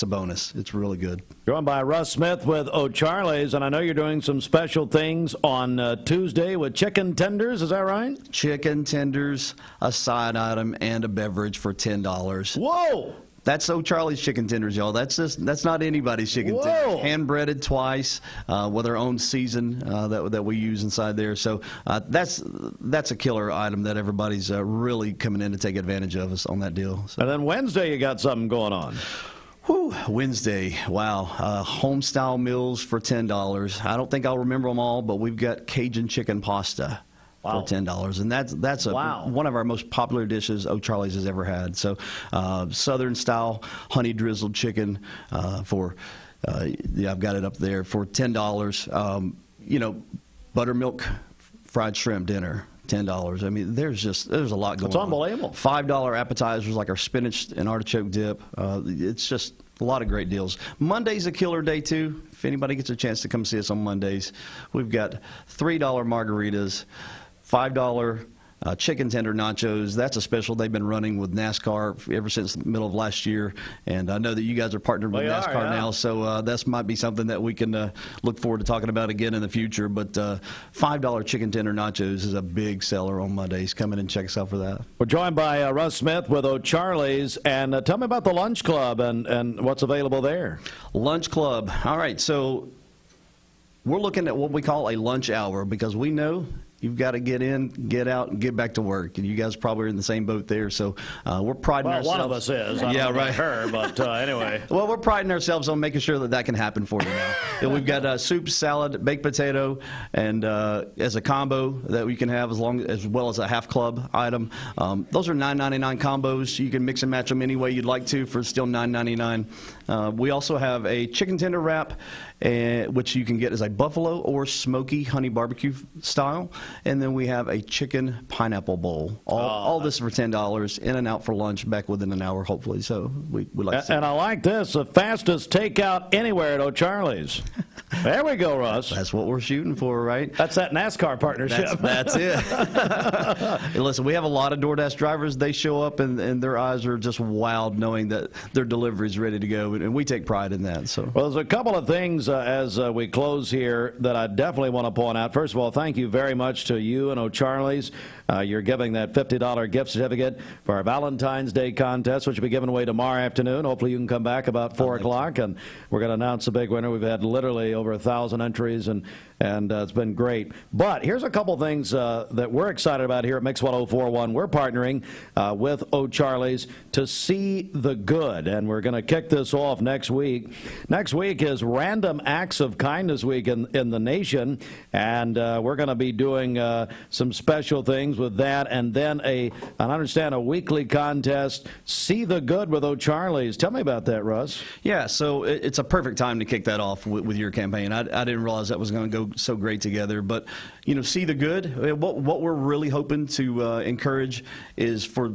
a bonus. It's really good. Joined by Russ Smith with O'Charley's, and I know you're doing some special things on Tuesday with chicken tenders. Is that right? Chicken tenders, a side item, and a beverage for $10. Whoa! That's O'Charley's chicken tenders, y'all. That's not anybody's chicken tenders. Hand breaded twice with our own season that we use inside there. So that's a killer item that everybody's really coming in to take advantage of us on that deal. So. And then Wednesday you got something going on. Wednesday, wow. Home-style meals for $10. I don't think I'll remember them all, but we've got Cajun chicken pasta for $10. And that's one of our most popular dishes O'Charley's has ever had. So Southern-style honey-drizzled chicken I've got it up there for $10. Buttermilk fried shrimp dinner. $10. I mean, there's a lot going on. It's unbelievable. $5 appetizers like our spinach and artichoke dip. It's just a lot of great deals. Monday's a killer day too. If anybody gets a chance to come see us on Mondays, we've got $3 margaritas, $5 chicken tender nachos. That's a special they've been running with NASCAR ever since the middle of last year, and I know that you guys are partnered with NASCAR now, so this might be something that we can look forward to talking about again in the future. But $5 chicken tender nachos is a big seller on Mondays. Come in and check us out for that. We're joined by Russ Smith with O'Charley's, and tell me about the Lunch Club and what's available there. Lunch Club. All right, so we're looking at what we call a lunch hour because we know you've got to get in, get out, and get back to work. And you guys probably are in the same boat there. So we're priding ourselves. Well, one of us is. I don't know about her, but anyway. Well, we're priding ourselves on making sure that that can happen for you now. And we've got soup, salad, baked potato, and as a combo that we can have as well as a half club item. Those are $9.99 combos. You can mix and match them any way you'd like to for still $9.99. We also have a chicken tender wrap, which you can get as a buffalo or smoky honey barbecue style. And then we have a chicken pineapple bowl. All this for $10, in and out for lunch, back within an hour, hopefully. So we like to see. And I like this, the fastest takeout anywhere at O'Charley's. There we go, Russ. That's what we're shooting for, right? That's that NASCAR partnership. That's it. Hey, listen, we have a lot of DoorDash drivers. They show up and their eyes are just wowed knowing that their delivery is ready to go, and we take pride in that. So, well, there's a couple of things as we close here that I definitely want to point out. First of all, thank you very much to you and O'Charley's. You're giving that $50 gift certificate for our Valentine's Day contest, which will be given away tomorrow afternoon. Hopefully you can come back about 4 o'clock, and we're going to announce the big winner. We've had literally over 1,000 entries, and it's been great. But here's a couple things that we're excited about here at Mix 104.1. We're partnering with O'Charley's to see the good, and we're going to kick this off next week. Next week is Random Acts of Kindness Week in the nation, and we're going to be doing some special things with that, and then I understand a weekly contest, See the Good with O'Charley's. Tell me about that, Russ. Yeah, so it's a perfect time to kick that off with your campaign. I didn't realize that was going to go so great together, but See the Good. What we're really hoping to encourage is for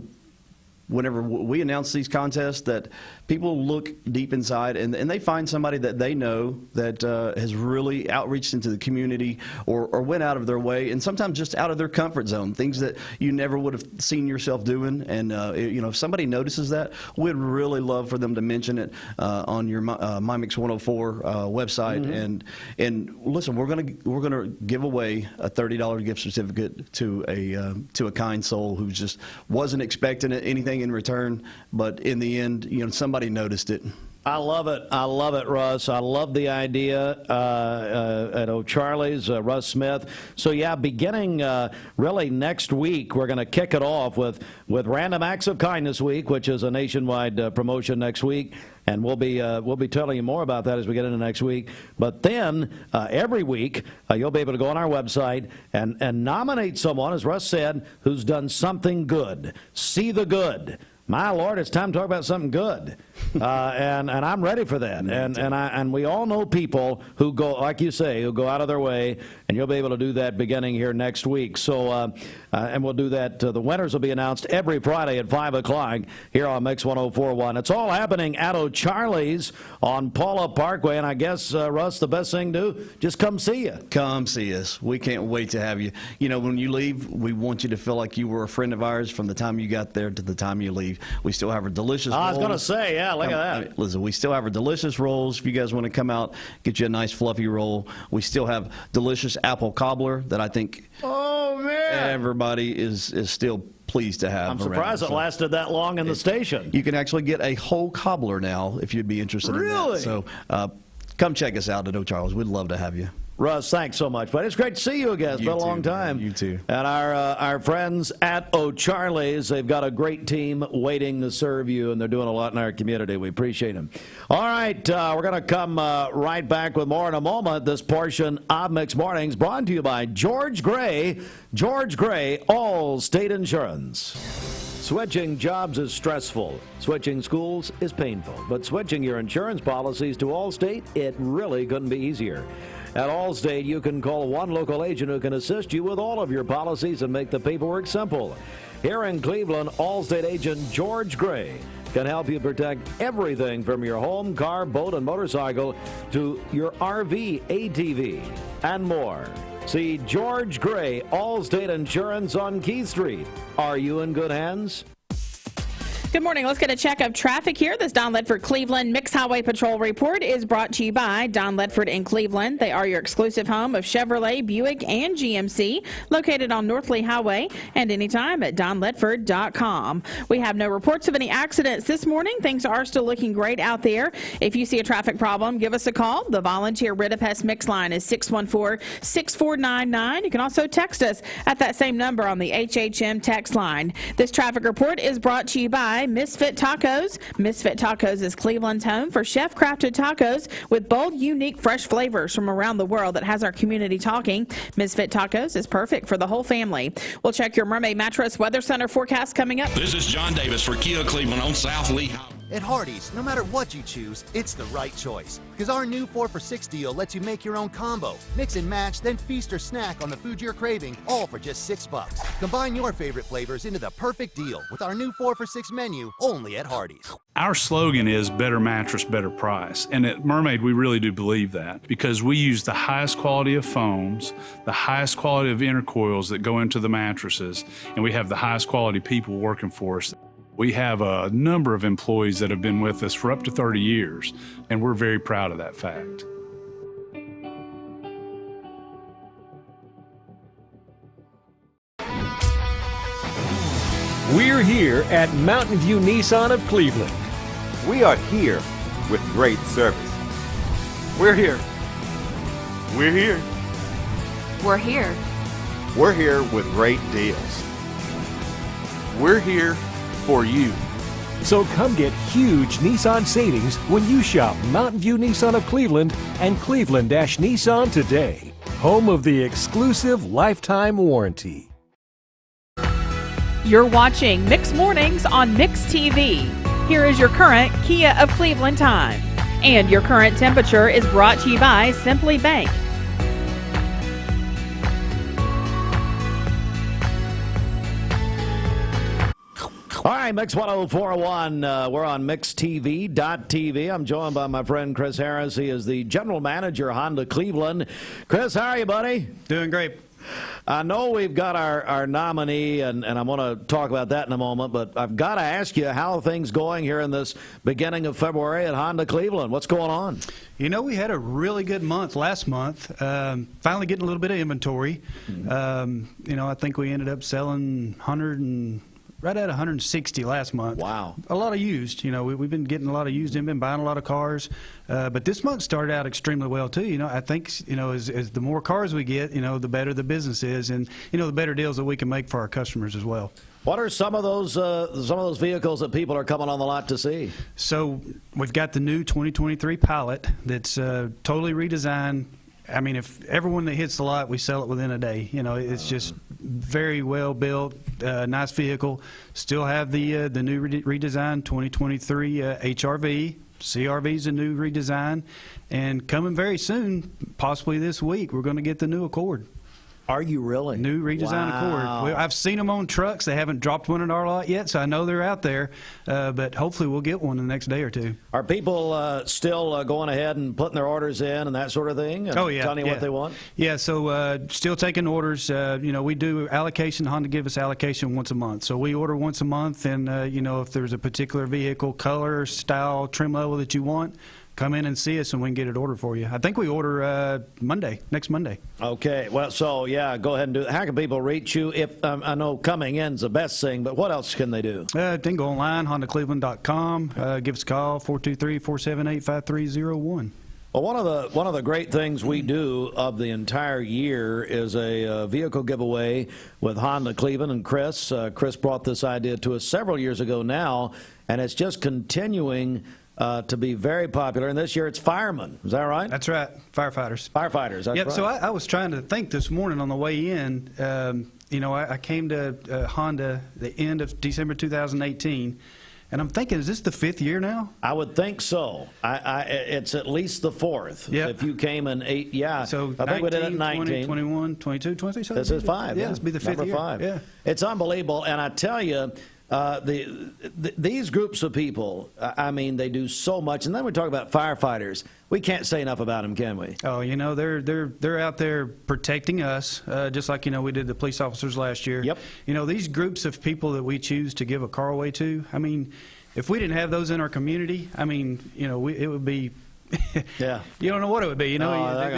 whenever we announce these contests that people look deep inside and they find somebody that they know that has really outreached into the community or went out of their way and sometimes just out of their comfort zone, things that you never would have seen yourself doing. And if somebody notices that, we'd really love for them to mention it on your MyMix 104 website. Mm-hmm. And listen, we're gonna give away a $30 gift certificate to a kind soul who just wasn't expecting anything in return, but in the end, somebody noticed it. I love it. I love it, Russ. I love the idea at O'Charley's, Russ Smith. So, yeah, beginning really next week, we're going to kick it off with Random Acts of Kindness Week, which is a nationwide promotion next week. And we'll be telling you more about that as we get into next week. But then every week, you'll be able to go on our website and nominate someone, as Russ said, who's done something good. See the good. My Lord, it's time to talk about something good, and I'm ready for that. And we all know people who go, like you say, who go out of their way, and you'll be able to do that beginning here next week. So, and we'll do that. The winners will be announced every Friday at 5 o'clock here on Mix 104.1. It's all happening at O'Charley's on Paula Parkway, and I guess Russ, the best thing to do, just come see you. Come see us. We can't wait to have you. When you leave, we want you to feel like you were a friend of ours from the time you got there to the time you leave. We still have our delicious rolls. I was going to say, yeah, look at that. Listen, we still have our delicious rolls. If you guys want to come out, get you a nice fluffy roll. We still have delicious apple cobbler that I think everybody is still pleased to have. I'm surprised it lasted that long in the station. You can actually get a whole cobbler now if you'd be interested in that. So come check us out at O'Charley's. We'd love to have you. Russ, thanks so much, but it's great to see you again. It's been a long time. You too. And our friends at O'Charley's, they've got a great team waiting to serve you, and they're doing a lot in our community. We appreciate them. All right, we're going to come right back with more in a moment. This portion of Mix Mornings brought to you by George Gray. George Gray, All State Insurance. Switching jobs is stressful. Switching schools is painful. But switching your insurance policies to Allstate, it really couldn't be easier. At Allstate, you can call one local agent who can assist you with all of your policies and make the paperwork simple. Here in Cleveland, Allstate agent George Gray can help you protect everything from your home, car, boat, and motorcycle to your RV, ATV, and more. See George Gray, Allstate Insurance on Keith Street. Are you in good hands? Good Good morning. Let's get a check of traffic here. This Don Ledford Cleveland Mixed Highway Patrol report is brought to you by Don Ledford in Cleveland. They are your exclusive home of Chevrolet, Buick, and GMC, located on North Lee Highway, and anytime at donledford.com. We have no reports of any accidents this morning. Things are still looking great out there. If you see a traffic problem, give us a call. The volunteer Rid-a-Pest Mix line is 614-6499. You can also text us at that same number on the HHM text line. This traffic report is brought to you by Misfit Tacos. Misfit Tacos is Cleveland's home for chef-crafted tacos with bold, unique, fresh flavors from around the world that has our community talking. Misfit Tacos is perfect for the whole family. We'll check your Mermaid Mattress Weather Center forecast coming up. This is John Davis for Kia Cleveland on South Lee. At Hardee's, no matter what you choose, it's the right choice. Because our new 4 for $6 deal lets you make your own combo. Mix and match, then feast or snack on the food you're craving, all for just $6. Combine your favorite flavors into the perfect deal with our new 4 for $6 menu only at Hardee's. Our slogan is better mattress, better price. And at Mermaid, we really do believe that because we use the highest quality of foams, the highest quality of intercoils that go into the mattresses, and we have the highest quality people working for us. We have a number of employees that have been with us for up to 30 years, and we're very proud of that fact. We're here at Mountain View Nissan of Cleveland. We are here with great service. We're here. We're here. We're here. We're here with great deals. We're here for you. So come get huge Nissan savings when you shop Mountain View Nissan of Cleveland and Cleveland-Nissan today. Home of the exclusive lifetime warranty. You're watching Mix Mornings on Mix TV. Here is your current Kia of Cleveland time. And your current temperature is brought to you by Simply Bank. All right, Mix 104.1. We're on MixTV.tv. I'm joined by my friend Chris Harris. He is the general manager, Honda Cleveland. Chris, how are you, buddy? Doing great. I know we've got our nominee, and I want to talk about that in a moment, but I've got to ask you how are things going here in this beginning of February at Honda Cleveland. What's going on? You know, we had a really good month last month, finally getting a little bit of inventory. You know, I think we ended up selling right at 160 last month. Wow. A lot of used. You know, we've been getting a lot of used and been buying a lot of cars. But this month started out extremely well, too. You know, I think, you know, as the more cars we get, you know, the better the business is and, you know, the better deals that we can make for our customers as well. What are some of those vehicles that people are coming on the lot to see? So we've got the new 2023 Pilot that's totally redesigned. I mean, if everyone that hits the lot, we sell it within a day. You know, it's just very well built, nice vehicle. Still have the new redesigned 2023 HRV. CRV's a new redesign, and coming very soon, possibly this week, we're going to get the new Accord. Are you really? New redesigned Accord. I've seen them on trucks. They haven't dropped one in our lot yet, so I know they're out there. But hopefully we'll get one in the next day or two. Are people still going ahead and putting their orders in and that sort of thing? Oh, yeah. Telling you what they want? Yeah, so still taking orders. You know, we do allocation. Honda give us allocation once a month. So we order once a month, and, you know, if there's a particular vehicle, color, style, trim level that you want, come in and see us and we can get it ordered for you. I think we order next Monday. Okay. Well, so, yeah, go ahead and do that. How can people reach you? If I know coming in's the best thing, but what else can they do? They can go online, HondaCleveland.com. Give us a call, 423-478-5301. Well, one of the great things we do of the entire year is a vehicle giveaway with Honda Cleveland and Chris. Chris brought this idea to us several years ago now, and it's just continuing to be very popular, and this year it's firemen. Is that right? That's right. Firefighters. Firefighters, that's yep, right. So I was trying to think this morning on the way in. You know, I came to Honda the end of December 2018, and I'm thinking, is this the 5th year now? I would think so. It's at least the 4th. Yep. If you came in 8, yeah. So I think we did it in 19. 20, 21, 22, 23. So this is 5. Yeah, this will be the 5th Number year. 5. Yeah. It's unbelievable, and I tell you, These groups of people, I mean, they do so much. And then we talk about firefighters. We can't say enough about them, can we? Oh, you know, they're out there protecting us, just like, you know, we did the police officers last year. Yep. You know, these groups of people that we choose to give a car away to, I mean, if we didn't have those in our community, I mean, you know, it would be yeah. You don't know what it would be. You know,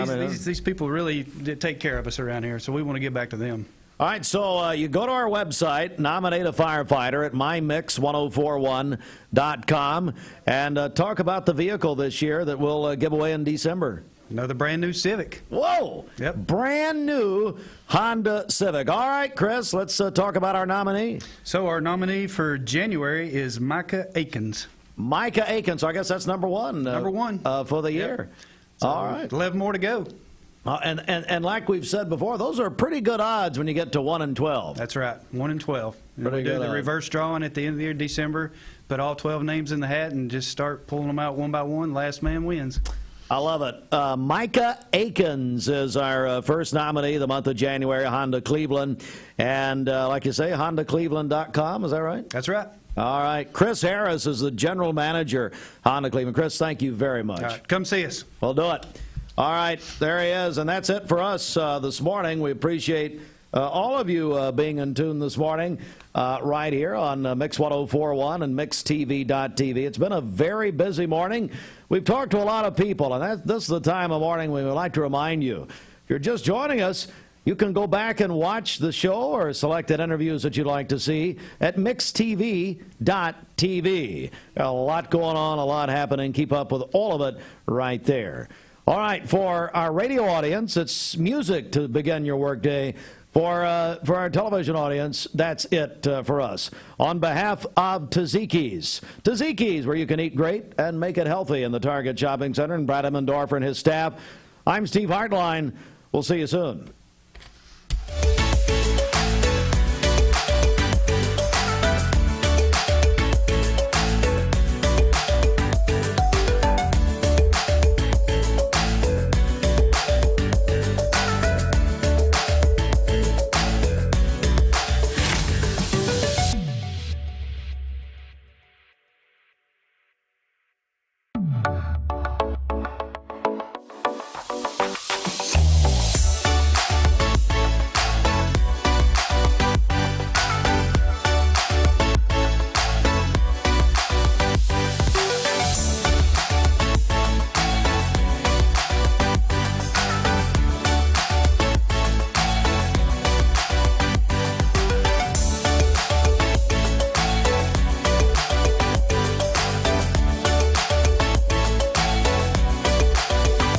No, these people really take care of us around here, so we want to give back to them. All right, so you go to our website, nominate a firefighter at mymix1041.com, and talk about the vehicle this year that we'll give away in December. Another brand new Civic. Whoa! Yep. Brand new Honda Civic. All right, Chris, let's talk about our nominee. So our nominee for January is Micah Akins. Micah Akins. So I guess that's number one. Number one. For the year. So all right. 11 more to go. And like we've said before, those are pretty good odds when you get to 1 in 12. That's right, 1 in 12. Pretty We do good the odds. reverse drawing at the end of the year, December, put all 12 names in the hat and just start pulling them out one by one. Last man wins. I love it. Micah Akins is our first nominee the month of January, Honda Cleveland. And like you say, HondaCleveland.com, is that right? That's right. All right. Chris Harris is the general manager, Honda Cleveland. Chris, thank you very much. All right, come see us. We'll do it. All right, there he is, and that's it for us this morning. We appreciate all of you being in tune this morning right here on Mix 1041 and MixTV.tv. It's been a very busy morning. We've talked to a lot of people, and this is the time of morning we would like to remind you. If you're just joining us, you can go back and watch the show or selected interviews that you'd like to see at MixTV.tv. A lot going on, a lot happening. Keep up with all of it right there. All right, for our radio audience, it's music to begin your workday. For our television audience, that's it for us. On behalf of Tzatziki's, where you can eat great and make it healthy in the Target Shopping Center, and Brad Emmendorfer and his staff, I'm Steve Hartline. We'll see you soon.